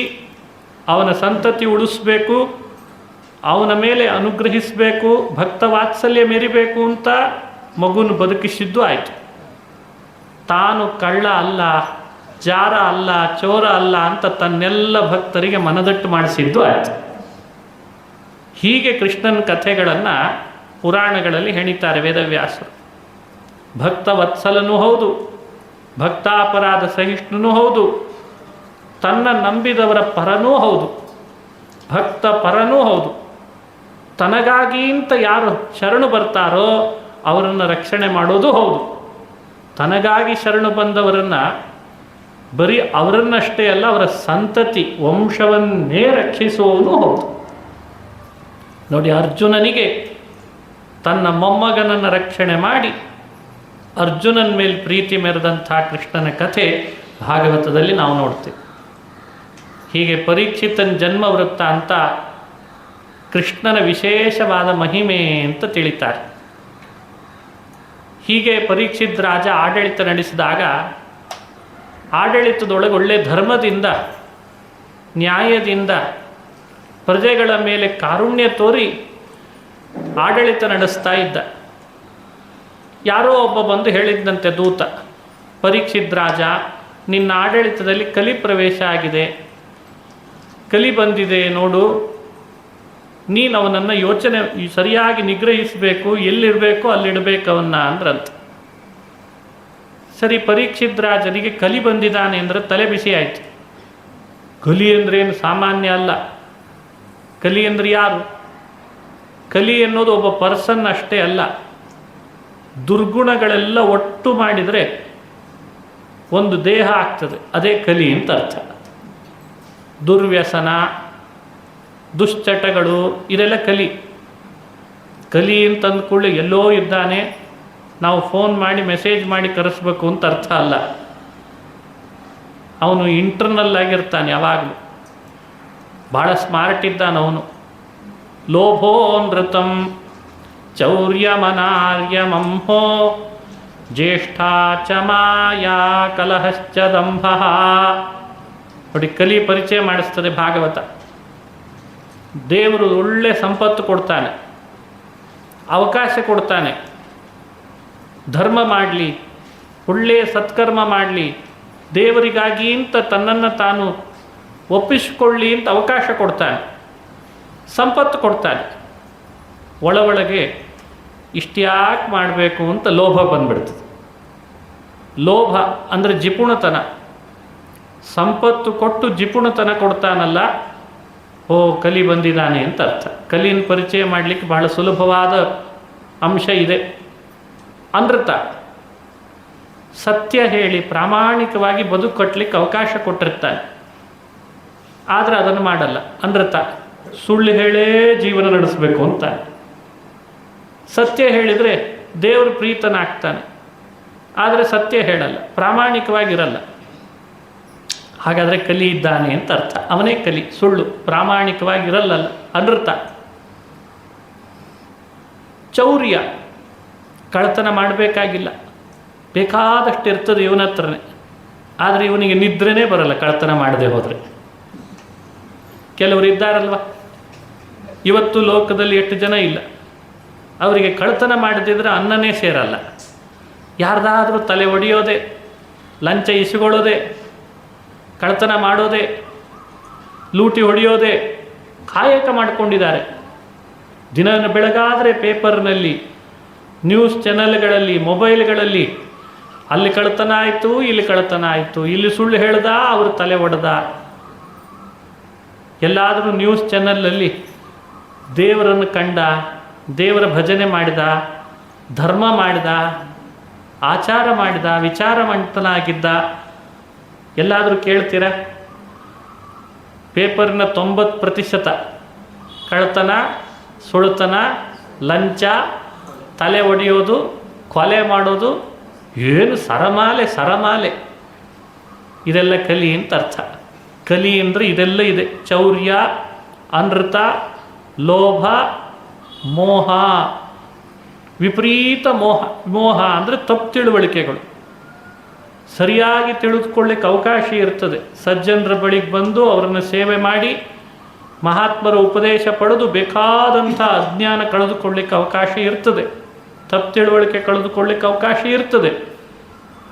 Speaker 1: ಅವನ ಸಂತತಿ ಉಳಿಸ್ಬೇಕು, ಅವನ ಮೇಲೆ ಅನುಗ್ರಹಿಸಬೇಕು, ಭಕ್ತ ವಾತ್ಸಲ್ಯ ಮೆರಿಬೇಕು ಅಂತ ಮಗುನ ಬದುಕಿಸಿದ್ದು ಆಯಿತು. ತಾನು ಕಳ್ಳ ಅಲ್ಲ, ಜಾರ ಅಲ್ಲ, ಚೋರ ಅಲ್ಲ ಅಂತ ತನ್ನೆಲ್ಲ ಭಕ್ತರಿಗೆ ಮನದಟ್ಟು ಮಾಡಿಸಿದ್ದು ಆಯಿತು. ಹೀಗೆ ಕೃಷ್ಣನ ಕಥೆಗಳನ್ನು ಪುರಾಣಗಳಲ್ಲಿ ಹೆಣಿತಾರೆ ವೇದವ್ಯಾಸರು. ಭಕ್ತ ವತ್ಸಲನೂ ಹೌದು, ಭಕ್ತಾಪರಾಧ ಸಹಿಷ್ಣುನೂ ಹೌದು, ತನ್ನ ನಂಬಿದವರ ಪರನೂ ಹೌದು, ಭಕ್ತ ಪರನೂ ಹೌದು. ತನಗಾಗಿ ಅಂತ ಯಾರು ಶರಣು ಬರ್ತಾರೋ ಅವರನ್ನು ರಕ್ಷಣೆ ಮಾಡೋದು ಹೌದು. ತನಗಾಗಿ ಶರಣು ಬಂದವರನ್ನು ಬರೀ ಅವರನ್ನಷ್ಟೇ ಅಲ್ಲ, ಅವರ ಸಂತತಿ ವಂಶವನ್ನೇ ರಕ್ಷಿಸುವವನು ಹೌದು. ನೋಡಿ, ಅರ್ಜುನನಿಗೆ ತನ್ನ ಮೊಮ್ಮಗನನ್ನು ರಕ್ಷಣೆ ಮಾಡಿ ಅರ್ಜುನನ ಮೇಲೆ ಪ್ರೀತಿ ಮೆರೆದಂಥ ಕೃಷ್ಣನ ಕಥೆ ಭಾಗವತದಲ್ಲಿ ನಾವು ನೋಡ್ತೇವೆ. ಹೀಗೆ ಪರೀಕ್ಷಿತನ ಜನ್ಮ ವೃತ್ತ ಅಂತ ಕೃಷ್ಣನ ವಿಶೇಷವಾದ ಮಹಿಮೆ ಅಂತ ತಿಳಿತಾರೆ. ಹೀಗೆ ಪರೀಕ್ಷಿತ್ ರಾಜ ಆಡಳಿತ ನಡೆಸಿದಾಗ ಆಡಳಿತದೊಳಗೆ ಒಳ್ಳೆ ಧರ್ಮದಿಂದ, ನ್ಯಾಯದಿಂದ, ಪ್ರಜೆಗಳ ಮೇಲೆ ಕಾರುಣ್ಯ ತೋರಿ ಆಡಳಿತ ನಡೆಸ್ತಾ ಇದ್ದ. ಯಾರೋ ಒಬ್ಬ ಬಂದು ಹೇಳಿದ್ದಂತೆ ದೂತ, ಪರೀಕ್ಷಿತ್ ರಾಜ, ನಿನ್ನ ಆಡಳಿತದಲ್ಲಿ ಕಲಿ ಪ್ರವೇಶ ಆಗಿದೆ, ಕಲಿ ಬಂದಿದೆ ನೋಡು, ನೀನು ಅವನನ್ನು ಯೋಚನೆ ಸರಿಯಾಗಿ ನಿಗ್ರಹಿಸಬೇಕು, ಎಲ್ಲಿಡಬೇಕು ಅಲ್ಲಿಡಬೇಕು ಅವನ್ನ ಅಂದ್ರಂತ. ಸರಿ, ಪರೀಕ್ಷಿತ್ ರಾಜನಿಗೆ ಕಲಿ ಬಂದಿದ್ದಾನೆ ಅಂದರೆ ತಲೆ ಬಿಸಿ ಆಯಿತು. ಕಲಿ ಅಂದ್ರೇನು ಸಾಮಾನ್ಯ ಅಲ್ಲ. ಕಲಿ ಅಂದರೆ ಯಾರು? ಕಲಿ ಅನ್ನೋದು ಒಬ್ಬ ಪರ್ಸನ್ ಅಷ್ಟೇ ಅಲ್ಲ, ದುರ್ಗುಣಗಳೆಲ್ಲ ಒಟ್ಟು ಮಾಡಿದರೆ ಒಂದು ದೇಹ ಆಗ್ತದೆ, ಅದೇ ಕಲಿ ಅಂತ ಅರ್ಥ. ದುರ್ವ್ಯಸನ, ದುಶ್ಚಟಗಳು, ಇದೆಲ್ಲ ಕಲಿ. ಕಲಿ ಅಂತಂದ್ಕೊಳ್ಳಿ ಎಲ್ಲೋ ಇದ್ದಾನೆ, ನಾವು ಫೋನ್ ಮಾಡಿ ಮೆಸೇಜ್ ಮಾಡಿ ಕರೆಸ್ಬೇಕು ಅಂತ ಅರ್ಥ ಅಲ್ಲ. ಅವನು ಇಂಟರ್ನಲ್ ಆಗಿರ್ತಾನೆ ಯಾವಾಗಲೂ. ಭಾಳ ಸ್ಮಾರ್ಟ್ ಇದ್ದಾನೆ ಅವನು. ಲೋಭೋ ನೃತಂ ಚೌರ್ಯಮನಾರ್ಯಮಂಹೋ ಜ್ಯೇಷ್ಠಾ ಚ ಮಾಯಾ ಕಲಹಶ್ಚ ದಂಭ. ನೋಡಿ, ಕಲಿ ಪರಿಚಯ ಮಾಡಿಸ್ತದೆ ಭಾಗವತ. ದೇವರು ಒಳ್ಳೆ ಸಂಪತ್ತು ಕೊಡ್ತಾನೆ, ಅವಕಾಶ ಕೊಡ್ತಾನೆ, ಧರ್ಮ ಮಾಡಲಿ, ಒಳ್ಳೆಯ ಸತ್ಕರ್ಮ ಮಾಡಲಿ, ದೇವರಿಗಾಗಿ ಅಂತ ತನ್ನನ್ನು ತಾನು ಒಪ್ಪಿಸಿಕೊಳ್ಳಿ ಅಂತ ಅವಕಾಶ ಕೊಡ್ತಾನೆ, ಸಂಪತ್ತು ಕೊಡ್ತಾನೆ. ಒಳಗೆ ಇಷ್ಟ್ಯಾಕೆ ಮಾಡಬೇಕು ಅಂತ ಲೋಭ ಬಂದ್ಬಿಡ್ತದೆ. ಲೋಭ ಅಂದರೆ ಜಿಪುಣತನ. ಸಂಪತ್ತು ಕೊಟ್ಟು ಜಿಪುಣತನ ಕೊಡ್ತಾನಲ್ಲ, ಓ ಕಲಿ ಬಂದಿದ್ದಾನೆ ಅಂತ ಅರ್ಥ. ಕಲಿನ ಪರಿಚಯ ಮಾಡಲಿಕ್ಕೆ ಬಹಳ ಸುಲಭವಾದ ಅಂಶ ಇದೆ. ಅನೃತ, ಸತ್ಯ ಹೇಳಿ ಪ್ರಾಮಾಣಿಕವಾಗಿ ಬದುಕು ಕಟ್ಟಲಿಕ್ಕೆ ಅವಕಾಶ ಕೊಟ್ಟಿರ್ತಾನೆ, ಆದರೆ ಅದನ್ನು ಮಾಡಲ್ಲ. ಅನೃತ, ಸುಳ್ಳು ಹೇಳೇ ಜೀವನ ನಡೆಸಬೇಕು ಅಂತ. ಸತ್ಯ ಹೇಳಿದರೆ ದೇವರು ಪ್ರೀತನಾಗ್ತಾನೆ, ಆದರೆ ಸತ್ಯ ಹೇಳಲ್ಲ, ಪ್ರಾಮಾಣಿಕವಾಗಿರಲ್ಲ. ಹಾಗಾದರೆ ಕಲಿ ಇದ್ದಾನೆ ಅಂತ ಅರ್ಥ. ಅವನೇ ಕಲಿ, ಸುಳ್ಳು, ಪ್ರಾಮಾಣಿಕವಾಗಿರಲ್ಲ, ಅನೃತ. ಚೌರ್ಯ, ಕಳ್ಳತನ ಮಾಡಬೇಕಾಗಿಲ್ಲ, ಬೇಕಾದಷ್ಟು ಇರ್ತದೆ ಇವನ ಹತ್ರನೇ. ಆದರೆ ಇವನಿಗೆ ನಿದ್ರೆನೇ ಬರಲ್ಲ ಕಳ್ಳತನ ಮಾಡದೆ ಹೋದರೆ. ಕೆಲವರು ಇದ್ದಾರಲ್ವ, ಇವತ್ತು ಲೋಕದಲ್ಲಿ ಎಷ್ಟು ಜನ ಇಲ್ಲ, ಅವರಿಗೆ ಕಳ್ಳತನ ಮಾಡದಿದ್ರೆ ಅನ್ನನೇ ಸೇರಲ್ಲ. ಯಾರ್ದಾದ್ರೂ ತಲೆ ಒಡೆಯೋದೆ, ಲಂಚ ಇಸಿಕೊಳ್ಳೋದೆ, ಕಳ್ಳತನ ಮಾಡೋದೆ, ಲೂಟಿ ಹೊಡೆಯೋದೆ ಕಾಯಕ ಮಾಡಿಕೊಂಡಿದ್ದಾರೆ. ದಿನ ಬೆಳಗಾದರೆ ಪೇಪರ್ನಲ್ಲಿ, ನ್ಯೂಸ್ ಚಾನೆಲ್ಗಳಲ್ಲಿ, ಮೊಬೈಲ್ಗಳಲ್ಲಿ ಅಲ್ಲಿ ಕಳ್ಳತನ ಆಯಿತು, ಇಲ್ಲಿ ಕಳ್ಳತನ ಆಯಿತು, ಇಲ್ಲಿ ಸುಳ್ಳು ಹೇಳ್ದ, ಅವರು ತಲೆ ಒಡೆದ. ಎಲ್ಲಾದರೂ ನ್ಯೂಸ್ ಚಾನಲಲ್ಲಿ ದೇವರನ್ನು ಕಂಡ, ದೇವರ ಭಜನೆ ಮಾಡಿದ, ಧರ್ಮ ಮಾಡಿದ, ಆಚಾರ ಮಾಡಿದ, ವಿಚಾರವಂತನಾಗಿದ್ದ ಎಲ್ಲಾದರೂ ಕೇಳ್ತೀರ? ಪೇಪರಿನ 90% ಕಳ್ಳತನ, ಸುಳ್ತನ, ಲಂಚ, ತಲೆ ಒಡೆಯೋದು, ಕೊಲೆ ಮಾಡೋದು, ಏನು ಸರಮಾಲೆ. ಇದೆಲ್ಲ ಕಲಿ ಅಂತ ಅರ್ಥ. ಕಲಿ ಅಂದರೆ ಇದೆಲ್ಲ ಇದೆ. ಚೌರ್ಯ, ಅನೃತ, ಲೋಭ, ಮೋಹ, ವಿಪರೀತ ಮೋಹ. ಮೋಹ ಅಂದರೆ ತಪ್ಪು ತಿಳುವಳಿಕೆಗಳು. ಸರಿಯಾಗಿ ತಿಳಿದುಕೊಳ್ಳಿಕ್ಕೆ ಅವಕಾಶ ಇರ್ತದೆ. ಸಜ್ಜನರ ಬಳಿಗೆ ಬಂದು ಅವರನ್ನು ಸೇವೆ ಮಾಡಿ, ಮಹಾತ್ಮರ ಉಪದೇಶ ಪಡೆದು ಬೇಕಾದಂಥ ಅಜ್ಞಾನ ಕಳೆದುಕೊಳ್ಳಿಕ್ಕೆ ಅವಕಾಶ ಇರ್ತದೆ, ತಪ್ಪು ತಿಳುವಳಿಕೆ ಕಳೆದುಕೊಳ್ಳಿಕ್ಕೆ ಅವಕಾಶ ಇರ್ತದೆ.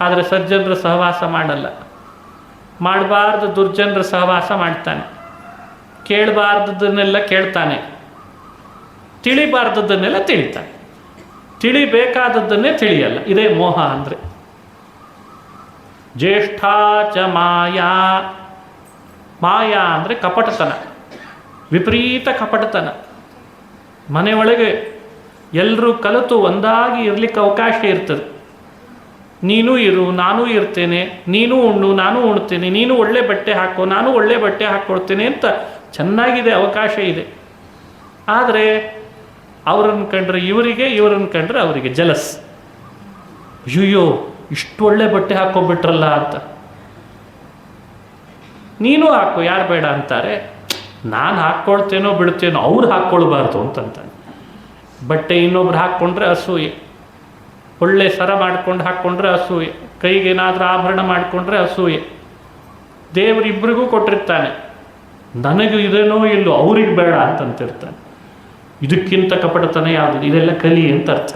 Speaker 1: ಆದರೆ ಸಜ್ಜನರ ಸಹವಾಸ ಮಾಡಲ್ಲ. ಮಾಡಬಾರ್ದು ದುರ್ಜನರ ಸಹವಾಸ ಮಾಡ್ತಾನೆ. ಕೇಳಬಾರ್ದನ್ನೆಲ್ಲ ಕೇಳ್ತಾನೆ, ತಿಳಿಬಾರ್ದನ್ನೆಲ್ಲ ತಿಳಿತಾನೆ, ತಿಳಿಬೇಕಾದದ್ದನ್ನೇ ತಿಳಿಯಲ್ಲ. ಇದೇ ಮೋಹ ಅಂದರೆ. ಜ್ಯೇಷ್ಠಾ ಚ ಮಾಯಾ. ಮಾಯಾ ಅಂದರೆ ಕಪಟತನ, ವಿಪರೀತ ಕಪಟತನ. ಮನೆಯೊಳಗೆ ಎಲ್ಲರೂ ಕಲಿತು ಒಂದಾಗಿ ಇರಲಿಕ್ಕೆ ಅವಕಾಶ ಇರ್ತದೆ. ನೀನು ಇರು, ನಾನು ಇರ್ತೇನೆ, ನೀನು ಉಣ್ಣು, ನಾನು ಉಣ್ತೇನೆ, ನೀನು ಒಳ್ಳೆ ಬಟ್ಟೆ ಹಾಕೋ, ನಾನು ಒಳ್ಳೆ ಬಟ್ಟೆ ಹಾಕ್ಕೊಡ್ತೇನೆ ಅಂತ ಚೆನ್ನಾಗಿದೆ, ಅವಕಾಶ ಇದೆ. ಆದರೆ ಅವರನ್ನು ಕಂಡ್ರೆ ಇವರಿಗೆ, ಇವರನ್ನು ಕಂಡ್ರೆ ಅವರಿಗೆ ಜಲಸ್. ಅಯ್ಯೋ ಇಷ್ಟು ಒಳ್ಳೆ ಬಟ್ಟೆ ಹಾಕ್ಕೊಬಿಟ್ರಲ್ಲ ಅಂತ. ನೀನು ಹಾಕೋ, ಯಾರು ಬೇಡ ಅಂತಾರೆ. ನಾನು ಹಾಕ್ಕೊಳ್ತೇನೋ ಬಿಡ್ತೇನೋ, ಅವ್ರು ಹಾಕ್ಕೊಳ್ಬಾರ್ದು ಅಂತಂತಾನೆ. ಬಟ್ಟೆ ಇನ್ನೊಬ್ರು ಹಾಕ್ಕೊಂಡ್ರೆ ಅಸೂಯೆ, ಒಳ್ಳೆ ಸರ ಮಾಡ್ಕೊಂಡು ಹಾಕ್ಕೊಂಡ್ರೆ ಅಸೂಯೆ, ಕೈಗೇನಾದರೂ ಆಭರಣ ಮಾಡಿಕೊಂಡ್ರೆ ಅಸೂಯೆ. ದೇವರಿಬ್ಬರಿಗೂ ಕೊಟ್ಟಿರ್ತಾನೆ, ನನಗೂ ಇದೇನೋ ಇಲ್ಲೋ, ಅವ್ರಿಗೆ ಬೇಡ ಅಂತಂತಿರ್ತಾನೆ. ಇದಕ್ಕಿಂತ ಕಪಟತನ ಯಾವುದು? ಇದೆಲ್ಲ ಕಲಿ ಅಂತ ಅರ್ಥ.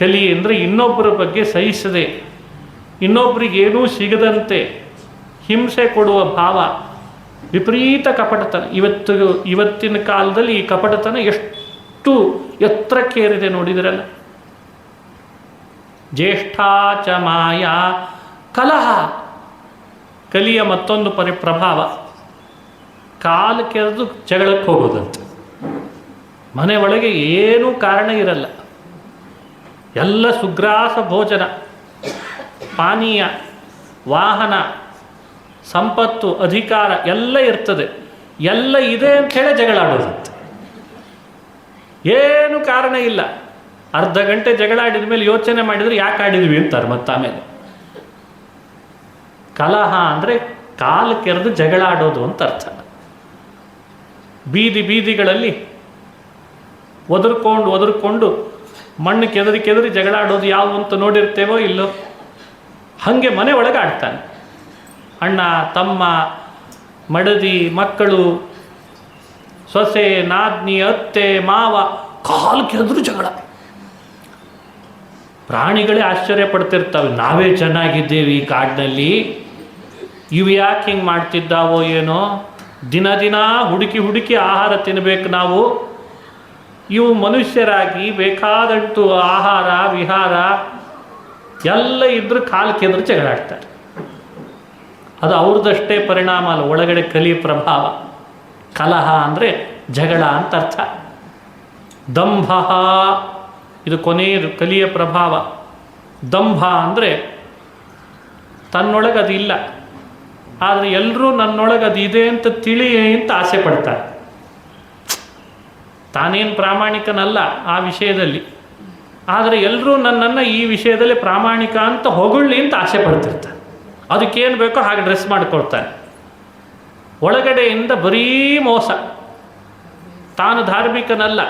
Speaker 1: ಕಲಿ ಅಂದರೆ ಇನ್ನೊಬ್ಬರ ಬಗ್ಗೆ ಸಹಿಸದೆ, ಇನ್ನೊಬ್ಬರಿಗೇನೂ ಸಿಗದಂತೆ ಹಿಂಸೆ ಕೊಡುವ ಭಾವ, ವಿಪರೀತ ಕಪಟತನ. ಇವತ್ತಿನ ಕಾಲದಲ್ಲಿ ಈ ಕಪಟತನ ಎಷ್ಟು ಎತ್ತರಕ್ಕೇರಿದೆ ನೋಡಿದ್ರಲ್ಲ. ಜ್ಯೇಷ್ಠಾ ಚ ಮಾಯಾ. ಕಲಹ, ಕಲಿಯ ಮತ್ತೊಂದು ಪ್ರಭಾವ. ಕಾಲು ಕೆರೆದು ಜಗಳಕ್ಕೆ ಹೋಗೋದಂತೆ. ಮನೆ ಒಳಗೆ ಏನೂ ಕಾರಣ ಇರಲ್ಲ, ಎಲ್ಲ ಸುಗ್ರಾಸ ಭೋಜನ, ಪಾನೀಯ, ವಾಹನ, ಸಂಪತ್ತು, ಅಧಿಕಾರ ಎಲ್ಲ ಇರ್ತದೆ. ಎಲ್ಲ ಇದೆ ಅಂಥೇಳಿ ಜಗಳಾಡೋದಂತೆ. ಏನು ಕಾರಣ ಇಲ್ಲ. ಅರ್ಧ ಗಂಟೆ ಜಗಳ ಆಡಿದ ಮೇಲೆ ಯೋಚನೆ ಮಾಡಿದರೆ ಯಾಕೆ ಆಡಿದ್ವಿ ಅಂತಾರೆ ಮತ್ತೆ ಆಮೇಲೆ. ಕಲಹ ಅಂದರೆ ಕಾಲು ಕೆರೆದು ಜಗಳ ಆಡೋದು ಅಂತ ಅರ್ಥ. ಬೀದಿಗಳಲ್ಲಿ ಒದರ್ಕೊಂಡು ಮಣ್ಣು ಕೆದರಿ ಜಗಳ ಆಡೋದು ಯಾವ ಅಂತ ನೋಡಿರ್ತೇವೋ ಇಲ್ಲೋ, ಹಾಗೆ ಮನೆ ಒಳಗೆ ಆಡ್ತಾನೆ. ಅಣ್ಣ, ತಮ್ಮ, ಮಡದಿ, ಮಕ್ಕಳು, ಸೊಸೆ, ನಾದ್ನಿ, ಅತ್ತೆ, ಮಾವ, ಕಾಲು ಕೆದ್ರು ಜಗಳ. ಪ್ರಾಣಿಗಳೇ ಆಶ್ಚರ್ಯ ಪಡ್ತಿರ್ತವೆ, ನಾವೇ ಚೆನ್ನಾಗಿದ್ದೇವೆ ಈ ಕಾಡಿನಲ್ಲಿ, ಇವು ಯಾಕೆ ಹಿಂಗೆ ಮಾಡ್ತಿದ್ದಾವೋ ಏನೋ, ದಿನ ಹುಡುಕಿ ಆಹಾರ ತಿನ್ನಬೇಕು ನಾವು. ಇವು ಮನುಷ್ಯರಾಗಿ ಬೇಕಾದಷ್ಟು ಆಹಾರ ವಿಹಾರ ಎಲ್ಲ ಇದ್ರೂ ಕಾಲು ಕೆದ್ರು ಜಗಳಾಡ್ತಾರೆ. ಅದು ಅವ್ರದ್ದಷ್ಟೇ ಪರಿಣಾಮ ಅಲ್ಲ, ಒಳಗಡೆ ಕಲಿ ಪ್ರಭಾವ. ಕಲಹ ಅಂದರೆ ಜಗಳ ಅಂತ ಅರ್ಥ. ದಂಭ, ಇದು ಕೊನೆಯದು ಕಲಿಯ ಪ್ರಭಾವ. ದಂಭ ಅಂದರೆ ತನ್ನೊಳಗೆ ಅದು ಇಲ್ಲ, ಆದರೆ ಎಲ್ಲರೂ ನನ್ನೊಳಗೆ ಅದು ಇದೆ ಅಂತ ಅಂತ ಆಸೆ ಪಡ್ತಾರೆ. ತಾನೇನು ಪ್ರಾಮಾಣಿಕನಲ್ಲ ಆ ವಿಷಯದಲ್ಲಿ, ಆದರೆ ಎಲ್ಲರೂ ನನ್ನನ್ನು ಈ ವಿಷಯದಲ್ಲಿ ಪ್ರಾಮಾಣಿಕ ಅಂತ ಹೊಗಳ್ಳಿ ಅಂತ ಆಸೆ ಪಡ್ತಿರ್ತಾರೆ. ಅದಕ್ಕೇನು ಬೇಕೋ ಹಾಗೆ ಡ್ರೆಸ್ ಮಾಡಿಕೊಳ್ತಾನೆ. ಒಳಗಡೆಯಿಂದ ಬರೀ ಮೋಸ. ತಾನು ಧಾರ್ಮಿಕನಲ್ಲ,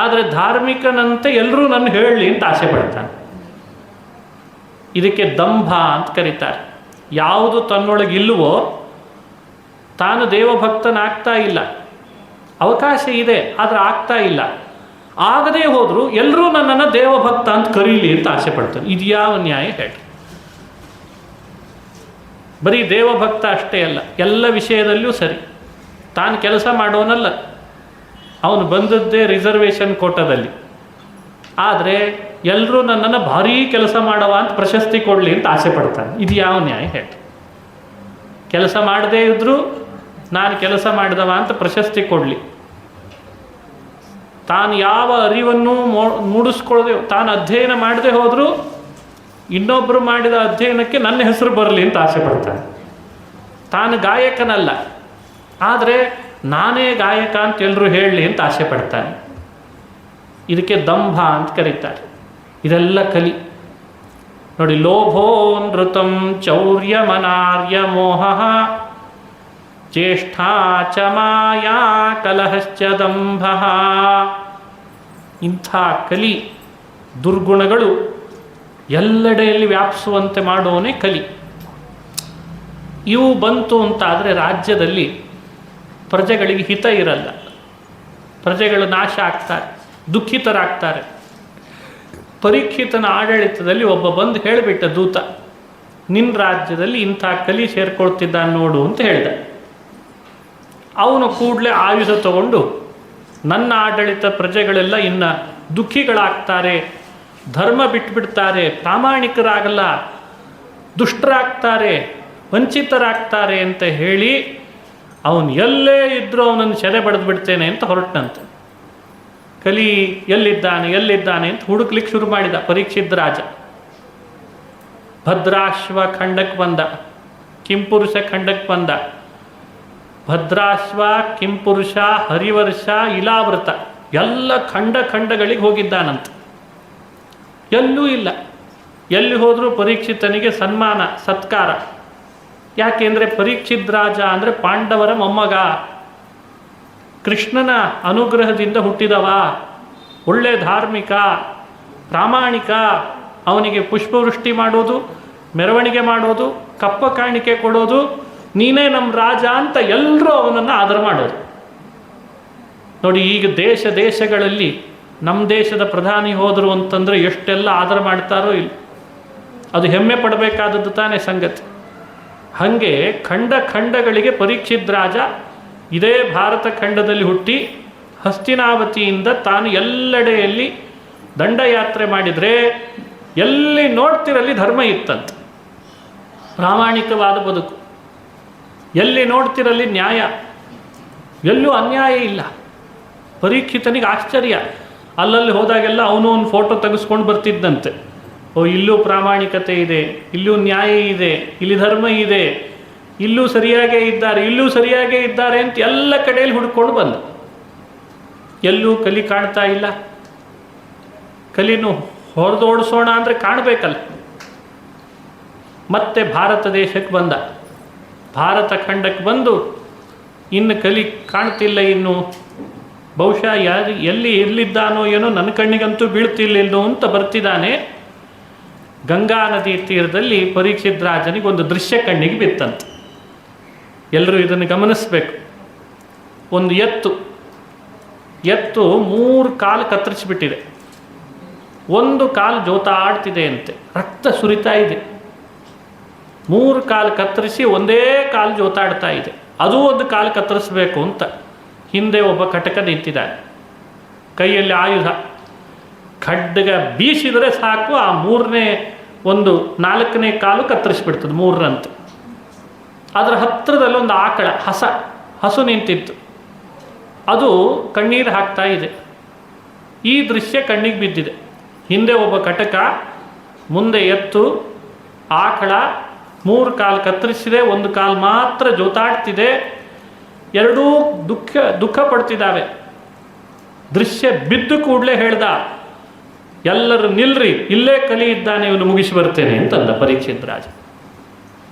Speaker 1: ಆದರೆ ಧಾರ್ಮಿಕನಂತೆ ಎಲ್ಲರೂ ನನ್ನ ಹೇಳಲಿ ಅಂತ ಆಸೆ ಪಡ್ತಾನೆ. ಇದಕ್ಕೆ ದಂಭ ಅಂತ ಕರೀತಾರೆ. ಯಾವುದು ತನ್ನೊಳಗಿಲ್ಲವೋ ತಾನು ದೇವಭಕ್ತನಾಗ್ತಾ ಇಲ್ಲ. ಅವಕಾಶ ಇದೆ, ಆದರೆ ಆಗ್ತಾ ಇಲ್ಲ. ಆಗದೇ ಹೋದರೂ ಎಲ್ಲರೂ ನನ್ನನ್ನು ದೇವಭಕ್ತ ಅಂತ ಕರೀಲಿ ಅಂತ ಆಸೆ ಪಡ್ತಾನೆ. ಇದು ಯಾವ ನ್ಯಾಯ ಹೇಳಿ? ಬರೀ ದೇವಭಕ್ತ ಅಷ್ಟೇ ಅಲ್ಲ, ಎಲ್ಲ ವಿಷಯದಲ್ಲಿಯೂ ಸರಿ. ತಾನು ಕೆಲಸ ಮಾಡೋನಲ್ಲ, ಅವನು ಬಂದದ್ದೇ ರಿಸರ್ವೇಷನ್ ಕೋಟದಲ್ಲಿ. ಆದರೆ ಎಲ್ಲರೂ ನನ್ನನ್ನು ಭಾರೀ ಕೆಲಸ ಮಾಡವ ಅಂತ ಪ್ರಶಸ್ತಿ ಕೊಡಲಿ ಅಂತ ಆಸೆ ಪಡ್ತಾನೆ. ಇದು ಯಾವ ನ್ಯಾಯ ಹೇಳಿ? ಕೆಲಸ ಮಾಡದೇ ಇದ್ದರೂ ನಾನು ಕೆಲಸ ಮಾಡಿದವ ಅಂತ ಪ್ರಶಸ್ತಿ ಕೊಡಲಿ. ತಾನು ಯಾವ ಅರಿವನ್ನು ಮೂಡಿಸ್ಕೊಳ್ಳದೆ, ತಾನು ಅಧ್ಯಯನ ಮಾಡದೆ ಹೋದರೂ ಇನ್ನೊಬ್ಬರು ಮಾಡಿದ ಅಧ್ಯಯನಕ್ಕೆ ನನ್ನ ಹೆಸರು ಬರಲಿ ಅಂತ ಆಸೆ ಪಡ್ತಾನೆ. ತಾನು ಗಾಯಕನಲ್ಲ, ಆದರೆ ನಾನೇ ಗಾಯಕ ಅಂತ ಎಲ್ಲರೂ ಹೇಳಲಿ ಅಂತ ಆಸೆ ಪಡ್ತಾನೆ. ಇದಕ್ಕೆ ದಂಭ ಅಂತ ಕರೀತಾರೆ. ಇದೆಲ್ಲ ಕಲಿ ನೋಡಿ. ಲೋಭೋ ನೃತಂ ಚೌರ್ಯಮನಾರ್ಯ ಮೋಹ ಜ್ಯೇಷ್ಠಾ ಚ ಮಾಯಾ ಕಲಹಶ್ಚ ದಂಭ. ಇಂಥ ಕಲಿ ದುರ್ಗುಣಗಳು ಎಲ್ಲೆಡೆಯಲ್ಲಿ ವ್ಯಾಪಿಸುವಂತೆ ಮಾಡೋನೇ ಕಲಿ. ಇವು ಬಂತು ಅಂತಾದರೆ ರಾಜ್ಯದಲ್ಲಿ ಪ್ರಜೆಗಳಿಗೆ ಹಿತ ಇರಲ್ಲ. ಪ್ರಜೆಗಳು ನಾಶ ಆಗ್ತಾರೆ, ದುಃಖಿತರಾಗ್ತಾರೆ. ಪರೀಕ್ಷಿತನ ಆಡಳಿತದಲ್ಲಿ ಒಬ್ಬ ಬಂದು ಹೇಳಿಬಿಟ್ಟ ದೂತ, ನಿನ್ನ ರಾಜ್ಯದಲ್ಲಿ ಇಂಥ ಕಲಿ ಸೇರ್ಕೊಳ್ತಿದ್ದಾನೆ ನೋಡು ಅಂತ ಹೇಳಿದ. ಅವನು ಕೂಡಲೇ ಆಯುಧ ತಗೊಂಡು ನನ್ನ ಆಡಳಿತ ಪ್ರಜೆಗಳೆಲ್ಲ ಇನ್ನು ದುಃಖಿಗಳಾಗ್ತಾರೆ, ಧರ್ಮ ಬಿಟ್ಬಿಡ್ತಾರೆ, ಪ್ರಾಮಾಣಿಕರಾಗಲ್ಲ, ದುಷ್ಟರಾಗ್ತಾರೆ, ವಂಚಿತರಾಗ್ತಾರೆ ಅಂತ ಹೇಳಿ ಅವನು ಎಲ್ಲೇ ಇದ್ದರೂ ಅವನನ್ನು ಸೆರೆ ಬಡಿದು ಬಿಡ್ತೇನೆ ಅಂತ ಹೊರಟನಂತೆ. ಕಲಿ ಎಲ್ಲಿದ್ದಾನೆ ಅಂತ ಹುಡುಕ್ಲಿಕ್ಕೆ ಶುರು ಮಾಡಿದ ಪರೀಕ್ಷಿತ್ ರಾಜ. ಭದ್ರಾಶ್ವ ಖಂಡಕ್ಕೆ ಬಂದ, ಕಿಂಪುರುಷ ಖಂಡಕ್ಕೆ ಬಂದ. ಭದ್ರಾಶ್ವ, ಕಿಂಪುರುಷ, ಹರಿವರ್ಷ, ಇಲಾವೃತ ಎಲ್ಲ ಖಂಡಗಳಿಗೆ ಹೋಗಿದ್ದಾನಂತ. ಎಲ್ಲೂ ಇಲ್ಲ. ಎಲ್ಲಿ ಹೋದರೂ ಪರೀಕ್ಷಿತನಿಗೆ ಸನ್ಮಾನ ಸತ್ಕಾರ. ಯಾಕೆಂದರೆ ಪರೀಕ್ಷಿತ್ ರಾಜ ಅಂದರೆ ಪಾಂಡವರ ಮೊಮ್ಮಗ, ಕೃಷ್ಣನ ಅನುಗ್ರಹದಿಂದ ಹುಟ್ಟಿದವ, ಒಳ್ಳೆ ಧಾರ್ಮಿಕ, ಪ್ರಾಮಾಣಿಕ. ಅವನಿಗೆ ಪುಷ್ಪವೃಷ್ಟಿ ಮಾಡೋದು, ಮೆರವಣಿಗೆ ಮಾಡೋದು, ಕಪ್ಪ ಕಾಣಿಕೆ ಕೊಡೋದು, ನೀನೇ ನಮ್ಮ ರಾಜ ಅಂತ ಎಲ್ಲರೂ ಅವನನ್ನು ಆದರ ಮಾಡೋದು. ನೋಡಿ, ಈಗ ದೇಶಗಳಲ್ಲಿ ನಮ್ಮ ದೇಶದ ಪ್ರಧಾನಿ ಹೋದರು ಅಂತಂದರೆ ಎಷ್ಟೆಲ್ಲ ಆದರ ಮಾಡ್ತಾರೋ ಇಲ್ಲ. ಅದು ಹೆಮ್ಮೆ ಪಡಬೇಕಾದದ್ದು ತಾನೇ ಸಂಗತಿ. ಹಾಗೆ ಖಂಡಗಳಿಗೆ ಪರೀಕ್ಷಿತ್ ರಾಜ ಇದೇ ಭಾರತ ಖಂಡದಲ್ಲಿ ಹುಟ್ಟಿ ಹಸ್ತಿನಾವತಿಯಿಂದ ತಾನು ಎಲ್ಲೆಡೆಯಲ್ಲಿ ದಂಡಯಾತ್ರೆ ಮಾಡಿದರೆ ಎಲ್ಲಿ ನೋಡ್ತಿರಲ್ಲಿ ಧರ್ಮ ಇತ್ತಂತೆ, ಪ್ರಾಮಾಣಿಕವಾದ ಬದುಕು. ಎಲ್ಲಿ ನೋಡ್ತಿರಲ್ಲಿ ನ್ಯಾಯ, ಎಲ್ಲೂ ಅನ್ಯಾಯ ಇಲ್ಲ. ಪರೀಕ್ಷಿತನಿಗೆ ಆಶ್ಚರ್ಯ. ಅಲ್ಲಲ್ಲಿ ಹೋದಾಗೆಲ್ಲ ಅವನು ಒಂದು ಫೋಟೋ ತೆಗೆಸ್ಕೊಂಡು ಬರ್ತಿದ್ದಂತೆ. ಓ, ಇಲ್ಲೂ ಪ್ರಾಮಾಣಿಕತೆ ಇದೆ, ಇಲ್ಲೂ ನ್ಯಾಯ ಇದೆ, ಇಲ್ಲಿ ಧರ್ಮ ಇದೆ, ಇಲ್ಲೂ ಸರಿಯಾಗೇ ಇದ್ದಾರೆ ಅಂತ ಎಲ್ಲ ಕಡೆಯಲ್ಲಿ ಹುಡ್ಕೊಂಡು ಬಂದ. ಎಲ್ಲೂ ಕಲಿ ಕಾಣ್ತಾ ಇಲ್ಲ. ಕಲಿನೂ ಹೊರದೋಡಿಸೋಣ ಅಂದರೆ ಕಾಣಬೇಕಲ್ಲ. ಮತ್ತೆ ಭಾರತ ದೇಶಕ್ಕೆ ಬಂದ. ಭಾರತ ಖಂಡಕ್ಕೆ ಬಂದು ಇನ್ನು ಕಲಿ ಕಾಣ್ತಿಲ್ಲ, ಇನ್ನು ಬಹುಶಃ ಎಲ್ಲಿದ್ದಾನೋ ಏನೋ, ನನ್ನ ಕಣ್ಣಿಗಂತೂ ಬೀಳ್ತಿಲ್ಲೋ ಅಂತ ಬರ್ತಿದ್ದಾನೆ. ಗಂಗಾ ನದಿ ತೀರದಲ್ಲಿ ಪರೀಕ್ಷಿತ್ ರಾಜನಿಗೆ ಒಂದು ದೃಶ್ಯ ಕಣ್ಣಿಗೆ ಬಿತ್ತಂತೆ. ಎಲ್ಲರೂ ಇದನ್ನು ಗಮನಿಸಬೇಕು. ಒಂದು ಎತ್ತು 3 ಕಾಲು ಕತ್ತರಿಸಿಬಿಟ್ಟಿದೆ. ಒಂದು ಕಾಲು ಜೋತಾಡ್ತಿದೆ ಅಂತೆ, ರಕ್ತ ಸುರಿತಾ ಇದೆ. 3 ಕಾಲು ಕತ್ತರಿಸಿ ಒಂದೇ ಕಾಲು ಜೋತಾಡ್ತಾ ಇದೆ. ಅದು ಒಂದು ಕಾಲು ಕತ್ತರಿಸಬೇಕು ಅಂತ ಹಿಂದೆ ಒಬ್ಬ ಕಟಕ ನಿಂತಿದ್ದಾನೆ, ಕೈಯಲ್ಲಿ ಆಯುಧ. ಖಡ್ಗ ಬೀಸಿದರೆ ಸಾಕು, ಆ 4ನೇ ಕಾಲು ಕತ್ತರಿಸ್ಬಿಡ್ತದೆ 3ರಂತೆ. ಅದರ ಹತ್ತಿರದಲ್ಲಿ ಒಂದು ಆಕಳ ಹಸು ನಿಂತಿತ್ತು. ಅದು ಕಣ್ಣೀರು ಹಾಕ್ತಾ ಇದೆ. ಈ ದೃಶ್ಯ ಕಣ್ಣಿಗೆ ಬಿದ್ದಿದೆ. ಹಿಂದೆ ಒಬ್ಬ ಕಟಕ, ಮುಂದೆ ಎತ್ತು, ಆಕಳ, 3 ಕಾಲು ಕತ್ತರಿಸಿದೆ, ಒಂದು ಕಾಲು ಮಾತ್ರ ಜೋತಾಡ್ತಿದೆ. ಎರಡೂ ದುಃಖ ಪಡ್ತಿದ್ದಾವೆ. ದೃಶ್ಯ ಬಿದ್ದು ಕೂಡಲೇ ಹೇಳ್ದ, ಎಲ್ಲರೂ ನಿಲ್ರಿ, ಇಲ್ಲೇ ಕಲಿ ಇದ್ದಾನೆ, ಇವನು ಮುಗಿಸಿ ಬರ್ತೇನೆ ಅಂತಂದ ಪರೀಕ್ಷಿತ್ ರಾಜ.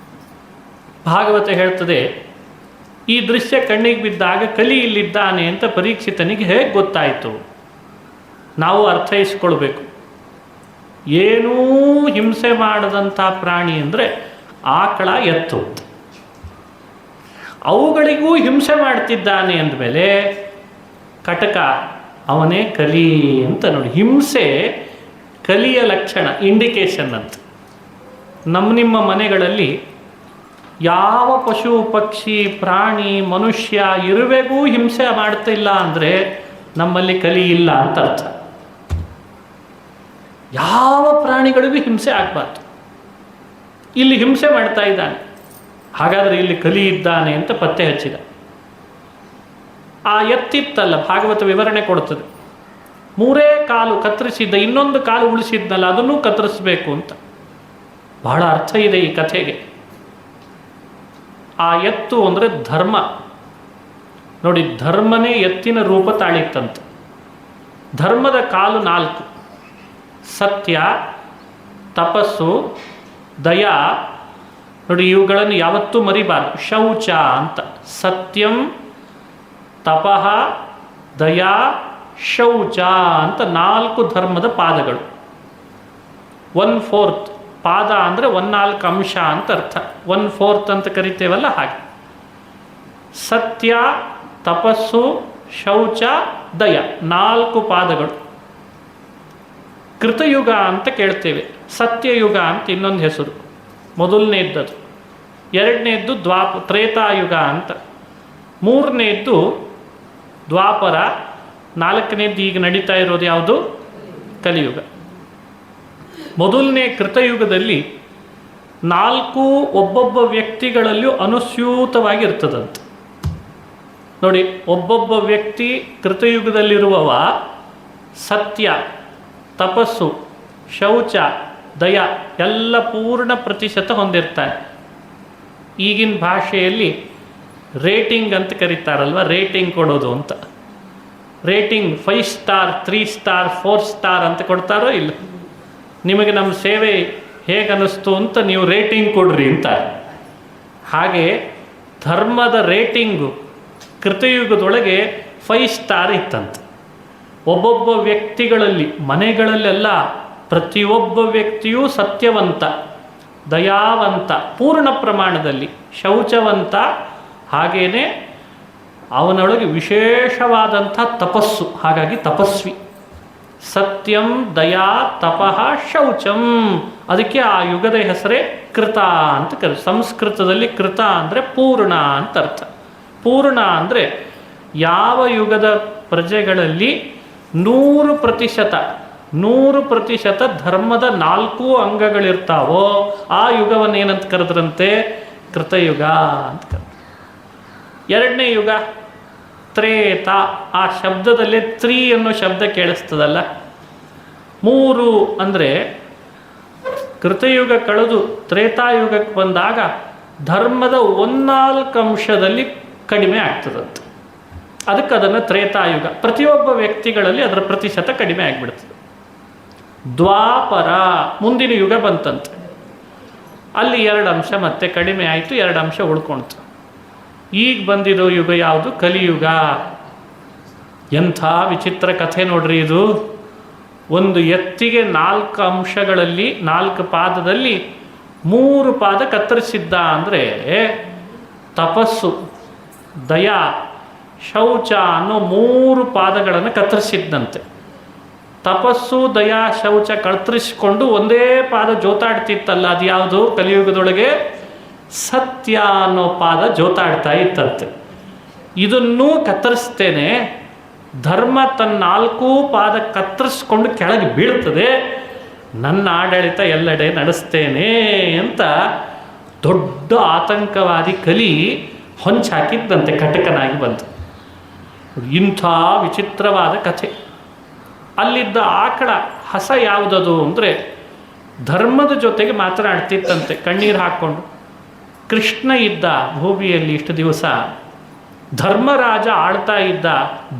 Speaker 1: ಭಾಗವತ ಹೇಳ್ತದೆ, ಈ ದೃಶ್ಯ ಕಣ್ಣಿಗೆ ಬಿದ್ದಾಗ ಕಲಿ ಇಲ್ಲಿದ್ದಾನೆ ಅಂತ ಪರೀಕ್ಷಿತನಿಗೆ ಹೇಗೆ ಗೊತ್ತಾಯಿತು? ನಾವು ಅರ್ಥೈಸ್ಕೊಳ್ಬೇಕು. ಏನೂ ಹಿಂಸೆ ಮಾಡದಂಥ ಪ್ರಾಣಿ ಅಂದರೆ ಆಕಳ, ಎತ್ತು. ಅವುಗಳಿಗೂ ಹಿಂಸೆ ಮಾಡ್ತಿದ್ದಾನೆ ಅಂದಮೇಲೆ ಕಟಕ ಅವನೇ ಕಲಿ ಅಂತ ನೋಡಿ. ಹಿಂಸೆ ಕಲಿಯ ಲಕ್ಷಣ, ಇಂಡಿಕೇಶನ್ ಅಂತ. ನಿಮ್ಮ ಮನೆಗಳಲ್ಲಿ ಯಾವ ಪಶು ಪಕ್ಷಿ ಪ್ರಾಣಿ ಮನುಷ್ಯ ಇರುವೆಗೂ ಹಿಂಸೆ ಮಾಡ್ತಿಲ್ಲ ಅಂದರೆ ನಮ್ಮಲ್ಲಿ ಕಲಿ ಇಲ್ಲ ಅಂತ ಅರ್ಥ. ಯಾವ ಪ್ರಾಣಿಗಳಿಗೂ ಹಿಂಸೆ ಆಗಬಾರ್ದು. ಇಲ್ಲಿ ಹಿಂಸೆ ಮಾಡ್ತಾ ಇದ್ದಾನೆ, ಹಾಗಾದರೆ ಇಲ್ಲಿ ಕಲಿ ಇದ್ದಾನೆ ಅಂತ ಪತ್ತೆ ಹಚ್ಚಿದ. ಆ ಎತ್ತಿತ್ತಲ್ಲ, ಭಾಗವತ ವಿವರಣೆ ಕೊಡ್ತದೆ, 3 ಕಾಲು ಕತ್ತರಿಸಿದ್ದ, ಇನ್ನೊಂದು ಕಾಲು ಉಳಿಸಿದ್ನಲ್ಲ ಅದನ್ನೂ ಕತ್ತರಿಸಬೇಕು ಅಂತ. ಬಹಳ ಅರ್ಥ ಇದೆ ಈ ಕಥೆಗೆ. ಆ ಎತ್ತು ಅಂದರೆ ಧರ್ಮ ನೋಡಿ, ಧರ್ಮನೇ ಎತ್ತಿನ ರೂಪ ತಾಳಿತ್ತಂತೆ. ಧರ್ಮದ ಕಾಲು 4: ಸತ್ಯ, ತಪಸ್ಸು, ದಯಾ. ನೋಡಿ, ಇವುಗಳನ್ನು ಯಾವತ್ತೂ ಮರಿಬಾರ್ದು. ಶೌಚ ಅಂತ. ಸತ್ಯಂ, ತಪಃ, ದಯಾ, ಶೌಚ ಅಂತ 4 ಧರ್ಮದ ಪಾದಗಳು. 1/4 ಪಾದ ಅಂದರೆ 1/4 ಅಂಶ ಅಂತ ಅರ್ಥ. 1/4 ಅಂತ ಕರಿತೇವಲ್ಲ ಹಾಗೆ. ಸತ್ಯ, ತಪಸ್ಸು, ಶೌಚ, ದಯ 4 ಪಾದಗಳು. ಕೃತಯುಗ ಅಂತ ಕೇಳ್ತೇವೆ, ಸತ್ಯಯುಗ ಅಂತ ಇನ್ನೊಂದು ಹೆಸರು, ಮೊದಲನೇದ್ದದು. 2ನೇದ್ದು ತ್ರೇತಾಯುಗ ಅಂತ. 3ನೇದ್ದು ದ್ವಾಪರ. 4ನೇದ್ದು ಈಗ ನಡೀತಾ ಇರೋದು ಯಾವುದು? ಕಲಿಯುಗ. ಮೊದಲನೇ ಕೃತಯುಗದಲ್ಲಿ 4 ಒಬ್ಬೊಬ್ಬ ವ್ಯಕ್ತಿಗಳಲ್ಲಿಯೂ ಅನುಸ್ಯೂತವಾಗಿರ್ತದಂತೆ. ನೋಡಿ, ಒಬ್ಬೊಬ್ಬ ವ್ಯಕ್ತಿ ಕೃತಯುಗದಲ್ಲಿರುವವ ಸತ್ಯ, ತಪಸ್ಸು, ಶೌಚ, ದಯ ಎಲ್ಲ ಪೂರ್ಣ ಪ್ರತಿಶತ ಹೊಂದಿರ್ತಾನೆ. ಈಗಿನ ಭಾಷೆಯಲ್ಲಿ ರೇಟಿಂಗ್ ಅಂತ ಕರೀತಾರಲ್ವ, ರೇಟಿಂಗ್ ಕೊಡೋದು ಅಂತ. ರೇಟಿಂಗ್ 5 ಸ್ಟಾರ್, 3 ಸ್ಟಾರ್, 4 ಸ್ಟಾರ್ ಅಂತ ಕೊಡ್ತಾರೋ ಇಲ್ಲ? ನಿಮಗೆ ನಮ್ಮ ಸೇವೆ ಹೇಗೆ ಅನ್ನಿಸ್ತು ಅಂತ ನೀವು ರೇಟಿಂಗ್ ಕೊಡ್ರಿ ಅಂತ. ಹಾಗೆ ಧರ್ಮದ ರೇಟಿಂಗು ಕೃತಯುಗದೊಳಗೆ 5 ಸ್ಟಾರ್ ಇತ್ತಂತೆ. ಒಬ್ಬೊಬ್ಬ ವ್ಯಕ್ತಿಗಳಲ್ಲಿ, ಮನೆಗಳಲ್ಲೆಲ್ಲ ಪ್ರತಿಯೊಬ್ಬ ವ್ಯಕ್ತಿಯೂ ಸತ್ಯವಂತ, ದಯಾವಂತ ಪೂರ್ಣ ಪ್ರಮಾಣದಲ್ಲಿ, ಶೌಚವಂತ, ಹಾಗೇನೆ ಅವನೊಳಗೆ ವಿಶೇಷವಾದಂಥ ತಪಸ್ಸು, ಹಾಗಾಗಿ ತಪಸ್ವಿ. ಸತ್ಯಂ, ದಯಾ, ತಪಃ, ಶೌಚಂ. ಅದಕ್ಕೆ ಆ ಯುಗದ ಹೆಸರೇ ಕೃತ ಅಂತ ಸಂಸ್ಕೃತದಲ್ಲಿ ಕೃತ ಅಂದರೆ ಪೂರ್ಣ ಅಂತ ಅರ್ಥ. ಪೂರ್ಣ ಅಂದರೆ ಯಾವ ಯುಗದ ಪ್ರಜೆಗಳಲ್ಲಿ 100% ಧರ್ಮದ 4 ಅಂಗಗಳಿರ್ತಾವೋ ಆ ಯುಗವನ್ನೇನಂತ ಕರೆದ್ರಂತೆ? ಕೃತಯುಗ ಅಂತ ಕರೆದ್ರು. 2ನೇ ಯುಗ ತ್ರೇತ. ಆ ಶಬ್ದದಲ್ಲೇ ತ್ರೀ ಅನ್ನೋ ಶಬ್ದ ಕೇಳಿಸ್ತದಲ್ಲ. 3 ಅಂದರೆ ಕೃತಯುಗ ಕಳೆದು ತ್ರೇತಾಯುಗಕ್ಕೆ ಬಂದಾಗ ಧರ್ಮದ 1/4 ಅಂಶದಲ್ಲಿ ಕಡಿಮೆ ಆಗ್ತದಂತೆ. ಅದಕ್ಕೆ ಅದನ್ನು ತ್ರೇತಾಯುಗ. ಪ್ರತಿಯೊಬ್ಬ ವ್ಯಕ್ತಿಗಳಲ್ಲಿ ಅದರ ಪ್ರತಿಶತ ಕಡಿಮೆ ಆಗಿಬಿಡ್ತದೆ. ದ್ವಾಪರ, ಮುಂದಿನ ಯುಗ ಬಂತಂತೆ. ಅಲ್ಲಿ 2 ಅಂಶ ಮತ್ತೆ ಕಡಿಮೆ ಆಯಿತು, 2 ಅಂಶ ಉಳ್ಕೊಳ್ತು. ಈಗ ಬಂದಿರೋ ಯುಗ ಯಾವುದು? ಕಲಿಯುಗ. ಎಂಥ ವಿಚಿತ್ರ ಕಥೆ ನೋಡ್ರಿ ಇದು. ಒಂದು ಎತ್ತಿಗೆ 4 ಅಂಶಗಳಲ್ಲಿ 4 ಪಾದದಲ್ಲಿ 3 ಪಾದ ಕತ್ತರಿಸಿದ್ದ ಅಂದರೆ ತಪಸ್ಸು, ದಯಾ, ಶೌಚ ಅನ್ನೋ 3 ಪಾದಗಳನ್ನು ಕತ್ತರಿಸಿದ್ದಂತೆ. ತಪಸ್ಸು, ದಯಾ, ಶೌಚ ಕತ್ತರಿಸಿಕೊಂಡು ಒಂದೇ ಪಾದ ಜೋತಾಡ್ತಿತ್ತಲ್ಲ, ಅದು ಯಾವುದು? ಕಲಿಯುಗದೊಳಗೆ ಸತ್ಯ ಅನ್ನೋ ಪಾದ ಜೋತಾಡ್ತಾ ಇತ್ತಂತೆ. ಇದನ್ನೂ ಕತ್ತರಿಸ್ತೇನೆ, ಧರ್ಮ ತನ್ನ 4 ಪಾದ ಕತ್ತರಿಸ್ಕೊಂಡು ಕೆಳಗೆ ಬೀಳ್ತದೆ, ನನ್ನ ಆಡಳಿತ ಎಲ್ಲೆಡೆ ನಡೆಸ್ತೇನೆ ಅಂತ ದೊಡ್ಡ ಆತಂಕವಾದಿ ಕಲಿ ಹೊಂಚಾಕಿದ್ದಂತೆ, ಕಟಕನಾಗಿ ಬಂತು. ಇಂಥ ವಿಚಿತ್ರವಾದ ಕಥೆ. ಅಲ್ಲಿದ್ದ ಆಕಳ ಹಸ ಯಾವುದದು ಅಂದರೆ ಧರ್ಮದ ಜೊತೆಗೆ ಮಾತನಾಡ್ತಿತ್ತಂತೆ, ಕಣ್ಣೀರು ಹಾಕ್ಕೊಂಡು. ಕೃಷ್ಣ ಇದ್ದ ಭೂಮಿಯಲ್ಲಿ ಇಷ್ಟು ದಿವಸ, ಧರ್ಮರಾಜ ಆಳ್ತಾ ಇದ್ದ,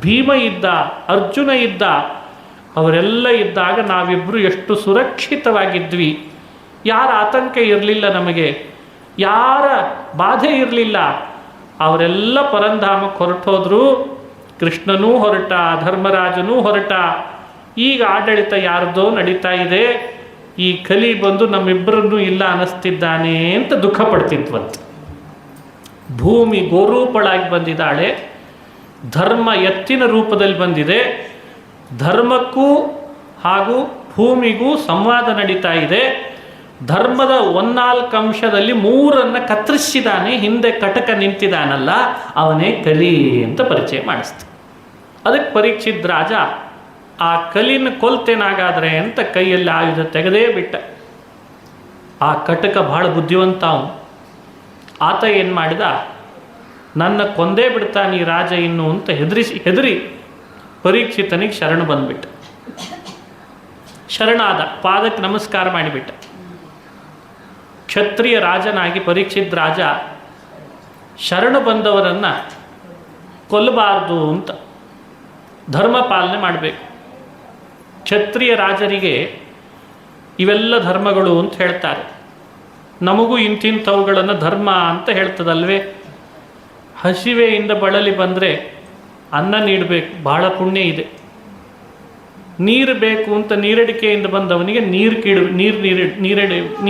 Speaker 1: ಭೀಮ ಇದ್ದ, ಅರ್ಜುನ ಇದ್ದ, ಅವರೆಲ್ಲ ಇದ್ದಾಗ ನಾವಿಬ್ಬರು ಎಷ್ಟು ಸುರಕ್ಷಿತವಾಗಿದ್ವಿ, ಯಾರ ಆತಂಕ ಇರಲಿಲ್ಲ ನಮಗೆ. ಯಾರ ಬಾಧೆ ಇರಲಿಲ್ಲ. ಅವರೆಲ್ಲ ಪರಂಧಾಮಕ್ಕೆ ಹೊರಟೋದ್ರು. ಕೃಷ್ಣನೂ ಹೊರಟ, ಧರ್ಮರಾಜನೂ ಹೊರಟ. ಈಗ ಆಡಳಿತ ಯಾರ್ದೋ ನಡೀತಾ ಇದೆ. ಈ ಕಲಿ ಬಂದು ನಮ್ಮಿಬ್ಬರನ್ನೂ ಇಲ್ಲ ಅನ್ನಿಸ್ತಿದ್ದಾನೆ ಅಂತ ದುಃಖ ಪಡ್ತಿದ್ವಂತೆ. ಭೂಮಿ ಗೋರೂಪಳಾಗಿ ಬಂದಿದ್ದಾಳೆ, ಧರ್ಮ ಎತ್ತಿನ ರೂಪದಲ್ಲಿ ಬಂದಿದೆ. ಧರ್ಮಕ್ಕೂ ಹಾಗೂ ಭೂಮಿಗೂ ಸಂವಾದ ನಡೀತಾ ಇದೆ. ಧರ್ಮದ 14 ಅಂಶದಲ್ಲಿ 3 ಕತ್ತರಿಸಿದಾನೆ. ಹಿಂದೆ ಕಟಕ ನಿಂತಿದ್ದಾನಲ್ಲ, ಅವನೇ ಕಲಿ ಅಂತ ಪರಿಚಯ ಮಾಡಿಸ್ತ. ಅದಕ್ಕೆ ಪರೀಕ್ಷಿತ್ ರಾಜ ಆ ಕಲಿನ ಕೊಲ್ತೇನಾಗಾದ್ರೆ ಅಂತ ಕೈಯಲ್ಲಿ ಆಯುಧ ತೆಗೆದೇ ಬಿಟ್ಟ. ಆ ಕಟಕ ಬಹಳ ಬುದ್ಧಿವಂತ ಅವನು. ಆತ ಏನು ಮಾಡಿದ, ನನ್ನ ಕೊಂದೇ ಬಿಡ್ತಾನೆ ಈ ರಾಜ ಇನ್ನು ಅಂತ ಹೆದರಿ ಪರೀಕ್ಷಿತನಿಗೆ ಶರಣು ಬಂದ್ಬಿಟ್ಟ. ಶರಣಾದ, ಪಾದಕ್ಕೆ ನಮಸ್ಕಾರ ಮಾಡಿಬಿಟ್ಟ. ಕ್ಷತ್ರಿಯ ರಾಜನಾಗಿ ಪರೀಕ್ಷಿತ್ ರಾಜ ಶರಣು ಬಂದವರನ್ನು ಕೊಲ್ಲಬಾರ್ದು ಅಂತ ಧರ್ಮ ಪಾಲನೆ ಮಾಡಬೇಕು. ಕ್ಷತ್ರಿಯ ರಾಜರಿಗೆ ಇವೆಲ್ಲ ಧರ್ಮಗಳು ಅಂತ ಹೇಳ್ತಾರೆ. ನಮಗೂ ಇಂತಿಂಥವುಗಳನ್ನು ಧರ್ಮ ಅಂತ ಹೇಳ್ತದಲ್ವೇ. ಹಸಿವೆಯಿಂದ ಬಳಲಿ ಬಂದರೆ ಅನ್ನ ನೀಡಬೇಕು, ಬಹಳ ಪುಣ್ಯ ಇದೆ. ನೀರು ಬೇಕು ಅಂತ ನೀರಡಿಕೆಯಿಂದ ಬಂದವನಿಗೆ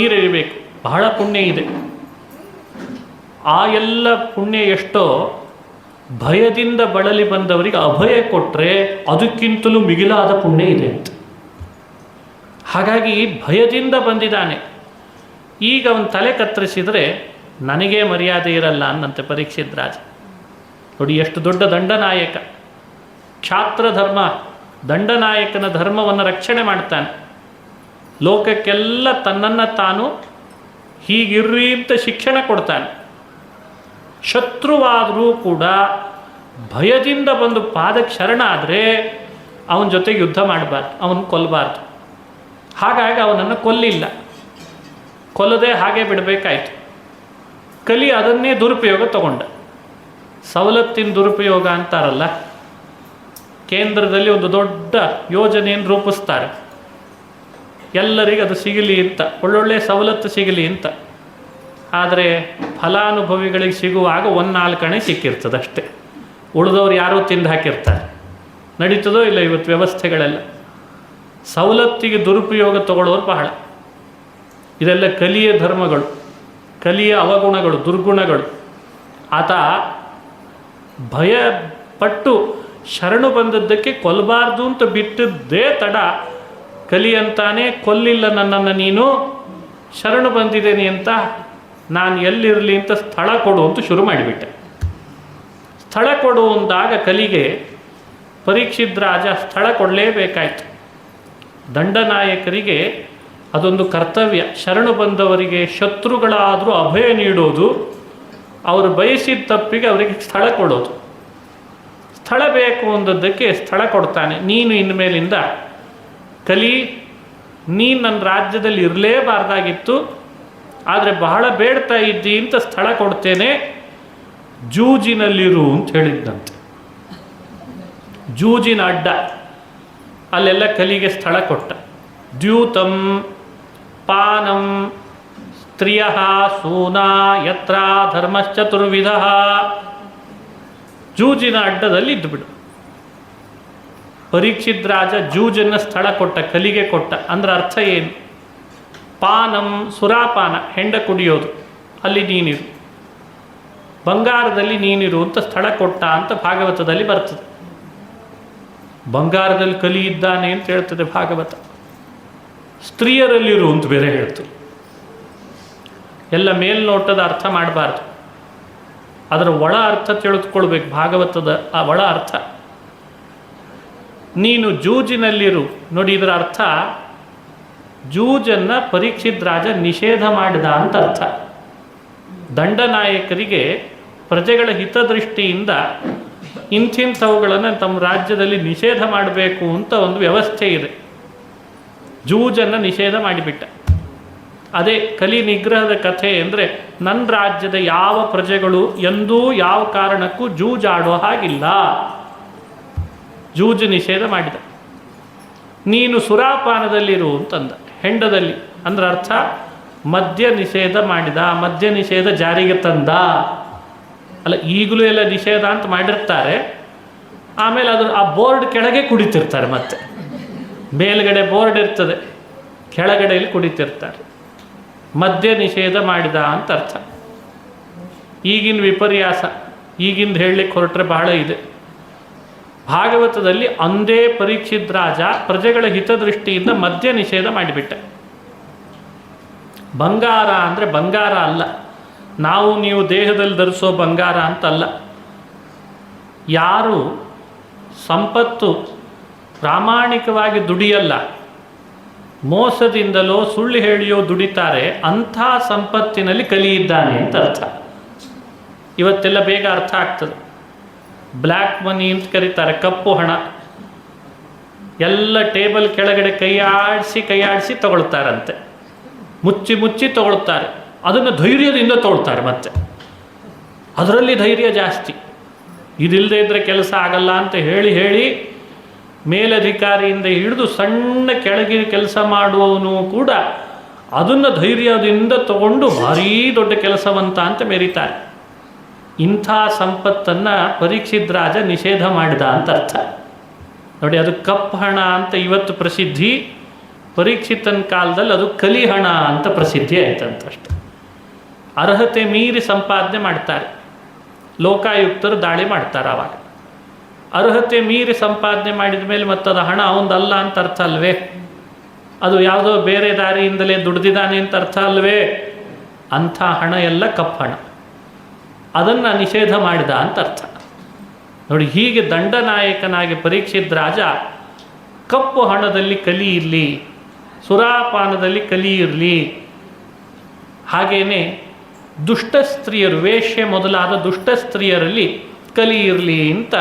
Speaker 1: ನೀರಿಡಬೇಕು, ಬಹಳ ಪುಣ್ಯ ಇದೆ. ಆ ಎಲ್ಲ ಪುಣ್ಯ ಎಷ್ಟೋ ಭಯದಿಂದ ಬಳಲಿ ಬಂದವರಿಗೆ ಅಭಯ ಕೊಟ್ಟರೆ ಅದಕ್ಕಿಂತಲೂ ಮಿಗಿಲಾದ ಪುಣ್ಯ ಇದೆ ಅಂತ. ಹಾಗಾಗಿ ಭಯದಿಂದ ಬಂದಿದ್ದಾನೆ. ಈಗ ಅವನು ತಲೆ ಕತ್ತರಿಸಿದರೆ ನನಗೇ ಮರ್ಯಾದೆ ಇರಲ್ಲ ಅನ್ನಂತೆ ಪರೀಕ್ಷಿತ್ ರಾಜ. ನೋಡಿ ಎಷ್ಟು ದೊಡ್ಡ ದಂಡನಾಯಕ. ಕ್ಷಾತ್ರ ಧರ್ಮ, ದಂಡನಾಯಕನ ಧರ್ಮವನ್ನು ರಕ್ಷಣೆ ಮಾಡ್ತಾನೆ. ಲೋಕಕ್ಕೆಲ್ಲ ತನ್ನನ್ನು ತಾನು ಹೀಗಿರ್ರಿ ಅಂತ ಶಿಕ್ಷಣ ಕೊಡ್ತಾನೆ. ಶತ್ರುವಾದರೂ ಕೂಡ ಭಯದಿಂದ ಬಂದು ಪಾದಕ್ಕೆ ಶರಣಾದರೆ ಅವನ ಜೊತೆಗೆ ಯುದ್ಧ ಮಾಡಬಾರ್ದು, ಅವನು ಕೊಲ್ಲಬಾರ್ದು. ಹಾಗಾಗಿ ಅವನನ್ನು ಕೊಲ್ಲಿಲ್ಲ, ಕೊಲ್ಲದೆ ಹಾಗೆ ಬಿಡಬೇಕಾಯ್ತು. ಕಲಿ ಅದನ್ನೇ ದುರುಪಯೋಗ ತಗೊಂಡ. ಸವಲತ್ತಿನ ದುರುಪಯೋಗ ಅಂತಾರಲ್ಲ, ಕೇಂದ್ರದಲ್ಲಿ ಒಂದು ದೊಡ್ಡ ಯೋಜನೆಯನ್ನು ರೂಪಿಸ್ತಾರೆ, ಎಲ್ಲರಿಗೂ ಅದು ಸಿಗಲಿ ಅಂತ, ಒಳ್ಳೊಳ್ಳೆ ಸವಲತ್ತು ಸಿಗಲಿ ಅಂತ. ಆದರೆ ಫಲಾನುಭವಿಗಳಿಗೆ ಸಿಗುವಾಗ 1-4 ಅಣೆ ಸಿಕ್ಕಿರ್ತದೆ ಅಷ್ಟೇ. ಉಳಿದವ್ರು ಯಾರೋ ತಿಂದು ಹಾಕಿರ್ತಾರೆ. ನಡೀತದೋ ಇಲ್ಲ ಇವತ್ತು ವ್ಯವಸ್ಥೆಗಳೆಲ್ಲ. ಸವಲತ್ತಿಗೆ ದುರುಪಯೋಗ ತಗೊಳ್ಳೋರು ಬಹಳ. ಇದೆಲ್ಲ ಕಲಿಯ ಧರ್ಮಗಳು, ಕಲಿಯ ಅವಗುಣಗಳು, ದುರ್ಗುಣಗಳು. ಆತ ಭಯಪಟ್ಟು ಶರಣು ಬಂದದ್ದಕ್ಕೆ ಕೊಲ್ಲಬಾರ್ದು ಅಂತ ಬಿಟ್ಟಿದ್ದೇ ತಡ. ಕಲಿ ಅಂತಾನೆ, ಕೊಲ್ಲಿಲ್ಲ ನನ್ನನ್ನು ನೀನು, ಶರಣು ಬಂದಿದ್ದೇನೆ ಅಂತ, ನಾನು ಎಲ್ಲಿರಲಿ ಅಂತ ಸ್ಥಳ ಕೊಡು ಅಂತ ಶುರು ಮಾಡಿಬಿಟ್ಟೆ. ಸ್ಥಳ ಕೊಡು ಅಂದಾಗ ಕಲಿಗೆ ಪರೀಕ್ಷಿತ್ ರಾಜ ಸ್ಥಳ ಕೊಡಲೇಬೇಕಾಯ್ತು. ದಂಡನಾಯಕರಿಗೆ ಅದೊಂದು ಕರ್ತವ್ಯ. ಶರಣು ಬಂದವರಿಗೆ ಶತ್ರುಗಳಾದರೂ ಅಭಯ ನೀಡೋದು, ಅವರು ಬಯಸಿದ ತಪ್ಪಿಗೆ ಅವರಿಗೆ ಸ್ಥಳ ಕೊಡೋದು. ಸ್ಥಳ ಬೇಕು ಅಂದದ್ದಕ್ಕೆ ಸ್ಥಳ ಕೊಡ್ತಾನೆ. ನೀನು ಇನ್ಮೇಲಿಂದ ಕಲಿ, ನೀನು ನನ್ನ ರಾಜ್ಯದಲ್ಲಿ ಇರಲೇಬಾರ್ದಾಗಿತ್ತು, ಆದರೆ ಬಹಳ ಬೇಡ್ತಾ ಇದ್ದಿ ಅಂತ ಸ್ಥಳ ಕೊಡ್ತೇನೆ, ಜೂಜಿನಲ್ಲಿರು ಅಂತ ಹೇಳಿದ್ದಂತೆ. ಜೂಜಿನ ಅಡ್ಡ, ಅಲ್ಲೆಲ್ಲ ಕಲಿಗೆ ಸ್ಥಳ ಕೊಟ್ಟ. ದ್ಯೂತಂ ಪಾನಂ ಸ್ತ್ರೀಯ ಸೂನಾ ಯತ್ರ ಧರ್ಮಶ್ಚತುರ್ವಿಧ. ಜೂಜಿನ ಅಡ್ಡದಲ್ಲಿ ಇದ್ದುಬಿಡು. ಪರೀಕ್ಷಿತ್ ರಾಜ ಜೂಜನ್ನು ಸ್ಥಳ ಕೊಟ್ಟ, ಕಲಿಗೆ ಕೊಟ್ಟ. ಅಂದ್ರೆ ಅರ್ಥ ಏನು? ಪಾನಂ, ಸುರಾಪಾನ, ಹೆಂಡ ಕುಡಿಯೋದು, ಅಲ್ಲಿ ನೀನಿರು. ಬಂಗಾರದಲ್ಲಿ ನೀನಿರು ಅಂತ ಸ್ಥಳ ಕೊಟ್ಟ ಅಂತ ಭಾಗವತದಲ್ಲಿ ಬರ್ತದೆ. ಬಂಗಾರದಲ್ಲಿ ಕಲಿ ಇದ್ದಾನೆ ಅಂತ ಹೇಳ್ತದೆ ಭಾಗವತ. ಸ್ತ್ರೀಯರಲ್ಲಿರು ಅಂತ ಬೇರೆ ಹೇಳ್ತು. ಎಲ್ಲ ಮೇಲ್ನೋಟದ ಅರ್ಥ ಮಾಡಬಾರ್ದು, ಅದರ ಒಳ ಅರ್ಥ ತಿಳಿದುಕೊಳ್ಬೇಕು. ಭಾಗವತದ ಆ ಒಳ ಅರ್ಥ. ನೀನು ಜೂಜಿನಲ್ಲಿರು. ನೋಡಿ, ಇದರ ಅರ್ಥ ಜೂಜನ್ನು ಪರೀಕ್ಷಿತ್ ರಾಜ ನಿಷೇಧ ಮಾಡಿದ ಅಂತ ಅರ್ಥ. ದಂಡನಾಯಕರಿಗೆ ಪ್ರಜೆಗಳ ಹಿತದೃಷ್ಟಿಯಿಂದ ಇಂಥಿಂಥವುಗಳನ್ನು ತಮ್ಮ ರಾಜ್ಯದಲ್ಲಿ ನಿಷೇಧ ಮಾಡಬೇಕು ಅಂತ ಒಂದು ವ್ಯವಸ್ಥೆ ಇದೆ. ಜೂಜನ್ನು ನಿಷೇಧ ಮಾಡಿಬಿಟ್ಟ. ಅದೇ ಕಲಿ ನಿಗ್ರಹದ ಕಥೆ. ಅಂದರೆ ನನ್ನ ರಾಜ್ಯದ ಯಾವ ಪ್ರಜೆಗಳು ಎಂದೂ ಯಾವ ಕಾರಣಕ್ಕೂ ಜೂಜಾಡೋ ಹಾಗಿಲ್ಲ, ಜೂಜು ನಿಷೇಧ ಮಾಡಿದ. ನೀನು ಸುರಾಪಾನದಲ್ಲಿರು ಅಂತಂದ, ಹೆಂಡದಲ್ಲಿ. ಅಂದ್ರೆ ಅರ್ಥ ಮದ್ಯ ನಿಷೇಧ ಮಾಡಿದ, ಮದ್ಯ ನಿಷೇಧ ಜಾರಿಗೆ ತಂದ. ಅಲ್ಲ, ಈಗಲೂ ಎಲ್ಲ ನಿಷೇಧ ಅಂತ ಮಾಡಿರ್ತಾರೆ, ಆಮೇಲೆ ಅದು ಆ ಬೋರ್ಡ್ ಕೆಳಗೆ ಕುಡಿತಿರ್ತಾರೆ. ಮತ್ತೆ ಮೇಲ್ಗಡೆ ಬೋರ್ಡ್ ಇರ್ತದೆ, ಕೆಳಗಡೆಯಲ್ಲಿ ಕುಡಿತಿರ್ತಾರೆ. ಮದ್ಯ ನಿಷೇಧ ಮಾಡಿದ ಅಂತ ಅರ್ಥ. ಈಗಿನ ವಿಪರ್ಯಾಸ, ಈಗಿಂದ ಹೇಳಲಿಕ್ಕೆ ಹೊರಟ್ರೆ ಬಹಳ ಇದೆ. ಭಾಗವತದಲ್ಲಿ ಅಂದೇ ಪರೀಕ್ಷಿತ್ ರಾಜ ಪ್ರಜೆಗಳ ಹಿತದೃಷ್ಟಿಯಿಂದ ಮದ್ಯ ನಿಷೇಧ ಮಾಡಿಬಿಟ್ಟ. ಬಂಗಾರ ಅಂದರೆ ಬಂಗಾರ ಅಲ್ಲ, ನಾವು ನೀವು ದೇಹದಲ್ಲಿ ಧರಿಸೋ ಬಂಗಾರ ಅಂತಲ್ಲ. ಯಾರು ಸಂಪತ್ತು ಪ್ರಾಮಾಣಿಕವಾಗಿ ದುಡಿಯಲ್ಲ, ಮೋಸದಿಂದಲೋ ಸುಳ್ಳು ಹೇಳಿಯೋ ದುಡಿತಾರೆ, ಅಂಥ ಸಂಪತ್ತಿನಲ್ಲಿ ಕಲಿ ಇದ್ದಾನೆ ಅಂತ ಅರ್ಥ. ಇವತ್ತೆಲ್ಲ ಬೇಗ ಅರ್ಥ ಆಗ್ತದೆ. ಬ್ಲ್ಯಾಕ್ ಮನಿ ಅಂತ ಕರೀತಾರೆ, ಕಪ್ಪು ಹಣ. ಎಲ್ಲ ಟೇಬಲ್ ಕೆಳಗಡೆ ಕೈಯಾಡಿಸಿ ತಗೊಳ್ತಾರಂತೆ, ಮುಚ್ಚಿ ಮುಚ್ಚಿ ತಗೊಳ್ತಾರೆ. ಅದನ್ನು ಧೈರ್ಯದಿಂದ ತಗೊಳ್ತಾರೆ. ಮತ್ತೆ ಅದರಲ್ಲಿ ಧೈರ್ಯ ಜಾಸ್ತಿ. ಇದಿಲ್ಲದೆ ಇದ್ದರೆ ಕೆಲಸ ಆಗಲ್ಲ ಅಂತ ಹೇಳಿ ಮೇಲಧಿಕಾರಿಯಿಂದ ಹಿಡಿದು ಸಣ್ಣ ಕೆಳಗಿನ ಕೆಲಸ ಮಾಡುವವನು ಕೂಡ ಅದನ್ನು ಧೈರ್ಯದಿಂದ ತಗೊಂಡು ಭಾರೀ ದೊಡ್ಡ ಕೆಲಸವಂತ ಅಂತ ಮೆರೀತಾರೆ. ಇಂಥ ಸಂಪತ್ತನ್ನು ಪರೀಕ್ಷಿತ್ ರಾಜ ನಿಷೇಧ ಮಾಡಿದ ಅಂತ ಅರ್ಥ. ನೋಡಿ, ಅದು ಕಪ್ಪು ಹಣ ಅಂತ ಇವತ್ತು ಪ್ರಸಿದ್ಧಿ, ಪರೀಕ್ಷಿತನ ಕಾಲದಲ್ಲಿ ಅದು ಕಲಿ ಹಣ ಅಂತ ಪ್ರಸಿದ್ಧಿ ಆಯ್ತಂತಷ್ಟೆ. ಅರ್ಹತೆ ಮೀರಿ ಸಂಪಾದನೆ ಮಾಡ್ತಾರೆ, ಲೋಕಾಯುಕ್ತರು ದಾಳಿ ಮಾಡ್ತಾರೆ. ಆವಾಗ ಅರ್ಹತೆ ಮೀರಿ ಸಂಪಾದನೆ ಮಾಡಿದ ಮೇಲೆ ಮತ್ತದು ಹಣ ಅವಂದಲ್ಲ ಅಂತ ಅರ್ಥ ಅಲ್ವೇ? ಅದು ಯಾವುದೋ ಬೇರೆ ದಾರಿಯಿಂದಲೇ ದುಡ್ದಿದ್ದಾನೆ ಅಂತ ಅರ್ಥ ಅಲ್ವೇ? ಅಂಥ ಹಣ ಎಲ್ಲ ಕಪ್ಪು ಹಣ, ಅದನ್ನು ನಿಷೇಧ ಮಾಡಿದ ಅಂತ ಅರ್ಥ. ನೋಡಿ, ಹೀಗೆ ದಂಡನಾಯಕನಾಗಿ ಪರೀಕ್ಷಿತ್ ರಾಜ ಕಪ್ಪು ಹಣದಲ್ಲಿ ಕಲಿ ಇರಲಿ, ಸುರಾಪಾನದಲ್ಲಿ ಕಲಿ ಇರಲಿ, ಹಾಗೇನೆ ದುಷ್ಟ ಸ್ತ್ರೀಯರು, ವೇಶ್ಯೆ ಮೊದಲಾದ ದುಷ್ಟ ಸ್ತ್ರೀಯರಲ್ಲಿ ಕಲಿ ಇರಲಿ ಅಂತ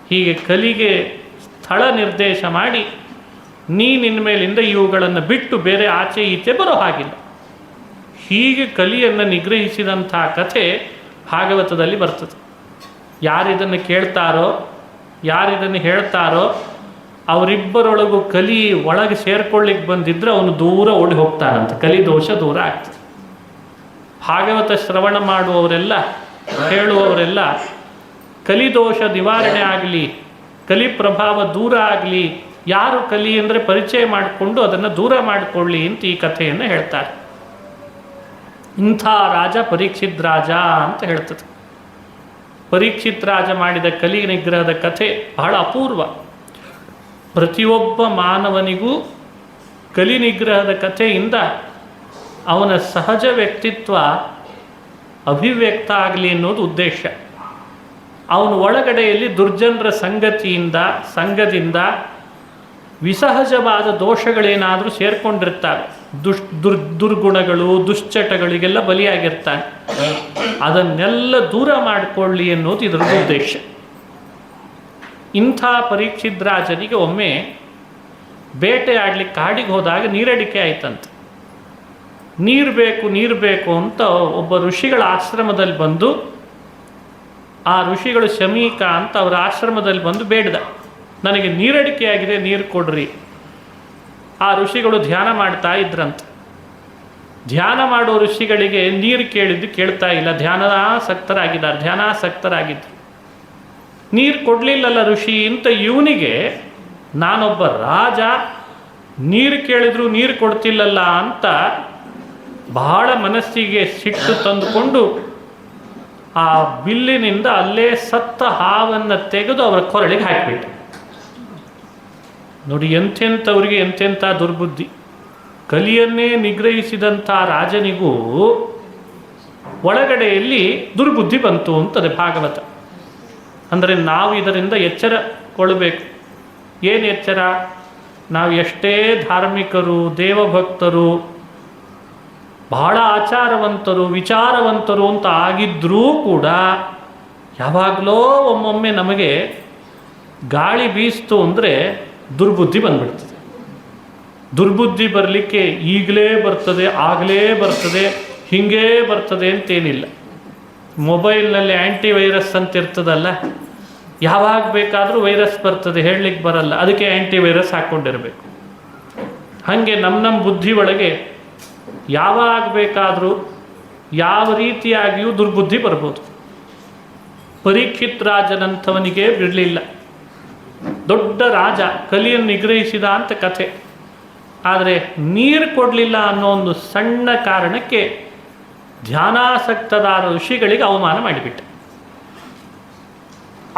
Speaker 1: ಹೀಗೆ ಕಲಿಗೆ ಸ್ಥಳ ನಿರ್ದೇಶ ಮಾಡಿ, ನಿನ್ನ ಮೇಲಿಂದ ಇವುಗಳನ್ನು ಬಿಟ್ಟು ಬೇರೆ ಆಚೆ ಈಚೆ ಬರೋ ಹಾಗಿಲ್ಲ. ಹೀಗೆ ಕಲಿಯನ್ನು ನಿಗ್ರಹಿಸಿದಂಥ ಕಥೆ ಭಾಗವತದಲ್ಲಿ ಬರ್ತದೆ. ಯಾರಿದನ್ನು ಕೇಳ್ತಾರೋ, ಯಾರಿದನ್ನು ಹೇಳ್ತಾರೋ, ಅವರಿಬ್ಬರೊಳಗೂ ಕಲಿ ಒಳಗೆ ಸೇರ್ಕೊಳ್ಳಿಕ್ಕೆ ಬಂದಿದ್ದರೆ ಅವನು ದೂರ ಓಡಿ ಹೋಗ್ತಾನಂತ, ಕಲಿ ದೋಷ ದೂರ ಆಗ್ತದೆ. ಭಾಗವತ ಶ್ರವಣ ಮಾಡುವವರೆಲ್ಲ, ಹೇಳುವವರೆಲ್ಲ ಕಲಿದೋಷ ನಿವಾರಣೆ ಆಗಲಿ, ಕಲಿ ಪ್ರಭಾವ ದೂರ ಆಗಲಿ, ಯಾರು ಕಲಿ ಅಂದರೆ ಪರಿಚಯ ಮಾಡಿಕೊಂಡು ಅದನ್ನು ದೂರ ಮಾಡಿಕೊಳ್ಳಿ ಅಂತ ಈ ಕಥೆಯನ್ನು ಹೇಳ್ತಾರೆ. ಇಂಥ ರಾಜ ಪರೀಕ್ಷಿತ್ ರಾಜ ಅಂತ ಹೇಳ್ತದೆ. ಪರೀಕ್ಷಿತ್ ರಾಜ ಮಾಡಿದ ಕಲಿ ನಿಗ್ರಹದ ಕಥೆ ಬಹಳ ಅಪೂರ್ವ. ಪ್ರತಿಯೊಬ್ಬ ಮಾನವನಿಗೂ ಕಲಿ ನಿಗ್ರಹದ ಕಥೆಯಿಂದ ಅವನ ಸಹಜ ವ್ಯಕ್ತಿತ್ವ ಅಭಿವ್ಯಕ್ತ ಆಗಲಿ ಅನ್ನೋದು ಉದ್ದೇಶ. ಅವನ ಒಳಗಡೆಯಲ್ಲಿ ದುರ್ಜನರ ಸಂಘದಿಂದ ವಿಸಹಜವಾದ ದೋಷಗಳೇನಾದರೂ ಸೇರ್ಕೊಂಡಿರ್ತಾರೆ, ದುರ್ಗುಣಗಳು, ದುಶ್ಚಟಗಳಿಗೆಲ್ಲ ಬಲಿಯಾಗಿರ್ತಾನೆ. ಅದನ್ನೆಲ್ಲ ದೂರ ಮಾಡಿಕೊಳ್ಳಿ ಅನ್ನೋದು ಇದರ ಉದ್ದೇಶ. ಇಂಥ ಪರೀಕ್ಷಿತ್ ರಾಜನಿಗೆ ಒಮ್ಮೆ ಬೇಟೆ ಆಡ್ಲಿಕ್ಕೆ ಕಾಡಿಗೆ ಹೋದಾಗ ನೀರಡಿಕೆ ಆಯ್ತಂತೆ. ನೀರು ಬೇಕು ಅಂತ ಒಬ್ಬ ಋಷಿಗಳ ಆಶ್ರಮದಲ್ಲಿ ಬಂದು, ಆ ಋಷಿಗಳು ಶಮೀಕ ಅಂತ ಅವರ ಆಶ್ರಮದಲ್ಲಿ ಬಂದು ಬೇಡ್ದ, ನನಗೆ ನೀರಡಿಕೆ ಆಗಿದೆ, ನೀರು ಕೊಡ್ರಿ. ಆ ಋಷಿಗಳು ಧ್ಯಾನ ಮಾಡ್ತಾ ಇದ್ರಂತೆ. ಧ್ಯಾನ ಮಾಡೋ ಋಷಿಗಳಿಗೆ ನೀರು ಕೇಳಿದ್ದು ಕೇಳ್ತಾ ಇಲ್ಲ, ಧ್ಯಾನಾಸಕ್ತರಾಗಿದ್ದರು. ನೀರು ಕೊಡಲಿಲ್ಲಲ್ಲ ಋಷಿ ಅಂತ ಇವನಿಗೆ, ನಾನೊಬ್ಬ ರಾಜ, ನೀರು ಕೇಳಿದ್ರು ನೀರು ಕೊಡ್ತಿಲ್ಲಲ್ಲ ಅಂತ ಬಹಳ ಮನಸ್ಸಿಗೆ ಸಿಟ್ಟು ತಂದುಕೊಂಡು ಆ ಬಿಲ್ಲಿನಿಂದ ಅಲ್ಲೇ ಸತ್ತ ಹಾವನ್ನು ತೆಗೆದು ಅವರ ಕೊರಳಿಗೆ ಹಾಕಿಬಿಟ್ಟ. ನೋಡಿ, ಎಂತೆಂಥವ್ರಿಗೆ ಎಂತೆಂಥ ದುರ್ಬುದ್ಧಿ. ಕಲಿಯನ್ನೇ ನಿಗ್ರಹಿಸಿದಂಥ ರಾಜನಿಗೂ ಒಳಗಡೆಯಲ್ಲಿ ದುರ್ಬುದ್ಧಿ ಬಂತು ಅಂತದೆ ಭಾಗವತ. ಅಂದರೆ ನಾವು ಇದರಿಂದ ಎಚ್ಚರಗೊಳ್ಳಬೇಕು. ಏನು ಎಚ್ಚರ? ನಾವು ಎಷ್ಟೇ ಧಾರ್ಮಿಕರು, ದೇವಭಕ್ತರು, ಬಹಳ ಆಚಾರವಂತರು, ವಿಚಾರವಂತರು ಅಂತ ಆಗಿದ್ರೂ ಕೂಡ ಯಾವಾಗಲೋ ಒಮ್ಮೊಮ್ಮೆ ನಮಗೆ ಗಾಳಿ ಬೀಸ್ತು ಅಂದರೆ ದುರ್ಬುದ್ಧಿ ಬಂದ್ಬಿಡ್ತದೆ. ದುರ್ಬುದ್ಧಿ ಬರಲಿಕ್ಕೆ ಈಗಲೇ ಬರ್ತದೆ, ಆಗಲೇ ಬರ್ತದೆ, ಹೀಗೇ ಬರ್ತದೆ ಅಂತೇನಿಲ್ಲ. ಮೊಬೈಲ್ನಲ್ಲಿ ಆ್ಯಂಟಿವೈರಸ್ ಅಂತ ಇರ್ತದಲ್ಲ, ಯಾವಾಗ ಬೇಕಾದರೂ ವೈರಸ್ ಬರ್ತದೆ, ಹೇಳಲಿಕ್ಕೆ ಬರಲ್ಲ, ಅದಕ್ಕೆ ಆ್ಯಂಟಿವೈರಸ್ ಹಾಕ್ಕೊಂಡಿರಬೇಕು. ಹಾಗೆ ನಮ್ಮ ಬುದ್ಧಿ ಒಳಗೆ ಯಾವಾಗ ಬೇಕಾದರೂ ಯಾವ ರೀತಿಯಾಗಿಯೂ ದುರ್ಬುದ್ಧಿ ಬರ್ಬೋದು. ಪರೀಕ್ಷಿತ್ ರಾಜನಂಥವನಿಗೆ ಬಿಡಲಿಲ್ಲ. ದೊಡ್ಡ ರಾಜ, ಕಲಿಯನ್ನು ನಿಗ್ರಹಿಸಿದ ಅಂತ ಕಥೆ. ಆದರೆ ನೀರು ಕೊಡಲಿಲ್ಲ ಅನ್ನೋ ಒಂದು ಸಣ್ಣ ಕಾರಣಕ್ಕೆ ಧ್ಯಾನಾಸಕ್ತದಾದ ಋಷಿಗಳಿಗೆ ಅವಮಾನ ಮಾಡಿಬಿಟ್ಟ.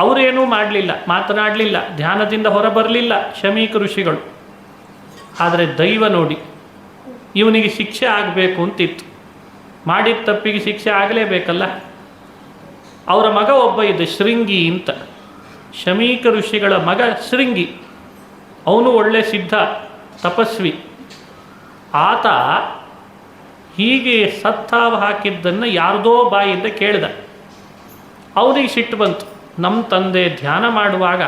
Speaker 1: ಅವರೇನೂ ಮಾಡಲಿಲ್ಲ, ಮಾತನಾಡಲಿಲ್ಲ, ಧ್ಯಾನದಿಂದ ಹೊರಬರಲಿಲ್ಲ ಶಮೀಕ ಋಷಿಗಳು. ಆದರೆ ದೈವ ನೋಡಿ, ಇವನಿಗೆ ಶಿಕ್ಷೆ ಆಗಬೇಕು ಅಂತಿತ್ತು. ಮಾಡಿದ ತಪ್ಪಿಗೆ ಶಿಕ್ಷೆ ಆಗಲೇಬೇಕಲ್ಲ. ಅವರ ಮಗ ಒಬ್ಬ ಇದ್ದ, ಶೃಂಗಿ ಅಂತ. ಶಮೀಕ ಋಷಿಗಳ ಮಗ ಶೃಂಗಿ, ಅವನು ಒಳ್ಳೆ ಸಿದ್ಧ ತಪಸ್ವಿ. ಆತ ಹೀಗೆ ಸತ್ತಾವ ಹಾಕಿದ್ದನ್ನು ಯಾರ್ದೋ ಬಾಯಿಂದ ಕೇಳಿದ. ಅವನಿಗೆ ಸಿಟ್ಟು ಬಂತು. ನಮ್ಮ ತಂದೆ ಧ್ಯಾನ ಮಾಡುವಾಗ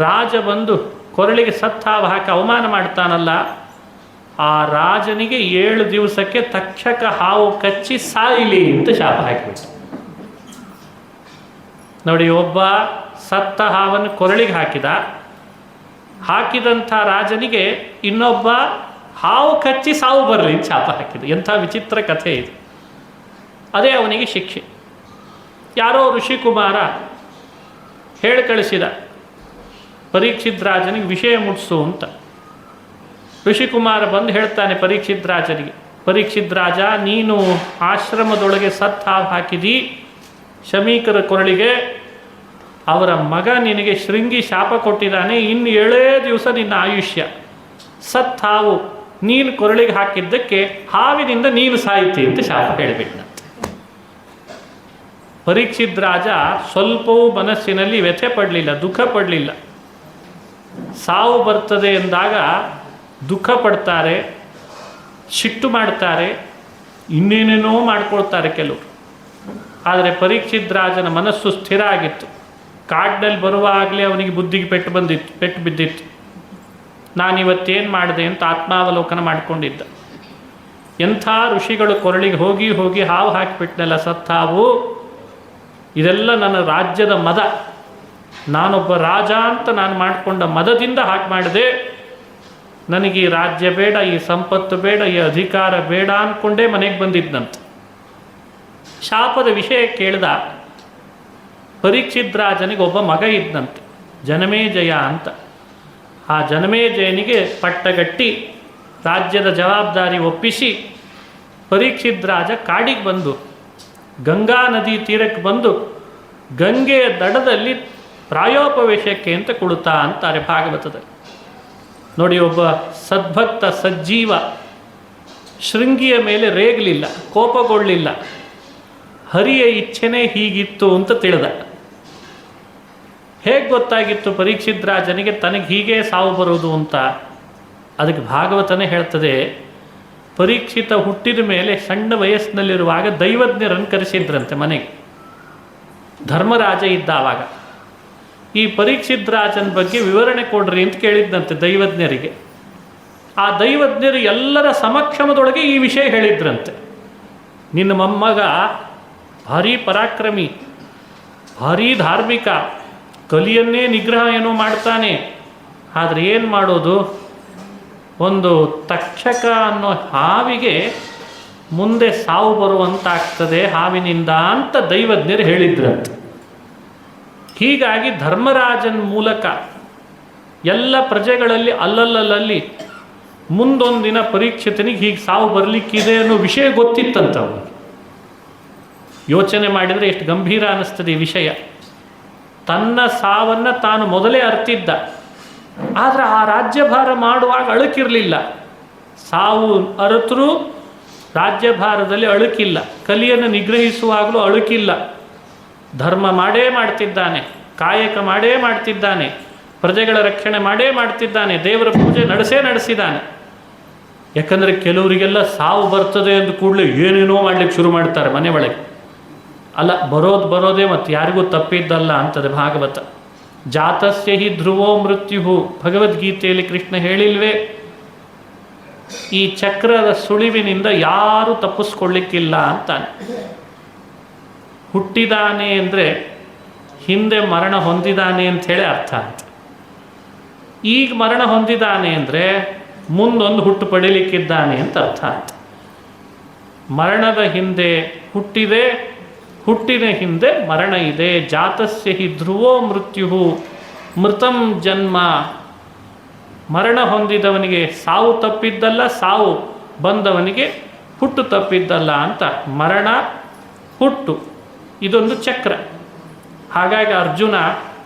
Speaker 1: ರಾಜ ಬಂದು ಕೊರಳಿಗೆ ಸತ್ತಾವ ಹಾಕಿ ಅವಮಾನ ಮಾಡ್ತಾನಲ್ಲ, ಆ ರಾಜನಿಗೆ 7 ದಿವಸಕ್ಕೆ ತಕ್ಷಕ ಹಾವು ಕಚ್ಚಿ ಸಾಯಿಲಿ ಅಂತ ಶಾಪ ಹಾಕಿಬಿಟ್ಟು. ನೋಡಿ, ಒಬ್ಬ ಸತ್ತ ಹಾವನ್ನು ಕೊರಳಿಗೆ ಹಾಕಿದಂಥ ರಾಜನಿಗೆ ಇನ್ನೊಬ್ಬ ಹಾವು ಕಚ್ಚಿ ಸಾವು ಬರಲಿ ಅಂತ ಶಾಪ ಹಾಕಿದ. ಎಂಥ ವಿಚಿತ್ರ ಕಥೆ ಇದು. ಅದೇ ಅವನಿಗೆ ಶಿಕ್ಷೆ. ಯಾರೋ ಋಷಿಕುಮಾರ ಹೇಳಿ ಕಳಿಸಿದ, ಪರೀಕ್ಷಿತ್ ರಾಜನಿಗೆ ವಿಷಯ ಮುಟ್ಸು ಅಂತ. ಋಷಿಕುಮಾರ ಬಂದು ಹೇಳ್ತಾನೆ ಪರೀಕ್ಷಿತ್ ರಾಜನಿಗೆ, ಪರೀಕ್ಷಿತ್ ರಾಜ, ನೀನು ಆಶ್ರಮದೊಳಗೆ ಸತ್ತ ಹಾವು ಹಾಕಿದಿ ಶಮೀಕರ ಕೊರಳಿಗೆ. ಅವರ ಮಗ ನಿನಗೆ ಶೃಂಗಿ ಶಾಪ ಕೊಟ್ಟಿದ್ದಾನೆ, ಇನ್ನು 7 ದಿವಸ ನಿನ್ನ ಆಯುಷ್ಯ. ಸತ್ತ ಹಾವು ನೀನು ಕೊರಳಿಗೆ ಹಾಕಿದ್ದಕ್ಕೆ ಹಾವಿನಿಂದ ನೀನು ಸಾಯಿತಿ ಅಂತ ಶಾಪ ಹೇಳಿಬಿಟ್ಟಂತೆ. ಪರೀಕ್ಷಿತ್ ರಾಜ ಸ್ವಲ್ಪವೂ ಮನಸ್ಸಿನಲ್ಲಿ ವ್ಯಥೆ ಪಡಲಿಲ್ಲ, ದುಃಖ ಪಡಲಿಲ್ಲ. ಸಾವು ಬರ್ತದೆ ಎಂದಾಗ ದುಃಖ ಪಡ್ತಾರೆ, ಸಿಟ್ಟು ಮಾಡ್ತಾರೆ, ಇನ್ನೇನೇನೋ ಮಾಡ್ಕೊಳ್ತಾರೆ ಕೆಲವರು. ಆದರೆ ಪರೀಕ್ಷಿತ್ ರಾಜನ ಮನಸ್ಸು ಸ್ಥಿರ ಆಗಿತ್ತು. ಕಾಡಿನಲ್ಲಿ ಬರುವಾಗಲೇ ಅವನಿಗೆ ಬುದ್ಧಿಗೆ ಪೆಟ್ಟು ಬಿದ್ದಿತ್ತು. ನಾನಿವತ್ತೇನು ಮಾಡಿದೆ ಅಂತ ಆತ್ಮಾವಲೋಕನ ಮಾಡಿಕೊಂಡಿದ್ದ. ಎಂಥ ಋಷಿಗಳು ಕೊರಳಿಗೆ ಹೋಗಿ ಹೋಗಿ ಹಾವು ಹಾಕಿಬಿಟ್ನಲ್ಲ, ಸತ್ತಾವು. ಇದೆಲ್ಲ ನನ್ನ ರಾಜ್ಯದ ಮದ, ನಾನೊಬ್ಬ ರಾಜ ಅಂತ ನಾನು ಮಾಡಿಕೊಂಡ ಮದದಿಂದ ಹಾಗೆ ಮಾಡಿದೆ. ನನಗೆ ಈ ರಾಜ್ಯ ಬೇಡ, ಈ ಸಂಪತ್ತು ಬೇಡ, ಈ ಅಧಿಕಾರ ಬೇಡ ಅಂದ್ಕೊಂಡೇ ಮನೆಗೆ ಬಂದಿದ್ದಂತೆ. ಶಾಪದ ವಿಷಯ ಕೇಳಿದ. ಪರೀಕ್ಷಿತ್ ರಾಜನಿಗೆ ಒಬ್ಬ ಮಗ ಇದ್ದಂತೆ, ಜನಮೇಜಯ ಅಂತ. ಆ ಜನಮೇಜಯನಿಗೆ ಪಟ್ಟಗಟ್ಟಿ ರಾಜ್ಯದ ಜವಾಬ್ದಾರಿ ಒಪ್ಪಿಸಿ ಪರೀಕ್ಷಿತ್ ರಾಜ ಕಾಡಿಗೆ ಬಂದು ಗಂಗಾ ನದಿ ತೀರಕ್ಕೆ ಬಂದು ಗಂಗೆಯ ದಡದಲ್ಲಿ ಪ್ರಾಯೋಪವೇಶಕ್ಕೆ ಅಂತ ಕುಳಿತಾ ಅಂತಾರೆ ಭಾಗವತದಲ್ಲಿ. ನೋಡಿ, ಒಬ್ಬ ಸದ್ಭಕ್ತ ಸಜ್ಜೀವ ಶೃಂಗಿಯ ಮೇಲೆ ರೇಗಲಿಲ್ಲ, ಕೋಪಗೊಳ್ಳಲಿಲ್ಲ. ಹರಿಯ ಇಚ್ಛೆನೇ ಹೀಗಿತ್ತು ಅಂತ ತಿಳಿದ. ಹೇಗೆ ಗೊತ್ತಾಗಿತ್ತು ಪರೀಕ್ಷಿತ್ ರಾಜನಿಗೆ ತನಗೆ ಹೀಗೆ ಸಾವು ಬರುವುದು ಅಂತ? ಅದಕ್ಕೆ ಭಾಗವತನೇ ಹೇಳ್ತದೆ, ಪರೀಕ್ಷಿತ ಹುಟ್ಟಿದ ಮೇಲೆ ಸಣ್ಣ ವಯಸ್ಸಿನಲ್ಲಿರುವಾಗ ದೈವಜ್ಞರನ್ನು ಕರೆಸಿದ್ರಂತೆ ಮನೆಗೆ. ಧರ್ಮರಾಜ ಇದ್ದ ಆವಾಗ. ಈ ಪರೀಕ್ಷಿತ್ ರಾಜನ ಬಗ್ಗೆ ವಿವರಣೆ ಕೊಡ್ರಿ ಅಂತ ಕೇಳಿದ್ದಂತೆ ದೈವಜ್ಞರಿಗೆ. ಆ ದೈವಜ್ಞರು ಎಲ್ಲರ ಸಮಕ್ಷಮದೊಳಗೆ ಈ ವಿಷಯ ಹೇಳಿದ್ರಂತೆ. ನಿನ್ನ ಮೊಮ್ಮಗ ಭಾರೀ ಪರಾಕ್ರಮಿ, ಭಾರೀ ಧಾರ್ಮಿಕ, ಕಲಿಯನ್ನೇ ನಿಗ್ರಹ ಏನೋ ಮಾಡ್ತಾನೆ. ಆದರೆ ಏನು ಮಾಡೋದು, ಒಂದು ತಕ್ಷಕ ಅನ್ನೋ ಹಾವಿಗೆ ಮುಂದೆ ಸಾವು ಬರುವಂತಾಗ್ತದೆ ಹಾವಿನಿಂದ ಅಂತ ದೈವಜ್ಞರು ಹೇಳಿದ್ರಂತೆ. ಹೀಗಾಗಿ ಧರ್ಮರಾಜನ ಮೂಲಕ ಎಲ್ಲ ಪ್ರಜೆಗಳಲ್ಲಿ ಅಲ್ಲಲ್ಲಲ್ಲಿ ಮುಂದೊಂದಿನ ಪರೀಕ್ಷಿತನಿಗೆ ಹೀಗೆ ಸಾವು ಬರಲಿಕ್ಕಿದೆ ಅನ್ನೋ ವಿಷಯ ಗೊತ್ತಿತ್ತಂತ ಅವನಿಗೆ. ಯೋಚನೆ ಮಾಡಿದರೆ ಎಷ್ಟು ಗಂಭೀರ ಅನ್ನಿಸ್ತದೆ ಈ ವಿಷಯ. ತನ್ನ ಸಾವನ್ನು ತಾನು ಮೊದಲೇ ಅರ್ತಿದ್ದ, ಆದರೆ ಆ ರಾಜ್ಯಭಾರ ಮಾಡುವಾಗ ಅಳುಕಿರಲಿಲ್ಲ. ಸಾವು ಅರತರೂ ರಾಜ್ಯಭಾರದಲ್ಲಿ ಅಳುಕಿಲ್ಲ, ಕಲಿಯನ್ನು ನಿಗ್ರಹಿಸುವಾಗಲೂ ಅಳುಕಿಲ್ಲ. ಧರ್ಮ ಮಾಡೇ ಮಾಡ್ತಿದ್ದಾನೆ, ಕಾಯಕ ಮಾಡೇ ಮಾಡ್ತಿದ್ದಾನೆ, ಪ್ರಜೆಗಳ ರಕ್ಷಣೆ ಮಾಡೇ ಮಾಡ್ತಿದ್ದಾನೆ, ದೇವರ ಪೂಜೆ ನಡೆಸಿದ್ದಾನೆ. ಯಾಕಂದರೆ ಕೆಲವರಿಗೆಲ್ಲ ಸಾವು ಬರ್ತದೆ ಅಂದ ಕೂಡಲೇ ಏನೇನೋ ಮಾಡ್ಲಿಕ್ಕೆ ಶುರು ಮಾಡ್ತಾರೆ ಮನೆ ಒಳಗೆ. ಅಲ್ಲ, ಬರೋದೇ ಮತ್ತು ಯಾರಿಗೂ ತಪ್ಪಿದ್ದಲ್ಲ ಅಂತದೆ ಭಾಗವತ. ಜಾತಸ್ಯ ಹಿ ಧ್ರುವೋ ಮೃತ್ಯು, ಭಗವದ್ಗೀತೆಯಲ್ಲಿ ಕೃಷ್ಣ ಹೇಳಿಲ್ವೇ? ಈ ಚಕ್ರದ ಸುಳಿವಿನಿಂದ ಯಾರೂ ತಪ್ಪಿಸ್ಕೊಳ್ಳಿಕ್ಕಿಲ್ಲ ಅಂತಾನೆ. ಹುಟ್ಟಿದಾನೆ ಅಂದರೆ ಹಿಂದೆ ಮರಣ ಹೊಂದಿದ್ದಾನೆ ಅಂಥೇಳಿ ಅರ್ಥ ಅಂತ. ಈಗ ಮರಣ ಹೊಂದಿದ್ದಾನೆ ಅಂದರೆ ಮುಂದೊಂದು ಹುಟ್ಟು ಪಡೀಲಿಕ್ಕಿದ್ದಾನೆ ಅಂತ ಅರ್ಥ ಆಯ್ತು. ಮರಣದ ಹಿಂದೆ ಹುಟ್ಟಿದೆ, ಹುಟ್ಟಿನ ಹಿಂದೆ ಮರಣ ಇದೆ. ಜಾತಸ್ಯ ಹಿ ಧ್ರುವೋ ಮೃತ್ಯು ಮೃತಂ ಜನ್ಮ. ಮರಣ ಹೊಂದಿದವನಿಗೆ ಸಾವು ತಪ್ಪಿದ್ದಲ್ಲ, ಸಾವು ಬಂದವನಿಗೆ ಹುಟ್ಟು ತಪ್ಪಿದ್ದಲ್ಲ ಅಂತ. ಮರಣ, ಹುಟ್ಟು ಇದೊಂದು ಚಕ್ರ. ಹಾಗಾಗಿ ಅರ್ಜುನ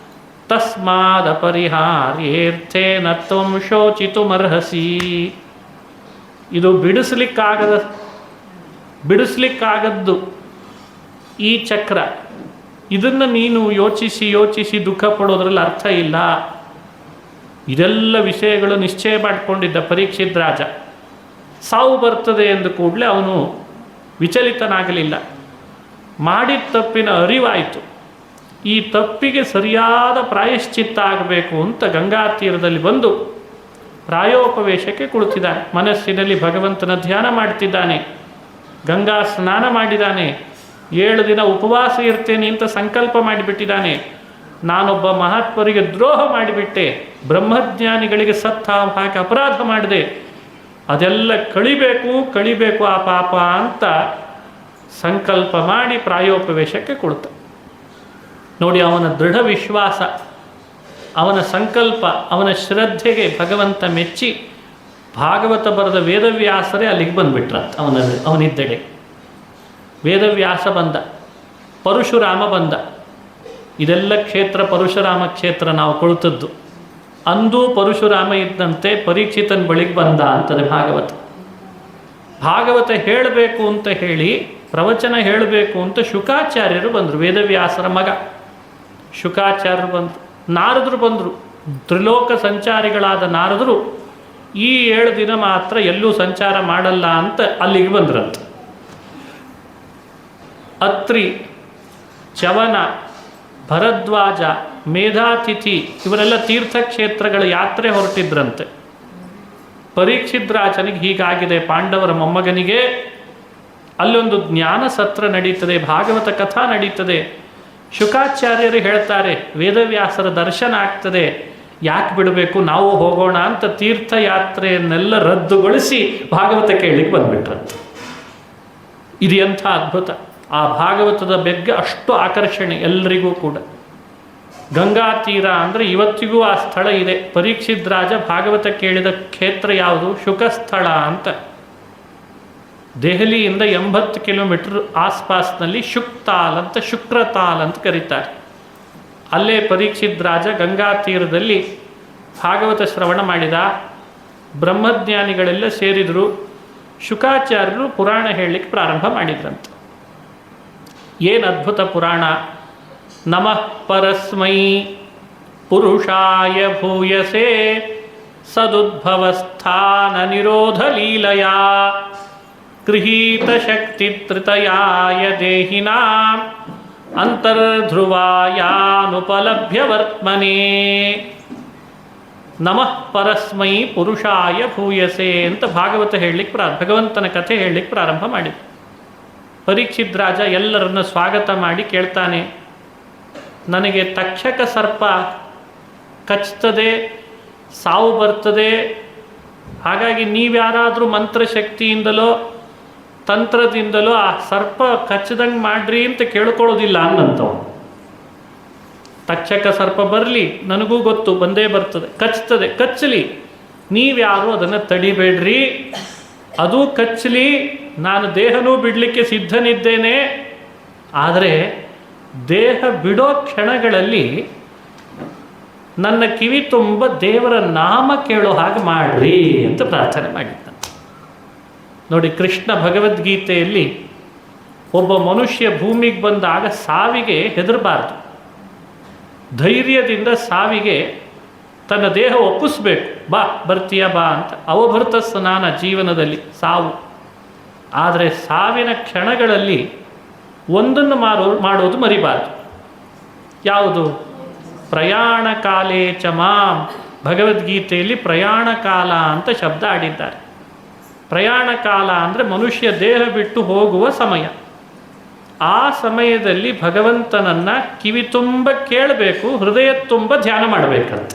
Speaker 1: ತಸ್ಮಾದ ಪರಿಹಾರ್ಯೇರ್ಥೇನ ತ್ವಂ ಶೋಚಿತುಮರ್ಹಸಿ. ಇದು ಬಿಡಿಸ್ಲಿಕ್ಕಾಗದ್ದು ಈ ಚಕ್ರ. ಇದನ್ನು ನೀನು ಯೋಚಿಸಿ ದುಃಖ ಪಡೋದ್ರಲ್ಲಿ ಅರ್ಥ ಇಲ್ಲ. ಇದೆಲ್ಲ ವಿಷಯಗಳು ನಿಶ್ಚಯ ಮಾಡಿಕೊಂಡಿದ್ದ ಪರೀಕ್ಷಿತ್ ರಾಜ. ಸಾವು ಬರ್ತದೆ ಎಂದು ಕೂಡಲೇ ಅವನು ವಿಚಲಿತನಾಗಲಿಲ್ಲ. ಮಾಡಿದ ತಪ್ಪಿನ ಅರಿವಾಯಿತು. ಈ ತಪ್ಪಿಗೆ ಸರಿಯಾದ ಪ್ರಾಯಶ್ಚಿತ್ತ ಆಗಬೇಕು ಅಂತ ಗಂಗಾ ತೀರದಲ್ಲಿ ಬಂದು ಪ್ರಾಯೋಪವೇಶಕ್ಕೆ ಕುಳಿತಿದ್ದಾನೆ. ಮನಸ್ಸಿನಲ್ಲಿ ಭಗವಂತನ ಧ್ಯಾನ ಮಾಡ್ತಿದ್ದಾನೆ. ಗಂಗಾ ಸ್ನಾನ ಮಾಡಿದ್ದಾನೆ. 7 ದಿನ ಉಪವಾಸ ಇರ್ತೇನೆ ಅಂತ ಸಂಕಲ್ಪ ಮಾಡಿಬಿಟ್ಟಿದ್ದಾನೆ. ನಾನೊಬ್ಬ ಮಹಾತ್ಮರಿಗೆ ದ್ರೋಹ ಮಾಡಿಬಿಟ್ಟೆ, ಬ್ರಹ್ಮಜ್ಞಾನಿಗಳಿಗೆ ಸತ್ತ ಹಾಕಿ ಅಪರಾಧ ಮಾಡಿದೆ, ಅದೆಲ್ಲ ಕಳಿಬೇಕು ಆ ಪಾಪ ಅಂತ ಸಂಕಲ್ಪ ಮಾಡಿ ಪ್ರಾಯೋಪವೇಶಕ್ಕೆ ಕೊಡ್ತ. ನೋಡಿ, ಅವನ ದೃಢ ವಿಶ್ವಾಸ, ಅವನ ಸಂಕಲ್ಪ, ಅವನ ಶ್ರದ್ಧೆಗೆ ಭಗವಂತ ಮೆಚ್ಚಿ ಭಾಗವತ ಬರೆದ ವೇದವ್ಯಾಸರೇ ಅಲ್ಲಿಗೆ ಬಂದುಬಿಟ್ರಂತ. ಅವನಿದ್ದೆಡೆ ವೇದವ್ಯಾಸ ಬಂದ, ಪರಶುರಾಮ ಬಂದ. ಇದೆಲ್ಲ ಕ್ಷೇತ್ರ ಪರಶುರಾಮ ಕ್ಷೇತ್ರ ನಾವು ಕೊಳ್ತದ್ದು. ಅಂದೂ ಪರಶುರಾಮ ಇದ್ದಂತೆ ಪರೀಕ್ಷಿತನ ಬಳಿಗೆ ಬಂದ ಅಂತದೆ ಭಾಗವತ ಹೇಳಬೇಕು ಅಂತ ಹೇಳಿ, ಪ್ರವಚನ ಹೇಳಬೇಕು ಅಂತ ಶುಕಾಚಾರ್ಯರು ಬಂದರು. ವೇದವ್ಯಾಸರ ಮಗ ಶುಕಾಚಾರ್ಯರು ಬಂದರು. ನಾರದರು ಬಂದರು. ತ್ರಿಲೋಕ ಸಂಚಾರಿಗಳಾದ ನಾರದರು ಈ 7 ದಿನ ಮಾತ್ರ ಎಲ್ಲೂ ಸಂಚಾರ ಮಾಡಲ್ಲ ಅಂತ ಅಲ್ಲಿಗೆ ಬಂದ್ರಂತ. ಅತ್ರಿ, ಚವನ, ಭರದ್ವಾಜ, ಮೇಧಾತಿಥಿ ಇವರೆಲ್ಲ ತೀರ್ಥಕ್ಷೇತ್ರಗಳ ಯಾತ್ರೆ ಹೊರಟಿದ್ರಂತೆ. ಪರೀಕ್ಷಿತ್ ರಾಜನಿಗೆ ಹೀಗಾಗಿದೆ, ಪಾಂಡವರ ಮೊಮ್ಮಗನಿಗೆ ಅಲ್ಲೊಂದು ಜ್ಞಾನ ಸತ್ರ ನಡೀತದೆ, ಭಾಗವತ ಕಥಾ ನಡೀತದೆ. ಶುಕಾಚಾರ್ಯರು ಹೇಳ್ತಾರೆ, ವೇದವ್ಯಾಸರ ದರ್ಶನ ಆಗ್ತದೆ, ಯಾಕೆ ಬಿಡಬೇಕು, ನಾವು ಹೋಗೋಣ ಅಂತ ತೀರ್ಥಯಾತ್ರೆಯನ್ನೆಲ್ಲ ರದ್ದುಗೊಳಿಸಿ ಭಾಗವತ ಕೇಳಲಿಕ್ಕೆ ಬಂದ್ಬಿಟ್ರಂತೆ. ಇದು ಎಂಥ ಅದ್ಭುತ! ಆ ಭಾಗವತದ ಬಗ್ಗೆ ಅಷ್ಟು ಆಕರ್ಷಣೆ ಎಲ್ಲರಿಗೂ ಕೂಡ. ಗಂಗಾ ತೀರ ಅಂದರೆ ಇವತ್ತಿಗೂ ಆ ಸ್ಥಳ ಇದೆ. ಪರೀಕ್ಷಿತ್ ರಾಜ ಭಾಗವತ ಕೇಳಿದ ಕ್ಷೇತ್ರ ಯಾವುದು? ಶುಕಸ್ಥಳ ಅಂತ. ದೆಹಲಿಯಿಂದ 80 ಕಿಲೋಮೀಟರ್ ಆಸ್ಪಾಸ್ನಲ್ಲಿ ಶುಕ್ತಾಲ್ ಅಂತ, ಶುಕ್ರತಾಲ್ ಅಂತ ಕರೀತಾರೆ. ಅಲ್ಲೇ ಪರೀಕ್ಷಿತ್ ರಾಜ ಗಂಗಾ ತೀರದಲ್ಲಿ ಭಾಗವತ ಶ್ರವಣ ಮಾಡಿದ. ಬ್ರಹ್ಮಜ್ಞಾನಿಗಳೆಲ್ಲ ಸೇರಿದರು. ಶುಕಾಚಾರ್ಯರು ಪುರಾಣ ಹೇಳಲಿಕ್ಕೆ ಪ್ರಾರಂಭ ಮಾಡಿದ್ರಂತೆ. ಏನು ಅದ್ಭುತ ಪುರಾಣ! ನಮಃ ಪರಸ್ಮೈ ಪುರುಷಾಯ ಭೂಯಸೆ ಸದುದ್ಭವಸ್ಥಾನ ನಿರೋಧ ಲೀಲಯಾ ಗೃಹೀತ ಶಕ್ತಿ ತ್ರಿತಯಾಯ ದೇಹಿನಾಂ ಅಂತರ್ಧ್ರುವಾಯಾನುಪಲಭ್ಯ ವರ್ತಮನೆ. ನಮಃ ಪರಸ್ಮೈ ಪುರುಷಾಯ ಭೂಯಸೆ ಅಂತ ಭಾಗವತ ಹೇಳಲಿಕ್ಕೆ ಭಗವಂತನ ಕಥೆ ಹೇಳಲಿಕ್ಕೆ ಪ್ರಾರಂಭ ಮಾಡಿದ್ರು. ಪರೀಕ್ಷಿತ್ ರಾಜ ಎಲ್ಲರನ್ನು ಸ್ವಾಗತ ಮಾಡಿ ಕೇಳ್ತಾನೆ, ನನಗೆ ತಕ್ಷಕ ಸರ್ಪ ಕಚ್ತದೆ, ಸಾವು ಬರ್ತದೆ, ಹಾಗಾಗಿ ನೀವ್ಯಾರಾದರೂ ಮಂತ್ರಶಕ್ತಿಯಿಂದಲೋ ತಂತ್ರದಿಂದಲೋ ಆ ಸರ್ಪ ಕಚ್ಚದಂಗೆ ಮಾಡ್ರಿ ಅಂತ ಕೇಳ್ಕೊಳ್ಳೋದಿಲ್ಲ ಅನ್ನಂಥವು. ತಕ್ಷಕ ಸರ್ಪ ಬರಲಿ, ನನಗೂ ಗೊತ್ತು ಬಂದೇ ಬರ್ತದೆ, ಕಚ್ತದೆ, ಕಚ್ಚಲಿ, ನೀವ್ಯಾರು ಅದನ್ನು ತಡಿಬೇಡ್ರಿ, ಅದು ಕಚ್ಚಲಿ, ನಾನು ದೇಹನೂ ಬಿಡಲಿಕ್ಕೆ ಸಿದ್ಧನಿದ್ದೇನೆ, ಆದರೆ ದೇಹ ಬಿಡೋ ಕ್ಷಣಗಳಲ್ಲಿ ನನ್ನ ಕಿವಿ ತುಂಬ ದೇವರ ನಾಮ ಕೇಳೋ ಹಾಗೆ ಮಾಡ್ರಿ ಅಂತ ಪ್ರಾರ್ಥನೆ ಮಾಡಿದ್ದ. ನೋಡಿ, ಕೃಷ್ಣ ಭಗವದ್ಗೀತೆಯಲ್ಲಿ ಒಬ್ಬ ಮನುಷ್ಯ ಭೂಮಿಗೆ ಬಂದಾಗ ಸಾವಿಗೆ ಹೆದರಬಾರ್ದು, ಧೈರ್ಯದಿಂದ ಸಾವಿಗೆ ತನ್ನ ದೇಹ ಒಪ್ಪಿಸ್ಬೇಕು. ಬಾ, ಬರ್ತೀಯ ಬಾ ಅಂತ. ಅವಭೃತ ಸ್ನಾನ ಜೀವನದಲ್ಲಿ ಸಾವು. ಆದರೆ ಸಾವಿನ ಕ್ಷಣಗಳಲ್ಲಿ ಒಂದನ್ನು ಮಾಡೋದು ಮರಿಬಾರ್ದು. ಯಾವುದು? ಪ್ರಯಾಣ ಕಾಲೇ ಚ ಮಾಂ. ಭಗವದ್ಗೀತೆಯಲ್ಲಿ ಪ್ರಯಾಣ ಕಾಲ ಅಂತ ಶಬ್ದ ಆಡಿದ್ದಾರೆ. ಪ್ರಯಾಣ ಕಾಲ ಅಂದರೆ ಮನುಷ್ಯ ದೇಹ ಬಿಟ್ಟು ಹೋಗುವ ಸಮಯ. ಆ ಸಮಯದಲ್ಲಿ ಭಗವಂತನನ್ನು ಕಿವಿ ತುಂಬ ಕೇಳಬೇಕು, ಹೃದಯ ತುಂಬ ಧ್ಯಾನ ಮಾಡಬೇಕಂತ.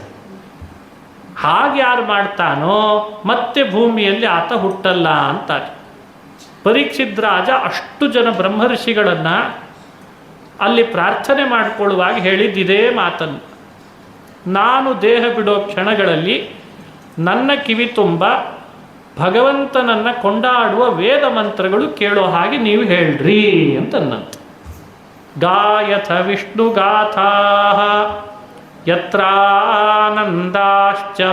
Speaker 1: ಹಾಗೆ ಯಾರು ಮಾಡ್ತಾನೋ ಮತ್ತೆ ಭೂಮಿಯಲ್ಲಿ ಆತ ಹುಟ್ಟಲ್ಲ ಅಂತಾರೆ. ಪರೀಕ್ಷಿತ್ ರಾಜ ಅಷ್ಟು ಜನ ಬ್ರಹ್ಮರ್ಷಿಗಳನ್ನು ಅಲ್ಲಿ ಪ್ರಾರ್ಥನೆ ಮಾಡಿಕೊಳ್ಳುವಾಗ ಹೇಳಿದ್ದಿದೇ ಮಾತನ್ನು. ನಾನು ದೇಹ ಬಿಡೋ ಕ್ಷಣಗಳಲ್ಲಿ ನನ್ನ ಕಿವಿ ತುಂಬ ಭಗವಂತನನ್ನು ಕೊಂಡಾಡುವ ವೇದ ಮಂತ್ರಗಳು ಕೇಳೋ ಹಾಗೆ ನೀವು ಹೇಳ್ರಿ ಅಂತನ್ನಂತೆ. ಗಾಯಥ ವಿಷ್ಣು ಗಾಥಾ ಯತ್ರಾನಂದಾಶ್ಚ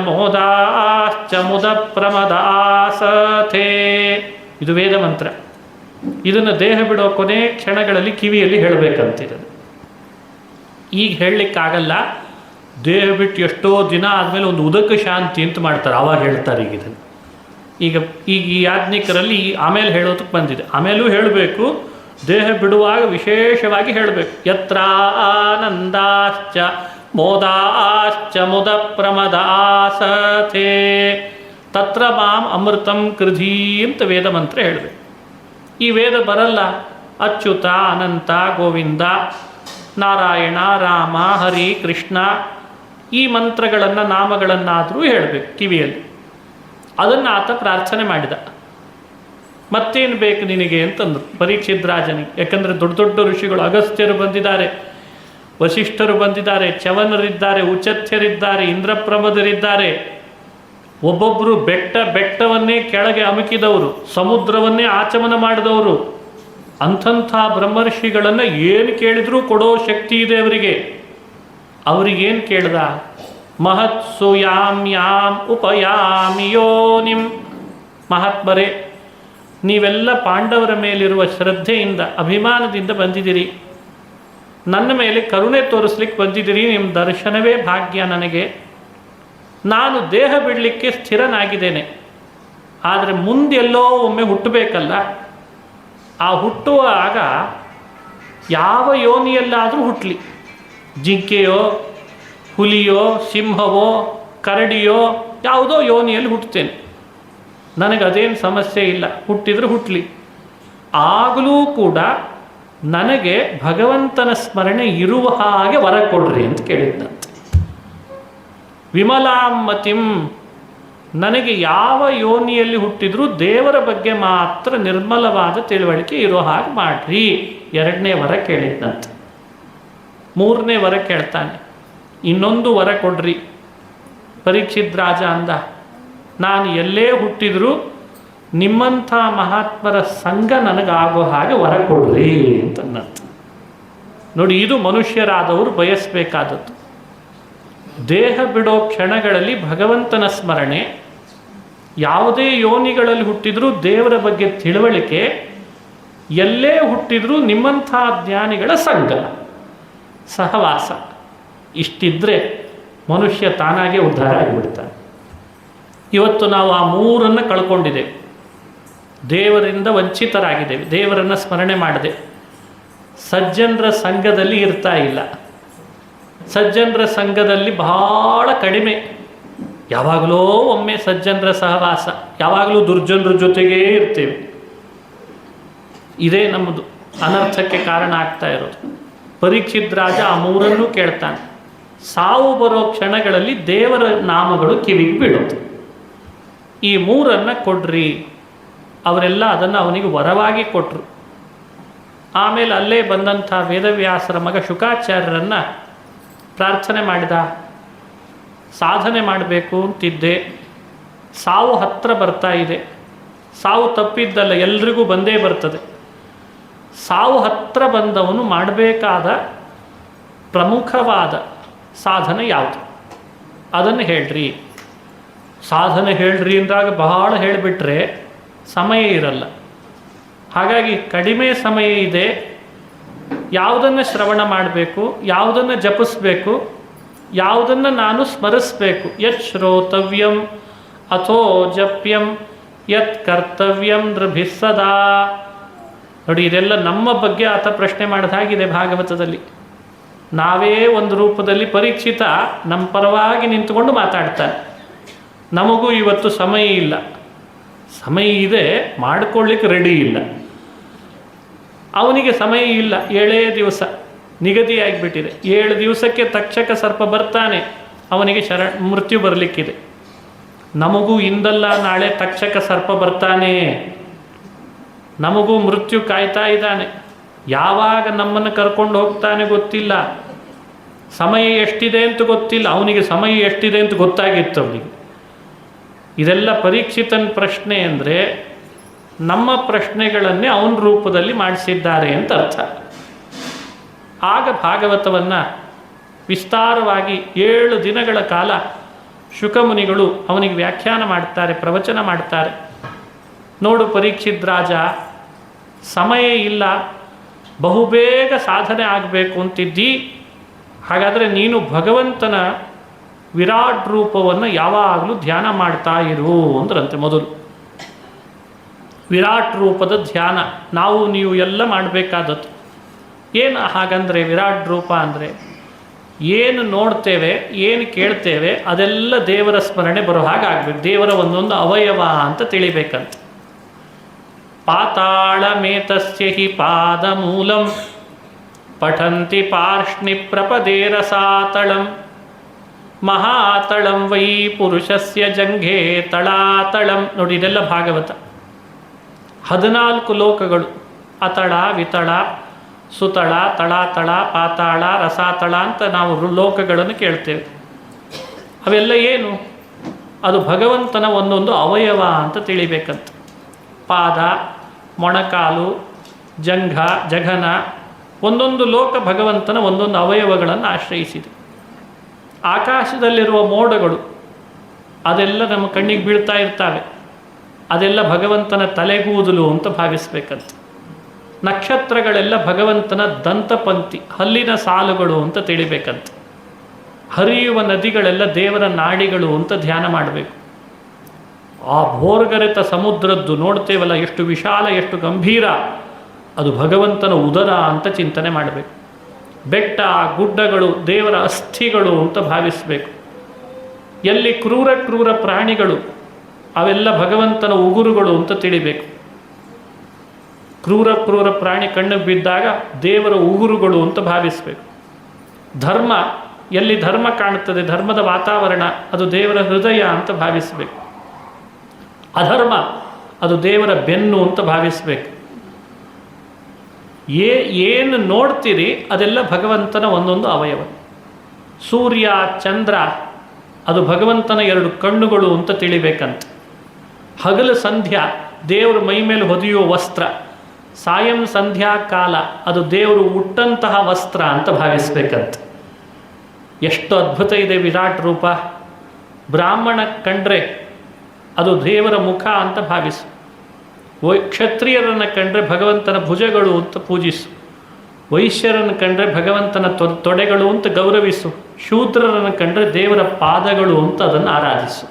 Speaker 1: ಮೋದಾಶ್ಚ ಮುದ ಪ್ರಮದಾಸಥೇ. ಇದು ವೇದ ಮಂತ್ರ. ಇದನ್ನು ದೇಹ ಬಿಡೋ ಕೊನೆ ಕ್ಷಣಗಳಲ್ಲಿ ಕಿವಿಯಲ್ಲಿ ಹೇಳಬೇಕಂತಿರೋದು. ಈಗ ಹೇಳಲಿಕ್ಕಾಗಲ್ಲ. ದೇಹ ಬಿಟ್ಟು ಎಷ್ಟೋ ದಿನ ಆದಮೇಲೆ ಒಂದು ಉದಕ ಶಾಂತಿ ಅಂತ ಮಾಡ್ತಾರೆ, ಆವಾಗ ಹೇಳ್ತಾರೆ. ಈಗ ಈ ಯಾಜ್ಞಿಕರಲ್ಲಿ ಆಮೇಲೆ ಹೇಳೋದಕ್ಕೆ ಬಂದಿದೆ. ಆಮೇಲೂ ಹೇಳಬೇಕು, ದೇಹ ಬಿಡುವಾಗ ವಿಶೇಷವಾಗಿ ಹೇಳಬೇಕು. ಯತ್ರ ಆನಂದಾಶ್ಚ ಮೋದಾಶ್ಚ ಮುದ ಪ್ರಮದಾಸಥೇ ತತ್ರ ಮಾಂ ಅಮೃತಂ ಕೃಧಿ ಅಂತ ವೇದ ಮಂತ್ರ ಹೇಳಬೇಕು. ಈ ವೇದ ಬರಲ್ಲ. ಅಚ್ಯುತ, ಅನಂತ, ಗೋವಿಂದ, ನಾರಾಯಣ, ರಾಮ, ಹರಿ, ಕೃಷ್ಣ ಈ ಮಂತ್ರಗಳನ್ನು ನಾಮಗಳನ್ನಾದರೂ ಹೇಳಬೇಕು ಕಿವಿಯಲ್ಲಿ. ಅದನ್ನು ಆತ ಪ್ರಾರ್ಥನೆ ಮಾಡಿದ. ಮತ್ತೇನು ಬೇಕು ನಿನಗೆ ಅಂತಂದರು ಪರೀಕ್ಷಿತ್ ರಾಜನಿಗೆ. ಯಾಕಂದರೆ ದೊಡ್ಡ ದೊಡ್ಡ ಋಷಿಗಳು, ಅಗಸ್ತ್ಯರು ಬಂದಿದ್ದಾರೆ, ವಸಿಷ್ಠರು ಬಂದಿದ್ದಾರೆ, ಚವನರಿದ್ದಾರೆ, ಉಚಥ್ಯರಿದ್ದಾರೆ, ಇಂದ್ರಪ್ರಮದರಿದ್ದಾರೆ. ಒಬ್ಬೊಬ್ಬರು ಬೆಟ್ಟವನ್ನೇ ಕೆಳಗೆ ಅಮುಕಿದವರು, ಸಮುದ್ರವನ್ನೇ ಆಚಮನ ಮಾಡಿದವರು. ಅಂಥಂಥ ಬ್ರಹ್ಮರ್ಷಿಗಳನ್ನು ಏನು ಕೇಳಿದರೂ ಕೊಡೋ ಶಕ್ತಿ ಇದೆ ಅವರಿಗೆ. ಅವರಿಗೇನು ಕೇಳ್ದ? ಮಹತ್ಸು ಯಾಂ ಯಾಂ ಉಪಯಾಮಿ ಯೋನಿಂ. ಮಹಾತ್ಮರೇ, ನೀವೆಲ್ಲ ಪಾಂಡವರ ಮೇಲಿರುವ ಶ್ರದ್ಧೆಯಿಂದ ಅಭಿಮಾನದಿಂದ ಬಂದಿದ್ದೀರಿ, ನನ್ನ ಮೇಲೆ ಕರುಣೆ ತೋರಿಸ್ಲಿಕ್ಕೆ ಬಂದಿದ್ದೀರಿ. ನಿಮ್ಮ ದರ್ಶನವೇ ಭಾಗ್ಯ ನನಗೆ. ನಾನು ದೇಹ ಬಿಡಲಿಕ್ಕೆ ಸ್ಥಿರನಾಗಿದ್ದೇನೆ. ಆದರೆ ಮುಂದೆಲ್ಲೋ ಒಮ್ಮೆ ಹುಟ್ಟಬೇಕಲ್ಲ. ಆ ಹುಟ್ಟುವಾಗ ಯಾವ ಯೋನಿಯಲ್ಲಾದರೂ ಹುಟ್ಟಲಿ, ಜಿಂಕೆಯೋ, ಹುಲಿಯೋ, ಸಿಂಹವೋ, ಕರಡಿಯೋ, ಯಾವುದೋ ಯೋನಿಯಲ್ಲಿ ಹುಟ್ಟುತ್ತೇನೆ. ನನಗದೇನು ಸಮಸ್ಯೆ ಇಲ್ಲ, ಹುಟ್ಟಿದ್ರೆ ಹುಟ್ಟಲಿ. ಆಗಲೂ ಕೂಡ ನನಗೆ ಭಗವಂತನ ಸ್ಮರಣೆ ಇರುವ ಹಾಗೆ ವರ ಕೊಡ್ರಿ ಅಂತ ಕೇಳಿದ್ದಂತೆ. ವಿಮಲಾಮತಿಂ, ನನಗೆ ಯಾವ ಯೋನಿಯಲ್ಲಿ ಹುಟ್ಟಿದ್ರೂ ದೇವರ ಬಗ್ಗೆ ಮಾತ್ರ ನಿರ್ಮಲವಾದ ತಿಳುವಳಿಕೆ ಇರೋ ಹಾಗೆ ಮಾಡ್ರಿ. ಎರಡನೇ ವರ ಕೇಳಿದ್ದಂತೆ. ಮೂರನೇ ವರ ಕೇಳ್ತಾನೆ, ಇನ್ನೊಂದು ವರ ಕೊಡ್ರಿ. ಪರೀಕ್ಷಿತ್ ರಾಜ ಅಂದ, ನಾನು ಎಲ್ಲೇ ಹುಟ್ಟಿದ್ರೂ ನಿಮ್ಮಂಥ ಮಹಾತ್ಮರ ಸಂಘ ನನಗಾಗೋ ಹಾಗೆ ವರ ಕೊಡ್ರಿ ಅಂತನ್ನಂತ. ನೋಡಿ, ಇದು ಮನುಷ್ಯರಾದವರು ಬಯಸಬೇಕಾದದ್ದು. ದೇಹ ಬಿಡೋ ಕ್ಷಣಗಳಲ್ಲಿ ಭಗವಂತನ ಸ್ಮರಣೆ, ಯಾವುದೇ ಯೋನಿಗಳಲ್ಲಿ ಹುಟ್ಟಿದ್ರೂ ದೇವರ ಬಗ್ಗೆ ತಿಳುವಳಿಕೆ, ಎಲ್ಲೇ ಹುಟ್ಟಿದ್ರೂ ನಿಮ್ಮಂಥ ಜ್ಞಾನಿಗಳ ಸಂಘ, ಸಹವಾಸ. ಇಷ್ಟಿದ್ದರೆ ಮನುಷ್ಯ ತಾನಾಗೇ ಉದ್ಧಾರ ಆಗಿಬಿಡ್ತಾನೆ. ಇವತ್ತು ನಾವು ಆ ಮೂರನ್ನು ಕಳ್ಕೊಂಡಿದ್ದೇವೆ. ದೇವರಿಂದ ವಂಚಿತರಾಗಿದ್ದೇವೆ, ದೇವರನ್ನು ಸ್ಮರಣೆ ಮಾಡದೆ, ಸಜ್ಜನರ ಸಂಘದಲ್ಲಿ ಇರ್ತಾ ಇಲ್ಲ. ಸಜ್ಜನರ ಸಂಘದಲ್ಲಿ ಬಹಳ ಕಡಿಮೆ, ಯಾವಾಗಲೋ ಒಮ್ಮೆ ಸಜ್ಜನರ ಸಹವಾಸ, ಯಾವಾಗಲೂ ದುರ್ಜನರ ಜೊತೆಗೇ ಇರ್ತೇವೆ. ಇದೇ ನಮ್ಮದು ಅನರ್ಥಕ್ಕೆ ಕಾರಣ ಆಗ್ತಾ ಇರೋದು. ಪರೀಕ್ಷಿತ್ ರಾಜ ಆ ಮೂರನ್ನೂ ಕೇಳ್ತಾನೆ. ಸಾವು ಬರೋ ಕ್ಷಣಗಳಲ್ಲಿ ದೇವರ ನಾಮಗಳು ಕಿವಿಗೆ ಬೀಳೋದು. ಈ ಮೂರನ್ನು ಕೊಡ್ರಿ. ಅವರೆಲ್ಲ ಅದನ್ನು ಅವನಿಗೆ ವರವಾಗಿ ಕೊಟ್ಟರು. ಆಮೇಲೆ ಅಲ್ಲೇ ಬಂದಂಥ ವೇದವ್ಯಾಸರ ಮಗ ಶುಕಾಚಾರ್ಯರನ್ನು ಪ್ರಾರ್ಥನೆ ಮಾಡಿದ. ಸಾಧನೆ ಮಾಡಬೇಕು ಅಂತಿದ್ದೆ, ಸಾವು ಹತ್ತಿರ ಬರ್ತಾ ಇದೆ. ಸಾವು ತಪ್ಪಿದ್ದಲ್ಲ, ಎಲ್ರಿಗೂ ಬಂದೇ ಬರ್ತದೆ. ಸಾವು ಹತ್ತಿರ ಬಂದವನು ಮಾಡಬೇಕಾದ ಪ್ರಮುಖವಾದ ಸಾಧನೆ ಯಾವುದು, ಅದನ್ನು ಹೇಳ್ರಿ. ಸಾಧನೆ ಹೇಳ್ರಿ ಅಂದಾಗ ಬಹಳ ಹೇಳಿಬಿಟ್ರೆ ಸಮಯ ಇರಲ್ಲ. ಹಾಗಾಗಿ ಕಡಿಮೆ ಸಮಯ ಇದೆ. ಯಾವುದನ್ನು ಶ್ರವಣ ಮಾಡಬೇಕು, ಯಾವುದನ್ನು ಜಪಿಸ್ಬೇಕು, ಯಾವುದನ್ನು ನಾನು ಸ್ಮರಿಸಬೇಕು. ಯತ್ ಶ್ರೋತವ್ಯಂ ಅಥೋ ಜಪ್ಯಂ ಯತ್ ಕರ್ತವ್ಯಂ ನೃಭಿಃ ಸದಾ. ನೋಡಿ, ಇದೆಲ್ಲ ನಮ್ಮ ಬಗ್ಗೆ ಆತ ಪ್ರಶ್ನೆ ಮಾಡಿದ ಹಾಗಿದೆ ಭಾಗವತದಲ್ಲಿ. ನಾವೇ ಒಂದು ರೂಪದಲ್ಲಿ ಪರೀಕ್ಷಿತ ನಮ್ಮ ಪರವಾಗಿ ನಿಂತುಕೊಂಡು ಮಾತಾಡ್ತಾನೆ. ನಮಗೂ ಇವತ್ತು ಸಮಯ ಇಲ್ಲ, ಸಮಯ ಇದೆ, ಮಾಡಿಕೊಳ್ಳಿಕ್ಕೆ ರೆಡಿ ಇಲ್ಲ. ಅವನಿಗೆ ಸಮಯ ಇಲ್ಲ, 7 ದಿವಸ ನಿಗದಿಯಾಗಿಬಿಟ್ಟಿದೆ. 7 ದಿವಸಕ್ಕೆ ತಕ್ಷಕ ಸರ್ಪ ಬರ್ತಾನೆ, ಅವನಿಗೆ ಮೃತ್ಯು ಬರಲಿಕ್ಕಿದೆ. ನಮಗೂ ಇಂದಲ್ಲ ನಾಳೆ ತಕ್ಷಕ ಸರ್ಪ ಬರ್ತಾನೆ, ನಮಗೂ ಮೃತ್ಯು ಕಾಯ್ತಾ ಇದ್ದಾನೆ, ಯಾವಾಗ ನಮ್ಮನ್ನು ಕರ್ಕೊಂಡು ಹೋಗ್ತಾನೆ ಗೊತ್ತಿಲ್ಲ, ಸಮಯ ಎಷ್ಟಿದೆ ಅಂತ ಗೊತ್ತಿಲ್ಲ. ಅವನಿಗೆ ಸಮಯ ಎಷ್ಟಿದೆ ಅಂತ ಗೊತ್ತಾಗಿತ್ತು ಅವನಿಗೆ. ಇದೆಲ್ಲ ಪರೀಕ್ಷಿತನ ಪ್ರಶ್ನೆ ಅಂದರೆ ನಮ್ಮ ಪ್ರಶ್ನೆಗಳನ್ನೇ ಅವನ ರೂಪದಲ್ಲಿ ಮಾಡಿಸಿದ್ದಾರೆ ಅಂತ ಅರ್ಥ. ಆಗ ಭಾಗವತವನ್ನು ವಿಸ್ತಾರವಾಗಿ 7 ದಿನಗಳ ಕಾಲ ಶುಕಮುನಿಗಳು ಅವನಿಗೆ ವ್ಯಾಖ್ಯಾನ ಮಾಡ್ತಾರೆ, ಪ್ರವಚನ ಮಾಡ್ತಾರೆ. ನೋಡು ಪರೀಕ್ಷಿತ್ ರಾಜ, ಸಮಯ ಇಲ್ಲ, ಬಹುಬೇಗ ಸಾಧನೆ ಆಗಬೇಕು ಅಂತಿದ್ದಿ, ಹಾಗಾದರೆ ನೀನು ಭಗವಂತನ ವಿರಾಟ್ ರೂಪವನ್ನು ಯಾವಾಗಲೂ ಧ್ಯಾನ ಮಾಡ್ತಾ ಇರು ಅಂದ್ರಂತೆ. ಮೊದಲು ವಿರಾಟ್ ರೂಪದ ಧ್ಯಾನ ನಾವು ನೀವು ಎಲ್ಲ ಮಾಡಬೇಕಾದದ್ದು. ಏನು ಹಾಗಂದರೆ ವಿರಾಟ್ ರೂಪ ಅಂದರೆ ಏನು ನೋಡ್ತೇವೆ, ಏನು ಕೇಳ್ತೇವೆ, ಅದೆಲ್ಲ ದೇವರ ಸ್ಮರಣೆ ಬರೋ ಹಾಗೆ ಆಗಬೇಕು. ದೇವರ ಒಂದೊಂದು ಅವಯವ ಅಂತ ತಿಳಿಬೇಕಂತ. ಪಾತಾಳಮೇತಸ್ಯ ಹಿ ಪಾದಮೂಲಂ ಪಠಂತಿ ಪಾರ್ಷ್ಣಿ ಪ್ರಪದೇ ರಸಾತಳಂ ಮಹಾತಳಂ ವೈ ಪುರುಷಸ್ಯ ಜಂಘೆ ತಳಾತಳಂ. ನೋಡಿ, ಇದೆಲ್ಲ ಭಾಗವತ. 14 ಲೋಕಗಳು, ಅತಳ, ವಿತಳ, ಸುತಳ, ತಳಾತಳ, ಪಾತಾಳ, ರಸಾತಳ ಅಂತ ನಾವು ಲೋಕಗಳನ್ನು ಕೇಳ್ತೇವೆ. ಅವೆಲ್ಲ ಏನು? ಅದು ಭಗವಂತನ ಒಂದೊಂದು ಅವಯವ ಅಂತ ತಿಳಿಬೇಕಂತ. ಪಾದ, ಮೊಣಕಾಲು, ಜಂಘ, ಜಘನ, ಒಂದೊಂದು ಲೋಕ ಭಗವಂತನ ಒಂದೊಂದು ಅವಯವಗಳನ್ನು ಆಶ್ರಯಿಸಿದೆ. ಆಕಾಶದಲ್ಲಿರುವ ಮೋಡಗಳು ಅದೆಲ್ಲ ನಮ್ಮ ಕಣ್ಣಿಗೆ ಬೀಳ್ತಾ ಇರ್ತವೆ, ಅದೆಲ್ಲ ಭಗವಂತನ ತಲೆಗೂದಲು ಅಂತ ಭಾವಿಸ್ಬೇಕಂತ. ನಕ್ಷತ್ರಗಳೆಲ್ಲ ಭಗವಂತನ ದಂತಪಂಕ್ತಿ, ಹಲ್ಲಿನ ಸಾಲುಗಳು ಅಂತ ತಿಳಿಬೇಕಂತ. ಹರಿಯುವ ನದಿಗಳೆಲ್ಲ ದೇವರ ನಾಡಿಗಳು ಅಂತ ಧ್ಯಾನ ಮಾಡಬೇಕು. ಆ ಭೋರ್ಗರೆತ ಸಮುದ್ರದ್ದು ನೋಡ್ತೇವಲ್ಲ, ಎಷ್ಟು ವಿಶಾಲ, ಎಷ್ಟು ಗಂಭೀರ, ಅದು ಭಗವಂತನ ಉದರ ಅಂತ ಚಿಂತನೆ ಮಾಡಬೇಕು. ಬೆಟ್ಟ ಗುಡ್ಡಗಳು ದೇವರ ಅಸ್ಥಿಗಳು ಅಂತ ಭಾವಿಸಬೇಕು. ಎಲ್ಲಿ ಕ್ರೂರ ಕ್ರೂರ ಪ್ರಾಣಿಗಳು ಅವೆಲ್ಲ ಭಗವಂತನ ಉಗುರುಗಳು ಅಂತ ತಿಳಿಬೇಕು. ಕ್ರೂರ ಕ್ರೂರ ಪ್ರಾಣಿ ಕಣ್ಣಿಗೆ ಬಿದ್ದಾಗ ದೇವರ ಉಗುರುಗಳು ಅಂತ ಭಾವಿಸಬೇಕು. ಧರ್ಮ, ಎಲ್ಲಿ ಧರ್ಮ ಕಾಣುತ್ತದೆ, ಧರ್ಮದ ವಾತಾವರಣ, ಅದು ದೇವರ ಹೃದಯ ಅಂತ ಭಾವಿಸಬೇಕು. ಅಧರ್ಮ, ಅದು ದೇವರ ಬೆನ್ನು ಅಂತ ಭಾವಿಸಬೇಕು. ಏನು ನೋಡ್ತೀರಿ ಅದೆಲ್ಲ ಭಗವಂತನ ಒಂದೊಂದು ಅವಯವ. ಸೂರ್ಯ, ಚಂದ್ರ, ಅದು ಭಗವಂತನ 2 ಕಣ್ಣುಗಳು ಅಂತ ತಿಳಿಬೇಕಂತ. ಹಗಲು ಸಂಧ್ಯಾ ದೇವರು ಮೈ ಮೇಲೆ ಹೊದೆಯುವ ವಸ್ತ್ರ, ಸಾಯಂ ಸಂಧ್ಯಾ ಕಾಲ ಅದು ದೇವರು ಉಟ್ಟಂತಹ ವಸ್ತ್ರ ಅಂತ ಭಾವಿಸ್ಬೇಕಂತ. ಎಷ್ಟು ಅದ್ಭುತ ಇದೆ ವಿರಾಟ್ ರೂಪ. ಬ್ರಾಹ್ಮಣ ಕಂಡ್ರೆ ಅದು ದೇವರ ಮುಖ ಅಂತ ಭಾವಿಸು. ಕ್ಷತ್ರಿಯರನ್ನು ಕಂಡ್ರೆ ಭಗವಂತನ ಭುಜಗಳು ಅಂತ ಪೂಜಿಸು. ವೈಶ್ಯರನ್ನು ಕಂಡ್ರೆ ಭಗವಂತನ ತೊಡೆಗಳು ಅಂತ ಗೌರವಿಸು. ಶೂದ್ರರನ್ನು ಕಂಡ್ರೆ ದೇವರ ಪಾದಗಳು ಅಂತ ಅದನ್ನು ಆರಾಧಿಸು.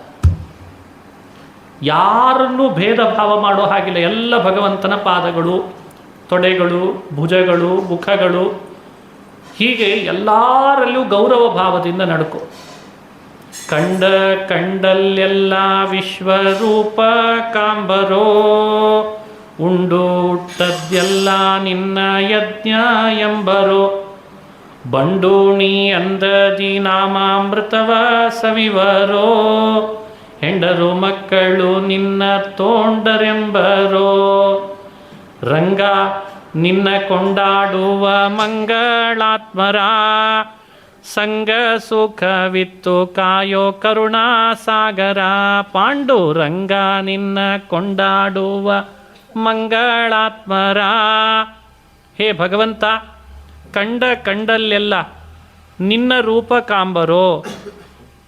Speaker 1: ಯಾರನ್ನೂ ಭೇದ ಭಾವ ಮಾಡೋ ಹಾಗಿಲ್ಲ, ಎಲ್ಲ ಭಗವಂತನ ಪಾದಗಳು, ತೊಡೆಗಳು, ಭುಜಗಳು, ಮುಖಗಳು, ಹೀಗೆ ಎಲ್ಲರಲ್ಲೂ ಗೌರವ ಭಾವದಿಂದ ನಡ್ಕೋ. ಕಂಡಲ್ಲೆಲ್ಲ ವಿಶ್ವರೂಪ ಕಾಂಬರೋ, ಉಂಡು ಹುಟ್ಟದ್ಯೆಲ್ಲ ನಿನ್ನ ಯಜ್ಞ ಎಂಬರೋ, ಬಂಡೂಣಿ ಅಂದದಿ ನಾಮಾಮೃತವ ಸವಿವರೋ, ಹೆಂಡರು ಮಕ್ಕಳು ನಿನ್ನ ತೋಂಡರೆಂಬರೋ, ರಂಗ ನಿನ್ನ ಕೊಂಡಾಡುವ ಮಂಗಳಾತ್ಮರ, ಸಂಗ ಸುಖವಿತ್ತು ಕಾಯೋ ಕರುಣಾಸಾಗರ. ಪಾಂಡುರಂಗ ನಿನ್ನ ಕೊಂಡಾಡುವ ಮಂಗಳಾತ್ಮರ. ಹೇ ಭಗವಂತ, ಕಂಡಲ್ಲೆಲ್ಲ ನಿನ್ನ ರೂಪ ಕಾಂಬರೋ,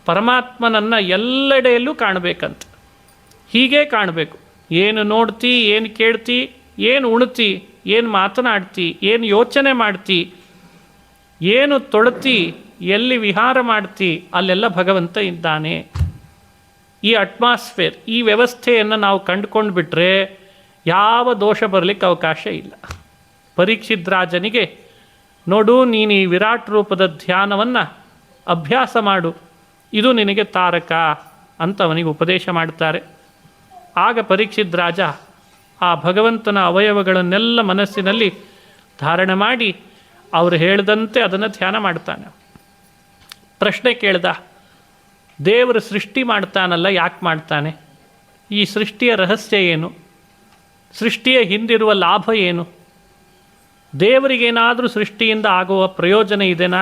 Speaker 1: ಪರಮಾತ್ಮನನ್ನು ಎಲ್ಲೆಡೆಯಲ್ಲೂ ಕಾಣಬೇಕಂತ. ಹೀಗೆ ಕಾಣಬೇಕು. ಏನು ನೋಡ್ತಿ, ಏನು ಕೇಳ್ತಿ, ಏನು ಉಣ್ತಿ, ಏನು ಮಾತನಾಡ್ತಿ, ಏನು ಯೋಚನೆ ಮಾಡ್ತಿ, ಏನು ತೊಳ್ತಿ, ಎಲ್ಲಿ ವಿಹಾರ ಮಾಡ್ತಿ, ಅಲ್ಲೆಲ್ಲ ಭಗವಂತ ಇದ್ದಾನೆ. ಈ ಅಟ್ಮಾಸ್ಫಿಯರ್, ಈ ವ್ಯವಸ್ಥೆಯನ್ನು ನಾವು ಕಂಡುಕೊಂಡು ಬಿಟ್ಟರೆ ಯಾವ ದೋಷ ಬರಲಿಕ್ಕೆ ಅವಕಾಶ ಇಲ್ಲ. ಪರೀಕ್ಷಿತ್ ರಾಜನಿಗೆ ನೋಡು, ನೀನು ಈ ವಿರಾಟ್ ರೂಪದ ಧ್ಯಾನವನ್ನು ಅಭ್ಯಾಸ ಮಾಡು, ಇದು ನಿನಗೆ ತಾರಕ ಅಂತ ಅವನಿಗೆ ಉಪದೇಶ ಮಾಡ್ತಾರೆ. ಆಗ ಪರೀಕ್ಷಿತ್ ರಾಜ ಆ ಭಗವಂತನ ಅವಯವಗಳನ್ನೆಲ್ಲ ಮನಸ್ಸಿನಲ್ಲಿ ಧಾರಣೆ ಮಾಡಿ ಅವರು ಹೇಳಿದಂತೆ ಅದನ್ನು ಧ್ಯಾನ ಮಾಡ್ತಾನೆ. ಪ್ರಶ್ನೆ ಕೇಳ್ದ, ದೇವರು ಸೃಷ್ಟಿ ಮಾಡ್ತಾನಲ್ಲ, ಯಾಕೆ ಮಾಡ್ತಾನೆ? ಈ ಸೃಷ್ಟಿಯ ರಹಸ್ಯ ಏನು? ಸೃಷ್ಟಿಯ ಹಿಂದಿರುವ ಲಾಭ ಏನು? ದೇವರಿಗೇನಾದರೂ ಸೃಷ್ಟಿಯಿಂದ ಆಗುವ ಪ್ರಯೋಜನ ಇದೆನಾ?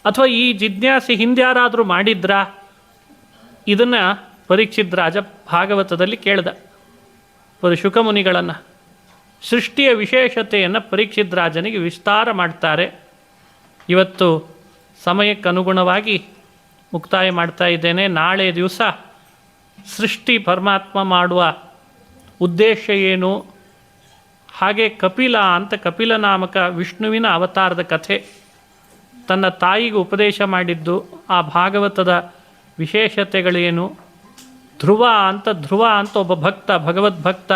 Speaker 1: ಅಥವಾ ಈ ಜಿಜ್ಞಾಸೆ ಹಿಂದ್ಯಾರಾದರೂ ಮಾಡಿದ್ರಾ? ಇದನ್ನು ಪರೀಕ್ಷಿತ್ ರಾಜ ಭಾಗವತದಲ್ಲಿ ಕೇಳ್ದ ಶುಕಮುನಿಗಳನ್ನು. ಸೃಷ್ಟಿಯ ವಿಶೇಷತೆಯನ್ನು ಪರೀಕ್ಷಿತ್ ರಾಜನಿಗೆ ವಿಸ್ತಾರ ಮಾಡ್ತಾರೆ. ಇವತ್ತು ಸಮಯಕ್ಕನುಗುಣವಾಗಿ ಮುಕ್ತಾಯ ಮಾಡ್ತಾ ಇದ್ದೇನೆ. ನಾಳೆ ದಿವಸ ಸೃಷ್ಟಿ ಪರಮಾತ್ಮ ಮಾಡುವ ಉದ್ದೇಶ ಏನು, ಹಾಗೆ ಕಪಿಲ ಅಂತ ಕಪಿಲ ನಾಮಕ ವಿಷ್ಣುವಿನ ಅವತಾರದ ಕಥೆ, ತನ್ನ ತಾಯಿಗೆ ಉಪದೇಶ ಮಾಡಿದ್ದು, ಆ ಭಾಗವತದ ವಿಶೇಷತೆಗಳೇನು, ಧ್ರುವ ಅಂತ ಒಬ್ಬ ಭಕ್ತ, ಭಗವದ್ಭಕ್ತ,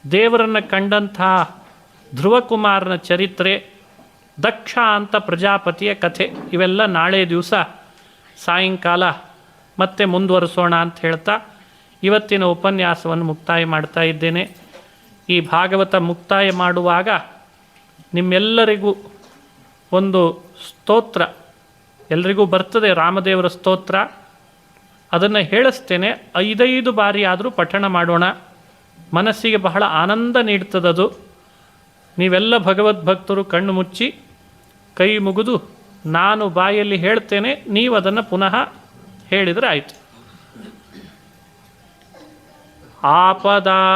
Speaker 1: ದೇವರನ್ನು ಕಂಡಂಥ ಧ್ರುವಕುಮಾರನ ಚರಿತ್ರೆ, ದಕ್ಷ ಅಂತ ಪ್ರಜಾಪತಿಯ ಕಥೆ, ಇವೆಲ್ಲ ನಾಳೆ ದಿವಸ ಸಾಯಂಕಾಲ ಮತ್ತೆ ಮುಂದುವರಿಸೋಣ ಅಂತ ಹೇಳ್ತಾ ಇವತ್ತಿನ ಉಪನ್ಯಾಸವನ್ನು ಮುಕ್ತಾಯ ಮಾಡ್ತಾ ಇದ್ದೇನೆ. ಈ ಭಾಗವತ ಮುಕ್ತಾಯ ಮಾಡುವಾಗ ನಿಮ್ಮೆಲ್ಲರಿಗೂ ಒಂದು ಸ್ತೋತ್ರ ಎಲ್ರಿಗೂ ಬರ್ತದೆ, ರಾಮದೇವರ ಸ್ತೋತ್ರ. ಅದನ್ನು ಹೇಳಿಸ್ತೇನೆ, 5 ಬಾರಿ ಆದರೂ ಪಠಣ ಮಾಡೋಣ. ಮನಸ್ಸಿಗೆ ಬಹಳ ಆನಂದ ನೀಡ್ತದದು. ನೀವೆಲ್ಲ ಭಗವದ್ಭಕ್ತರು ಕಣ್ಣು ಮುಚ್ಚಿ ಕೈ ಮುಗಿದು ನಾನು ಬಾಯಲ್ಲಿ ಹೇಳ್ತೇನೆ, ನೀವು ಅದನ್ನು ಪುನಃ ಹೇಳಿದರೆ ಆಯಿತು. ಆಪದಾಮಪಹರ್ತಾರಂ